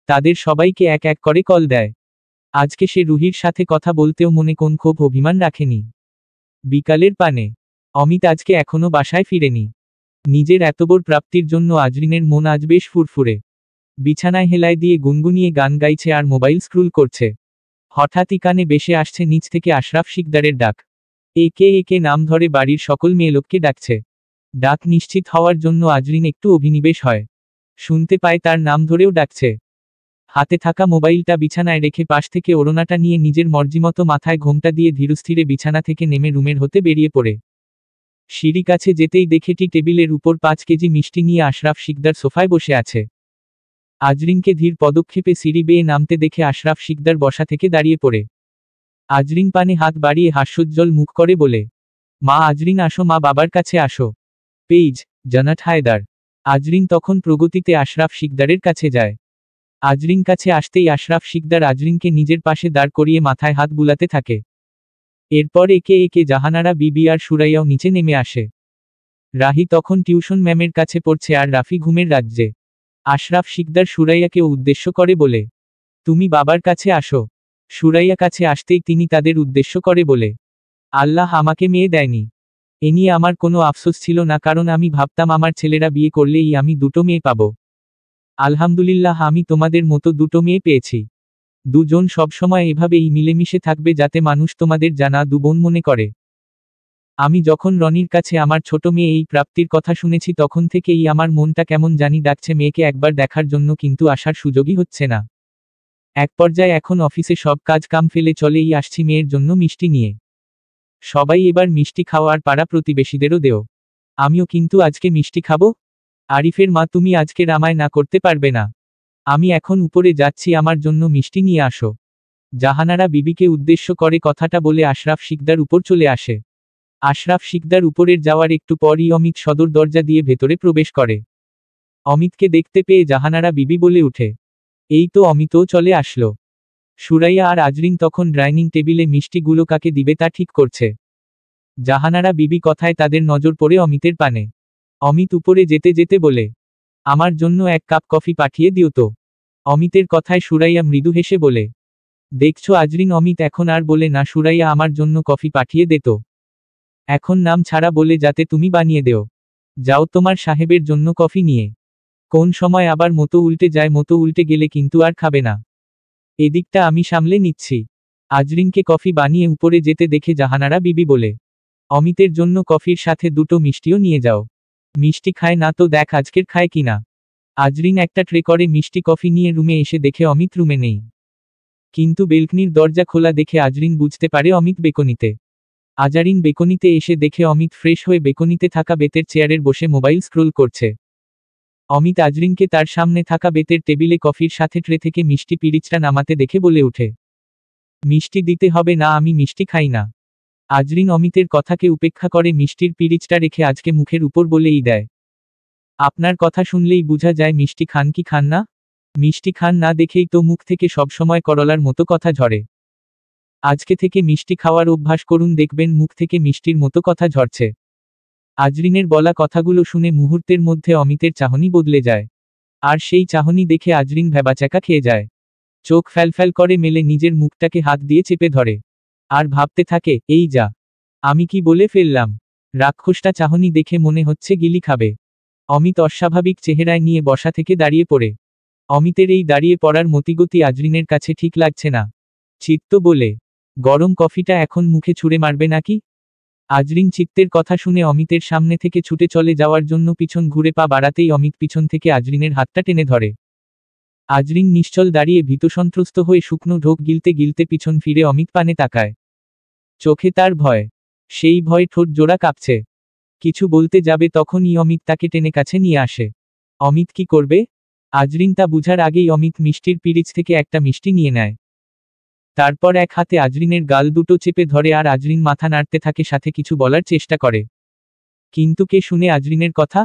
তাদের সবাইকে এক এক করে কল দেয়। আজকে সে রুহির সাথে কথা বলতেও মনে কোন ক্ষোভ অভিমান রাখেনি। বিকালের পানে অমিত আজকে এখনো বাসায় ফিরেনি। নিজের এত বড় প্রাপ্তির জন্য আজরিনের মন আজ বেশ ফুরফুরে। বিছানায় হেলায় দিয়ে গুনগুনিয়ে গান গাইছে আর মোবাইল স্ক্রুল করছে। হঠাৎই কানে বেশে আসছে নিচ থেকে আশরাফ শিকদারের ডাক। একে একে নাম ধরে বাড়ির সকল মেয়েলোককে ডাকছে। ডাক নিশ্চিত হওয়ার জন্য আজরিন একটু অভিনিবেশ হয়। শুনতে পায় তার নাম ধরেও ডাকছে। হাতে থাকা মোবাইলটা বিছানায় রেখে পাশ থেকে ওড়নাটা নিয়ে নিজের মর্জিমতো মাথায় ঘোমটা দিয়ে ধীরস্থিরে বিছানা থেকে নেমে রুমের হতে বেরিয়ে পড়ে। সিঁড়ি কাছে যেতেই দেখে টি টেবিলের উপর 5 কেজি মিষ্টি নিয়ে আশরাফ শিকদার সোফায় বসে আছে। আজরিনকে ধীর পদক্ষেপে সিঁড়ি বেয়ে নামতে দেখে আশরাফ শিকদার বসা থেকে দাঁড়িয়ে পড়ে। আজরিন পানে হাত বাড়িয়ে হাস্যোজ্জ্বল মুখ করে বলে, মা আজরিন আসো, মা বাবার কাছে আসো। পেজ জানাত হায়দার। আজরিন তখন প্রগতিতে আশরাফ শিকদারের কাছে যায়। আজরিন কাছে আসতেই আশরাফ শিকদার আজরিনকে নিজের পাশে দাঁড় করিয়ে মাথায় হাত বুলাতে থাকে। এরপর একে একে জাহানারা বিবি আর সুরাইয়াও নিচে নেমে আসে। রাহি তখন টিউশন ম্যামের কাছে পড়ছে আর রাফি ঘুমের রাজ্যে। আশরাফ শিকদার সুরাইয়াকে উদ্দেশ্য করে বলে, তুমি বাবার কাছে আসো। সুরাইয়া কাছে আসতেই তিনি তাদের উদ্দেশ্য করে বলে, আল্লাহ আমাকে মেয়ে দেয়নি। এ নিয়ে আমার কোনো আফসোস ছিল না, কারণ আমি ভাবতাম আমার ছেলেরা বিয়ে করলেই আমি দুটো মেয়ে পাবো। আলহামদুলিল্লাহ, আমি তোমাদের মতো দুটো মেয়ে পেয়েছি। দুজন সবসময় এভাবেই মিলেমিশে থাকবে, যাতে মানুষ তোমাদের জানা দু বোন মনে করে। আমি যখন রনির কাছে আমার ছোট মেয়ে এই প্রাপ্তির কথা শুনেছি, তখন থেকেই আমার মনটা কেমন জানি ডাকছে মেয়েকে একবার দেখার জন্য, কিন্তু আসার সুযোগই হচ্ছে না। এক পর্যায়ে এখন অফিসে সব কাজ কাম ফেলে চলেই আসছি মেয়ের জন্য মিষ্টি নিয়ে। সবাই এবার মিষ্টি খাও আর পাড়া প্রতিবেশীদেরও দেও। আমিও কিন্তু আজকে মিষ্টি খাবো। আরিফের মা, তুমি আজকে রামায় না করতে পারবে না। আমি এখন উপরে যাচ্ছি, আমার জন্য মিষ্টি নিয়ে আসো। জাহানারা বিবিকে উদ্দেশ্য করে কথাটা বলে আশরাফ শিকদার উপর চলে আসে। আশরাফ শিকদার উপরের যাওয়ার একটু পরই অমিত সদর দরজা দিয়ে ভেতরে প্রবেশ করে। অমিতকে দেখতে পেয়ে জাহানারা বিবি বলে উঠে, এই তো অমিতও চলে আসলো। সুরাইয়া আর আজরিন তখন ডাইনিং টেবিলে মিষ্টিগুলো কাকে দিবে তা ঠিক করছে। জাহানারা বিবি কথায় তাদের নজর পড়ে অমিতের পানে। অমিত উপরে যেতে যেতে বলে, আমার জন্য এক কাপ কফি পাঠিয়ে দিও তো। অমিতের কথায় সুরাইয়া মৃদু হেসে বলে, দেখছো আজরিন, অমিত এখন আর বলে না, সুরাইয়া আমার জন্য কফি পাঠিয়ে দে তো। এখন নাম ছাড়া বলে যাতে তুমি বানিয়ে দেও। যাও তোমার সাহেবের জন্য কফি নিয়ে। কোন সময় আবার মতো উল্টে যায়, মতো উল্টে গেলে কিন্তু আর খাবে না। এদিকটা আমি সামলে নিচ্ছি। আজরিনকে কফি বানিয়ে উপরে যেতে দেখে জাহানারা বিবি বলে, অমিতের জন্য কফির সাথে দুটো মিষ্টিও নিয়ে যাও। মিষ্টি খায় না তো দেখ আজকের খায় কিনা। আজরিন একটা ট্রে করে মিষ্টি কফি নিয়ে রুমে এসে দেখে অমিত রুমে নেই। কিন্তু বেলকনির দরজা খোলা দেখে আজরিন বুঝতে পারে অমিত বেকনিতে। আজারিন বেকনিতে এসে দেখে অমিত ফ্রেশ হয়ে বেকনিতে থাকা বেতের চেয়ারের বসে মোবাইল স্ক্রোল করছে। অমিত আজরিনকে তার সামনে থাকা বেতের টেবিলে কফির সাথে ট্রে থেকে মিষ্টি পিরিচটা নামাতে দেখে বলে ওঠে, মিষ্টি দিতে হবে না, আমি মিষ্টি খাই না। আজরিন অমিতের কথাকে উপেক্ষা করে মিষ্টির পিরিচটা রেখে আজকে মুখের উপর বলেই দেয়, আপনার কথা শুনলেই বোঝা যায় মিষ্টি খান কি খান না। মিষ্টি খান না দেখেই তো মুখ থেকে সবসময় করলার মতো কথা ঝরে। আজকে থেকে মিষ্টি খাওয়ার অভ্যাস করুন, দেখবেন মুখ থেকে মিষ্টির মতো কথা ঝরছে। আজরিনের বলা কথাগুলো শুনে মুহূর্তের মধ্যে অমিতের চাহনি বদলে যায়। আর সেই চাহনি দেখে আজরিন ভ্যাবাচ্যাকা খেয়ে যায়। চোখ ফ্যালফ্যাল করে মেলে নিজের মুখটাকে হাত দিয়ে চেপে ধরে। আর ভাবতে থাকে, এই যা, আমি কি বলে ফেললাম। রাক্ষসটা চাহনি দেখে মনে হচ্ছে গিলি খাবে। অমিত অস্বাভাবিক চেহারায় নিয়ে বসা থেকে দাঁড়িয়ে পড়ে। অমিতের এই দাঁড়িয়ে পড়ার মতিগতি আজরিনের কাছে ঠিক লাগছে না। চিত্ত বলে, গরম কফিটা এখন মুখে ছুঁড়ে মারবে নাকি। আজরিন চিত্তের কথা শুনে অমিতের সামনে থেকে ছুটে চলে যাওয়ার জন্য পিছন ঘুরে পা বাড়াতেই অমিত পিছন থেকে আজরিনের হাতটা টেনে ধরে। আজরিন নিশ্চল দাঁড়িয়ে ভীতসন্ত্রস্ত হয়ে শুকনো ঢোক গিলতে গিলতে পিছন ফিরে অমিত পানে তাকায়। চোখে তার ভয়। সেই ভয় ঠোঁট জোড়া কাঁপছে। কিছু বলতে যাবে তখনই অমিত তাকে টেনে কাছে নিয়ে আসে। অমিত কি করবে? আজরিন তা বুঝার আগেই অমিত মিষ্টির পিরিচ থেকে একটা মিষ্টি নিয়ে নেয়। তারপর এক হাতে আজরিনের গাল দুটো চেপে ধরে আর আজরিন মাথা নাড়তে থাকে, সাথে কিছু বলার চেষ্টা করে। কিন্তু কে শুনে আজরিনের কথা?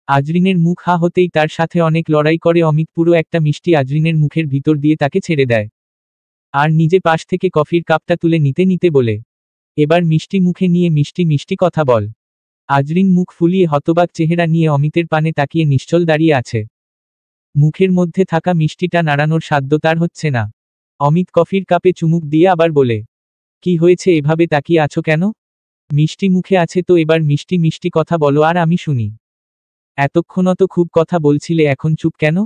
আজরিনের মুখ হা হতেই তার সাথে অনেক লড়াই করে অমিত পুরো একটা মিষ্টি আজরিনের মুখের ভিতর দিয়ে তাকে ছেড়ে দেয়। আর নিজে পাশ থেকে কফির কাপটা তুলে নিতে নিতে বলে, এবার মিষ্টি মুখে নিয়ে মিষ্টি মিষ্টি কথা বল। আজরিন মুখ ফুলিয়ে হতবাক চেহারা নিয়ে অমিতের পানে তাকিয়ে নিশ্চল দাঁড়িয়ে আছে। মুখের মধ্যে থাকা মিষ্টিটা নাড়ানোর সাধ্য তার হচ্ছে না। অমিত কফির কাপে চুমুক দিয়ে আবার বলে, কি হয়েছে এভাবে তাকিয়ে আছো কেন? মিষ্টি মুখে আছে তো এবার মিষ্টি মিষ্টি কথা বলো আর আমি শুনি। এতক্ষণও তো খুব কথা বলছিলে, এখন চুপ কেন?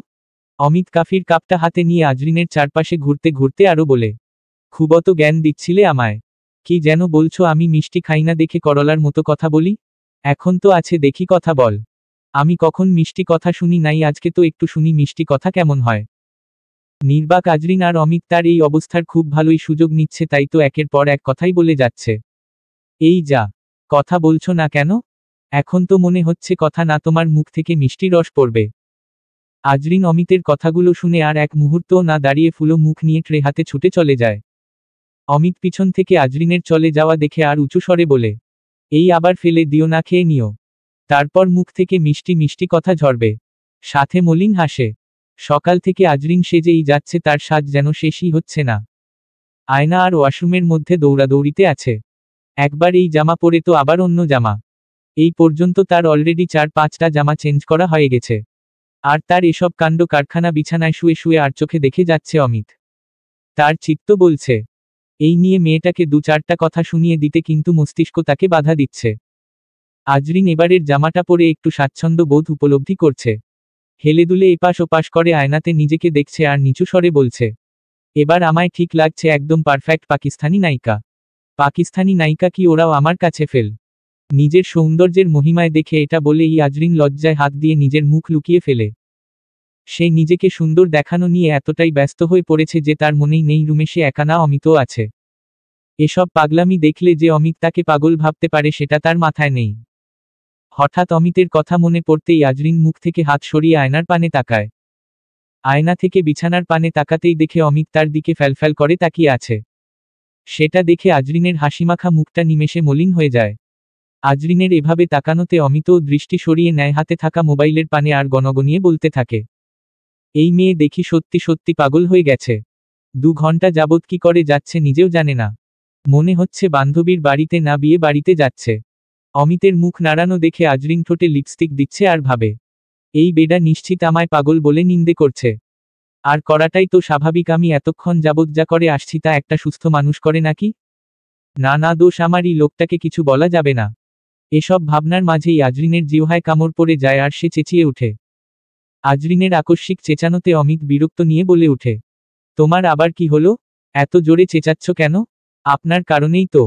অমিত কফির কাপটা হাতে নিয়ে আজরিনের চারপাশে ঘুরতে ঘুরতে আরো বলে, খুব অত জ্ঞান দিচ্ছিলে আমায়। কি যেন বলছো আমি মিষ্টি খাই না দেখে করলার মতো কথা বলি? এখন তো আছে দেখি কথা বল। আমি কখন মিষ্টি কথা শুনি নাই, আজকে তো একটু শুনি মিষ্টি কথা কেমন হয়। নির্বাক আজরিন আর অমিত তার এই অবস্থার খুব ভালোই সুযোগ নিচ্ছে, তাই তো একের পর এক কথাই বলে যাচ্ছে। এই যা, কথা বলছো না কেন? এখন তো মনে হচ্ছে কথা না তোমার মুখ থেকে মিষ্টি রস পড়বে। আজরিন অমিতের কথাগুলো শুনে আর এক মুহূর্তও না দাঁড়িয়ে ফুলো মুখ নিয়ে ট্রে হাতে ছুটে চলে যায়। অমিত পিছন থেকে আজরিনের চলে যাওয়া দেখে আর উঁচু স্বরে বলে, এই আবার ফেলে দিও না, খেয়ে নিও। তারপর মুখ থেকে মিষ্টি মিষ্টি কথা ঝরবে। সাথে মলিন হাসে। সকাল থেকে আজরিন সেজেই যাচ্ছে, তার সাজ যেন শেষই হচ্ছে না। আয়না আর ওয়াশরুমের মধ্যে দৌড়াদৌড়িতে আছে। একবার এই জামা পরে তো আবার অন্য জামা। এই পর্যন্ত তার অলরেডি 4-5টা জামা চেঞ্জ করা হয়ে গেছে। আর তার এসব কাণ্ড কারখানা বিছানায় শুয়ে শুয়ে আর চোখে দেখে যাচ্ছে অমিত। তার চিত্ত বলছে, এই নিয়ে মেয়েটাকে 2-4টা কথা শুনিয়ে দিতে, কিন্তু মস্তিষ্ক তাকে বাধা দিচ্ছে। আজরিন এবারের জামাটা পরে একটু স্বাচ্ছন্দ্য বোধ উপলব্ধি করছে। হেলেদুলে এপাশ ওপাশ করে আয়নাতে নিজেকে দেখছে আর নিচু স্বরে বলছে, এবার আমায় ঠিক লাগছে, একদম পারফেক্ট পাকিস্তানি নায়িকা। পাকিস্তানি নায়িকা কি, ওরাও আমার কাছে ফেল। নিজের সৌন্দর্যের মহিমায় দেখে এটা বলেই আজরিন লজ্জায় হাত দিয়ে নিজের মুখ লুকিয়ে ফেলে। সে নিজেকে সুন্দর দেখানো নিয়ে এতটাই ব্যস্ত হয়ে পড়েছে যে তার মনেই নেই রুমে সে একা না, অমিতও আছে। এসব পাগলামি দেখলে যে অমিত তাকে পাগল ভাবতে পারে সেটা তার মাথায় নেই। হঠাৎ অমিতের কথা মনে পড়তেই আজরিন মুখ থেকে হাত সরিয়ে আয়নার পানে তাকায়। আয়না থেকে বিছানার পানে তাকাতেই দেখে অমিত তার দিকে ফ্যালফ্যাল করে তাকিয়ে আছে। সেটা দেখে আজরিনের হাসিমাখা মুখটা নিমেষে মলিন হয়ে যায়। আজরিনের এভাবে তাকানোতে অমিতও দৃষ্টি সরিয়ে নেয় হাতে থাকা মোবাইলের পানে আর গনগনিয়ে বলতে থাকে, এই মেয়ে দেখি সত্যি সত্যি পাগল হয়ে গেছে। 2 ঘন্টা যাবৎ কি করে যাচ্ছে নিজেও জানে না। মনে হচ্ছে বান্ধবীর বাড়িতে না বিয়ে বাড়িতে যাচ্ছে। অমিতের মুখ নাড়ানো দেখে আজরিন ঠোঁটে লিপস্টিক দিচ্ছে আর ভাবে, এই বেডা নিশ্চিত আমায় পাগল বলে নিন্দে করছে। আর করাটাই তো স্বাভাবিক, আমি এতক্ষণ যাবৎ যা করে আসছি তা একটা সুস্থ মানুষ করে নাকি? না না, দোষ আমারই, লোকটাকে কিছু বলা যাবে না। এসব ভাবনার মাঝেই আজরিনের জিহ্বায় কামড় পড়ে যায় আর সে চেঁচিয়ে ওঠে। আজরিনের আকস্মিক চেঁচানোতে অমিত বিরক্ত নিয়ে বলে ওঠে, তোমার আবার কি হলো? এত জোরে চেঁচাচ্ছ কেন? আপনার কারণেই তো।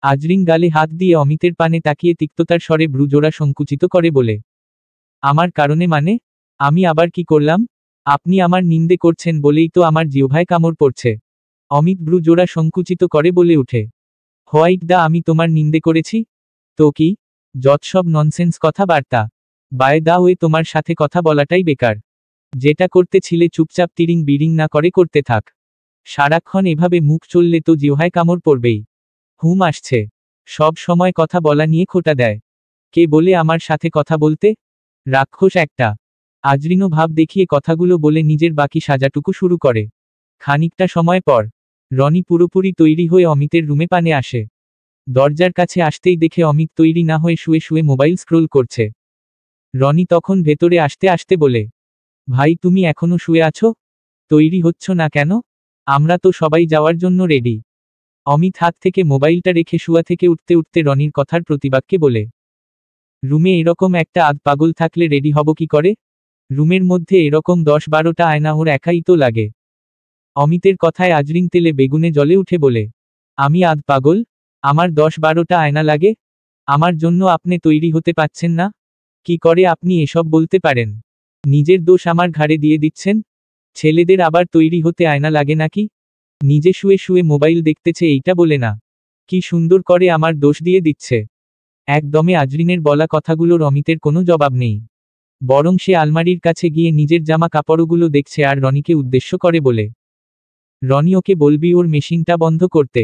আজরিন গালে হাত দিয়ে অমিতের পানে তাকিয়ে তিক্ততার স্বরে ভ্রুজোড়া সংকুচিত করে বলে, আমার কারণে মানে? আমি আবার কি করলাম? আপনি আমার নিন্দে করছেন বলেই তো আমার জিহ্বায় কামড় পড়ছে। অমিত ভ্রুজোড়া সংকুচিত করে বলে ওঠে, হোয়াইট দা, আমি তোমার নিন্দে করেছি? তো কি? যৎসব ননসেন্স কথাবার্তা। বাই দা ওয়ে, তোমার সাথে কথা বলাটাই বেকার। যেটা করতে ছিলে চুপচাপ তিরিং বিরিং না করে করতে থাক। সারাক্ষণ এভাবে মুখ চললে তো জিহ্বায় কামড় পড়বেই। হুম আসছে। সব সময় কথা বলা নিয়ে খোঁটা দেয়। কে বলে আমার সাথে কথা বলতে? রাক্ষস একটা। আজরিনও ভাব দেখিয়ে কথাগুলো বলে নিজের বাকি সাজাটুকু শুরু করে। খানিকটা সময় পর রনি পুরোপুরি তৈরি হয়ে অমিতের রুমে পানে আসে। দরজার কাছে আসতেই দেখে অমিত তৈরি না হয়ে শুয়ে শুয়ে মোবাইল স্ক্রোল করছে। রনি তখন ভেতরে আসতে আসতে বলে, ভাই তুমি এখনো শুয়ে আছো? তৈরি হচ্ছ না কেন? আমরা তো সবাই যাওয়ার জন্য রেডি। অমিত হাত থেকে মোবাইলটা রেখে শুয়া থেকে উঠতে উঠতে রনির কথার প্রতিবাক্যে বলে, রুমে এরকম একটা আধ পাগল থাকলে রেডি হব কি করে? রুমের মধ্যে এরকম 10-12টা আয়না ওর একাই তো লাগে। অমিতের কথায় আজরিন তেলে বেগুনে জ্বলে উঠে বলে, আমি আধ পাগল? আমার 10-12টা আয়না লাগে? আমার জন্য আপনি তৈরি হতে পাচ্ছেন না? কি করে আপনি এসব বলতে পারেন? নিজের দোষ আমার ঘাড়ে দিয়ে দিচ্ছেন? ছেলেদের আবার তৈরি হতে আয়না লাগে নাকি? নিজে শুয়ে শুয়ে মোবাইল দেখতেছে এইটা বলে না। কি সুন্দর করে আমার দোষ দিয়ে দিচ্ছে। একদমে আজরিনের বলা কথাগুলোর অমিতের কোনো জবাব নেই। বরং সে আলমারির কাছে গিয়ে নিজের জামা কাপড়গুলো দেখছে আর রনিকে উদ্দেশ্য করে বলে, রনি ওকে বলবি ওর মেশিনটা বন্ধ করতে।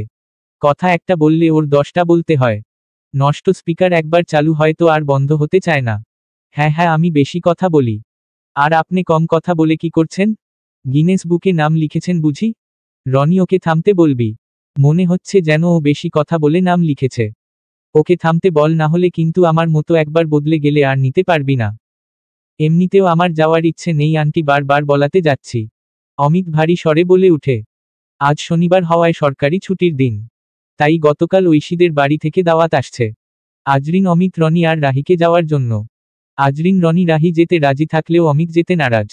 কথা একটা বললে ওর 10টা বলতে হয়। নষ্ট স্পিকার একবার চালু হয় তো আর বন্ধ হতে চায় না। হ্যাঁ হ্যাঁ, আমি বেশি কথা বলি। আর আপনি কম কথা বলে কি করছেন? গিনেস বুকে নাম লিখেছেন বুঝি? রনি ওকে থামতে বলবি। মনে হচ্ছে যেন ও বেশি কথা বলে নাম লিখেছে। ওকে থামতে বল, না হলে কিন্তু আমার মতো একবার বদলে গেলে আর নিতে পারবি না। এমনিতেও আমার যাওয়ার ইচ্ছে নেই, আন্টি বারবার বলাতে যাচ্ছি। অমিত ভারী স্বরে বলে উঠে, আজ শনিবার হওয়ায় সরকারি ছুটির দিন। তাই গতকাল ঐশীদের বাড়ি থেকে দাওয়াত আসছে। আজরিন, অমিত, রনি আর রাহিকে যাওয়ার জন্য। আজরিন, রনি, রাহি যেতে রাজি থাকলেও অমিত যেতে নারাজ।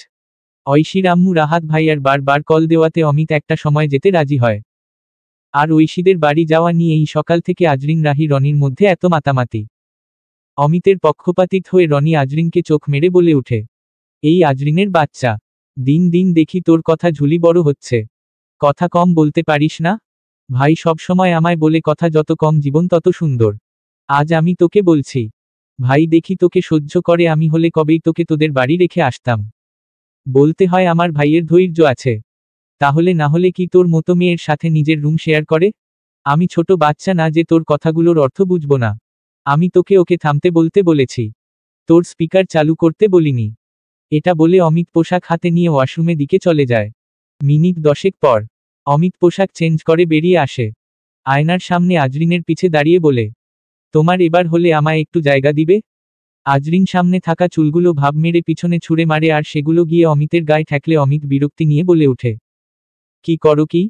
ঐশীর আম্মু রাহাত ভাইয়ার বারবার কল দেওয়াতে অমিত একটা সময় যেতে রাজি হয়। আর ঐশীদের বাড়ি যাওয়া নিয়ে এই সকাল থেকে আজরিন, রাহি, রনির মধ্যে এত মাতামাতি। অমিতের পক্ষপাতিত হয়ে রনি আজরিনকে চোখ মেরে বলে উঠে, এই আজরিনের বাচ্চা, দিন দিন দেখি তোর কথা ঝুলি বড় হচ্ছে। কথা কম বলতে পারিস না? ভাই সবসময় আমায় বলে কথা যত কম জীবন তত সুন্দর। আজ আমি তোকে বলছি। ভাই দেখি তোকে সহ্য করে, আমি হলে কবেই তোকে তোদের বাড়ি রেখে আসতাম। বলতে হয় আমার ভাইয়ের ধৈর্য আছে। তাহলে না হলে কি তোর মতো মেয়ের সাথে নিজের রুম শেয়ার করে? আমি ছোট বাচ্চা না যে তোর কথাগুলোর অর্থ বুঝবো না। আমি তোকে ওকে থামতে বলতে বলেছি, তোর স্পিকার চালু করতে বলিনি। এটা বলে অমিত পোশাক হাতে নিয়ে ওয়াশরুমে দিকে চলে যায়। মিনিট 10 পর অমিত পোশাক চেঞ্জ করে বেরিয়ে আসে। আয়নার সামনে আজরিনের পিছে দাঁড়িয়ে বলে, তোমার এবার হলে আমায় একটু জায়গা দিবে? আজরিন সামনে থাকা চুলগুলো ভাব মেরে পিছনে ছুঁড়ে মারে আর সেগুলো গিয়ে অমিতের গায়ে ঠেকলে অমিত বিরক্তি নিয়ে বলে ওঠে, কি করো কি?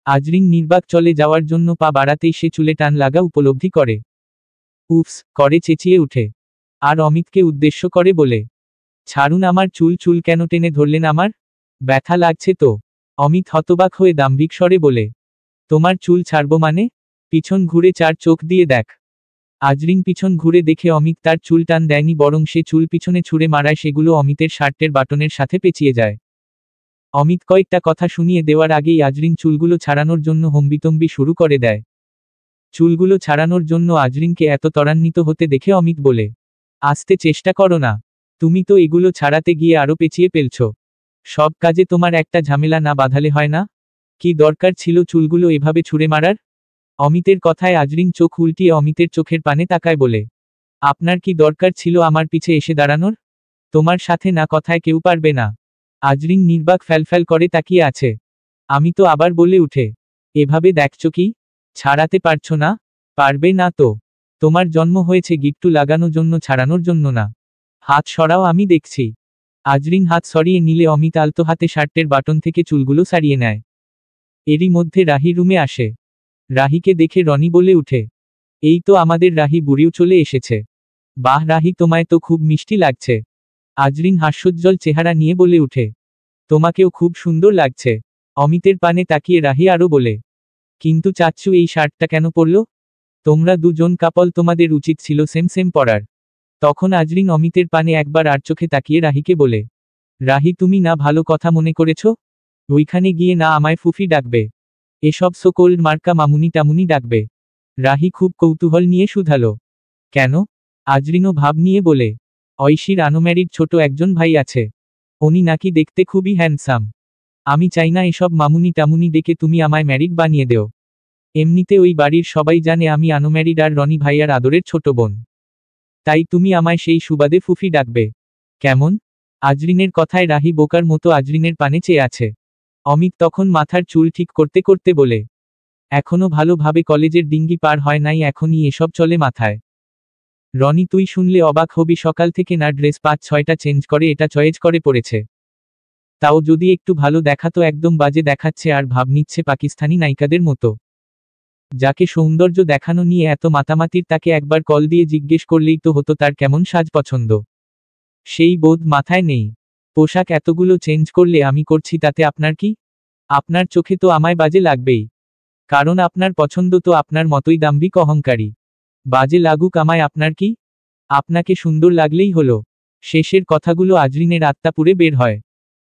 আজরিন নির্বাক চলে যাওয়ার জন্য পা বাড়াতেই সে চুলে টান লাগা উপলব্ধি করে। উফস করে চেঁচিয়ে উঠে। আর অমিতকে উদ্দেশ্য করে বলে, ছাড়ুন আমার চুল, চুল কেন টেনে ধরলেন আমার? ব্যথা লাগছে তো? অমিত হতবাক হয়ে দাম্ভিক স্বরে বলে, তোমার চুল ছাড়বো মানে? পিছন ঘুরে চার চোখ দিয়ে দেখ। আজরিন পিছন ঘুরে দেখে অমিত তার চুল টান দেয়নি, বরং সে চুল পিছনে ছুঁড়ে মারায় সেগুলো অমিতের শার্টের বাটনের সাথে পেঁচিয়ে যায়। অমিত কয়েকটা কথা শুনিয়ে দেওয়ার আগেই আজরিন চুলগুলো ছাড়ানোর জন্য হম্বিতম্বি শুরু করে দেয়। চুলগুলো ছাড়ানোর জন্য আজরিনকে এত ত্বরান্বিত হতে দেখে অমিত বলে, আসতে চেষ্টা করো না। তুমি তো এগুলো ছাড়াতে গিয়ে আরো পেঁচিয়ে ফেলছ। সব কাজে তোমার একটা ঝামেলা না বাঁধালে হয় না? কি দরকার ছিল চুলগুলো এভাবে ছুঁড়ে মারার? অমিতের কথায় আজরিন চোখ উল্টিয়ে অমিতের চোখের পানে তাকায় বলে, আপনার কি দরকার ছিল আমার পিছে এসে দাঁড়ানোর? তোমার সাথে না কথায় কেউ পারবে না। আজরিন নির্বাক ফ্যালফ্যাল করে তাকিয়ে আছে। আমি তো আবার বলে উঠে, এভাবে দেখছো কি? ছাড়াতে পারছো না? পারবে না তো। তোমার জন্ম হয়েছে গিট্টু লাগানোর জন্য, ছাড়ানোর জন্য না। হাত সরাও, আমি দেখছি। আজরিন হাত সরিয়ে নিলে অমিত আলতো হাতে শার্টের বাটন থেকে চুলগুলো সারিয়ে নেয়। এরই মধ্যে রাহি রুমে আসে। রাহিকে দেখে রনি বলে উঠে, এই তো আমাদের রাহি বুড়িও চলে এসেছে। বাহ রাহি, তোমায় তো খুব মিষ্টি লাগছে। আজরিন হাস্যোজ্জ্বল চেহারা নিয়ে বলে উঠে, তোমাকেও খুব সুন্দর লাগছে। অমিতের পানে তাকিয়ে রাহি আরো বলে, কিন্তু চাচ্চু এই শার্টটা কেন পরল? তোমরা দুজন কাপল, তোমাদের উচিত ছিল সেম সেম পরার। তখন আজরিন অমিতের পানে একবার আর চোখে তাকিয়ে রাহিকে বলে, রাহি তুমি না ভালো কথা মনে করেছ? ওইখানে গিয়ে না আমায় ফুফি ডাকবে, এসব সোকোল্ড মার্কা মামুনি টামুনি ডাকবে। রাহি খুব কৌতূহল নিয়ে শুধালো, কেন? আজরিনও ভাব নিয়ে বলে, ঐশীর আনম্যারিড ছোট একজন ভাই আছে, উনি নাকি দেখতে খুবই হ্যান্ডসাম। আমি চাই না এসব মামুনি টামুনি ডেকে তুমি আমায় ম্যারিড বানিয়ে দেও। এমনিতে ওই বাড়ির সবাই জানে আমি আনম্যারিড আর রনি ভাইয়ার আদরের ছোট বোন। তাই তুমি আমায় সেই সুবাদে ফুফি ডাকবে, কেমন? আজরিনের কথায় রাহি বোকার মতো আজরিনের পানে চেয়ে আছে। অমিত তখন মাথার চুল ঠিক করতে করতে বলে, এখনো ভালোভাবে কলেজের ডিঙ্গি পার হয় নাই, এখনই এসব চলে মাথায়। রনি তুই শুনলে অবাক হবি, সকাল থেকে না ড্রেস 5-6টা চেঞ্জ করে এটা চয়েজ করে পড়েছে। তাও যদি একটু ভালো দেখাতো, একদম বাজে দেখাচ্ছে আর ভাব নিচ্ছে পাকিস্তানি নায়িকাদের মতো। যাকে সৌন্দর্য দেখানো নিয়ে এত মাতামাতির, তাকে একবার কল দিয়ে জিজ্ঞেস করলেই তো হতো তার কেমন সাজ পছন্দ। সেই বোধ মাথায় নেই। পোশাক এতগুলো চেঞ্জ করলে আমি করছি, তাতে আপনার কি? আপনার চোখে তো আমায় বাজে লাগবেই, কারণ আপনার পছন্দ তো আপনার মতোই দাম্ভিক অহংকারী। বাজে লাগুক আমায়, আপনার কি? আপনাকে সুন্দর লাগলেই হলো। শেষের কথাগুলো আজরিনের আত্মা পুড়ে বের হয়।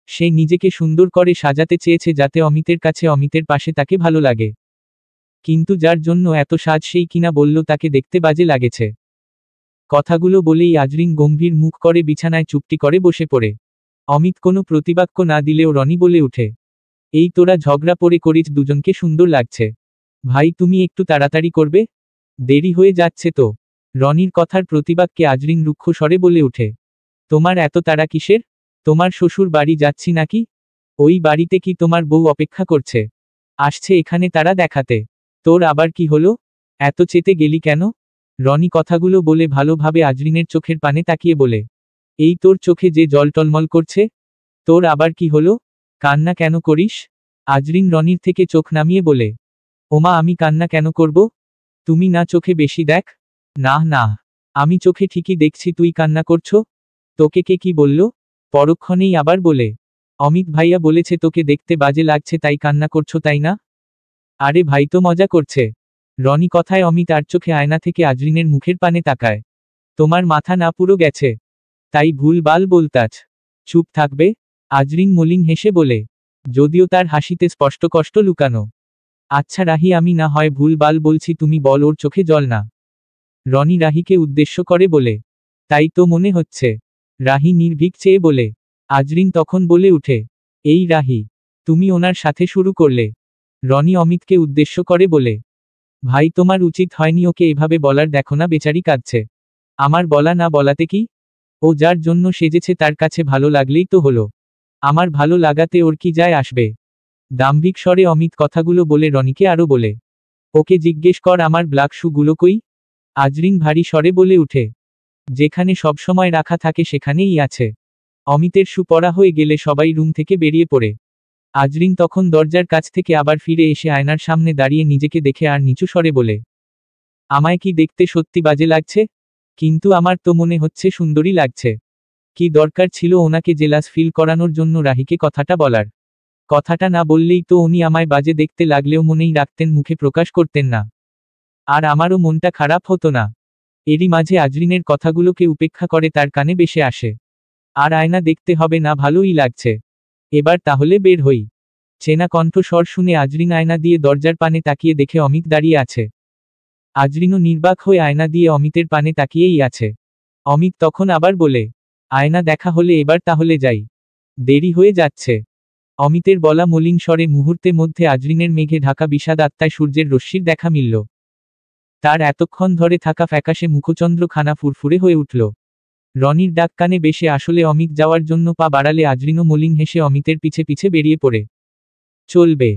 সে নিজেকে সুন্দর করে সাজাতে চেয়েছে যাতে অমিতের কাছে, অমিতের পাশে তাকে ভালো লাগে। কিন্তু যার জন্য এত সাজ, সেই কিনা বলল তাকে দেখতে বাজে লাগেছে। কথাগুলো বলেই আজরিন গম্ভীর মুখ করে বিছানায় চুপটি করে বসে পড়ে। অমিত কোনো প্রতিবাক্য না দিলেও রনি বলে উঠে, এই তোরা ঝগড়া পড়ে করিস, দুজনকে সুন্দর লাগছে। ভাই তুমি একটু তাড়াতাড়ি করবে, দেরি হয়ে যাচ্ছে তো। রনির কথার প্রতিবাক্যে আজরিন রুক্ষ স্বরে বলে উঠে, তোমার এত তাড়া কিসের? তোমার শ্বশুর বাড়ি যাচ্ছি নাকি? ওই বাড়িতে কি তোমার বউ অপেক্ষা করছে? আসছে এখানে তারা দেখাতে। তোর আবার কি হলো? এত চেতে গেলি কেন? রনি কথাগুলো বলে ভালোভাবে আজরিনের চোখের পানে তাকিয়ে বলে, এই তোর চোখে যে জল টলমল করছে, তোর আবার কি হলো? কান্না কেন করিস? আজরিন রনির থেকে চোখ নামিয়ে বলে, ওমা আমি কান্না কেন করব? তুমি না চোখে বেশি দেখ। না না, আমি চোখে ঠিকই দেখছি তুই কান্না করছো। তোকে কে কি বলল? পরক্ষণেই আবার বলে, অমিত ভাইয়া বলেছে তোকে দেখতে বাজে লাগছে তাই কান্না করছো, তাই না? আরে ভাই তো মজা করছে। রনি কথায় অমিত আর চোখে আয়না থেকে আজরিনের মুখের পানে তাকায়। তোমার মাথা না পুরো গেছে? তাই ভুল বাল বলতাছ। চুপ থাকবে? আজরিন মলিন হেসে বলে, যদিও তার হাসিতে স্পষ্ট কষ্ট লুকানো। আচ্ছা রাহি, আমি না হয় ভুল বাল বলছি, তুমি বল ওর চোখে জল না? রনি রাহিকে উদ্দেশ্য করে বলে, তাই তো মনে হচ্ছে। রাহি নির্ভীক চেয়ে বলে। আজরিন তখন বলে উঠে, এই রাহি, তুমি ওনার সাথে শুরু করলে? রনি অমিতকে উদ্দেশ্য করে বলে, ভাই তোমার উচিত হয়নি ওকে এভাবে বলার, দেখো না বেচারি কাঁদছে। আমার বলা না বলাতে কি? ও যার জন্য সেজেছে তার কাছে ভালো লাগলেই তো হলো। আমার ভালো লাগাতে ওর কি যায় আসবে? দাম্ভিক স্বরে অমিত কথাগুলো বলে রনিকে আরো বলে, ওকে জিজ্ঞেস কর আমার ব্ল্যাক শু গুলো কই? আজরিন ভারী স্বরে বলে উঠে, যেখানে সবসময় রাখা থাকে সেখানেই আছে। অমিতের শু পরা হয়ে গেলে সবাই রুম থেকে বেরিয়ে পড়ে। আজরিন তখন দরজার কাছ থেকে আবার ফিরে এসে আয়নার সামনে দাঁড়িয়ে নিজেকে দেখে আর নিচু স্বরে বলে, আমায় কি দেখতে সত্যি বাজে লাগছে? কিন্তু আমার তো মনে হচ্ছে সুন্দরী লাগছে। কি দরকার ছিল ওনাকে জেলাস ফিল করানোর জন্য রাহিকে কথাটা বলার? কথাটা না বললেই তো উনি আমায় বাজে দেখতে লাগলেও মনেই রাখতেন, মুখে প্রকাশ করতেন না। আর আমারও মনটা খারাপ হতো না। এরই মাঝে আজরিনের কথাগুলোকে উপেক্ষা করে তার কানে বেশে আসে, আর আয়না দেখতে হবে না, ভালোই লাগছে। এবার তাহলে বের হই। চেনা কণ্ঠস্বর শুনে আজরিন আয়না দিয়ে দরজার পানে তাকিয়ে দেখে অমিত দাঁড়িয়ে আছে। আজরিনও নির্বাক হয়ে আয়না দিয়ে অমিতের পানে তাকিয়েই আছে। অমিত তখন আবার বলে, আয়না দেখা হলে এবার তাহলে যাই, দেরি হয়ে যাচ্ছে। অমিতের বলা মলিন স্বরে মুহূর্তে মধ্যে আজরিনের মেঘে ঢাকা বিষাদ আত্মায় সূর্যের রশ্মির দেখা মিলল। তার এতক্ষণ ধরে থাকা ফ্যাকাশে মুখচন্দ্র খানা ফুরফুরে হয়ে উঠল। রনির ডাক কানে বেশে আসলে অমিত যাওয়ার জন্য পা বাড়ালে আজরিনও মলিন হেসে অমিতের পিছে পিছে বেরিয়ে পড়ে চলবে।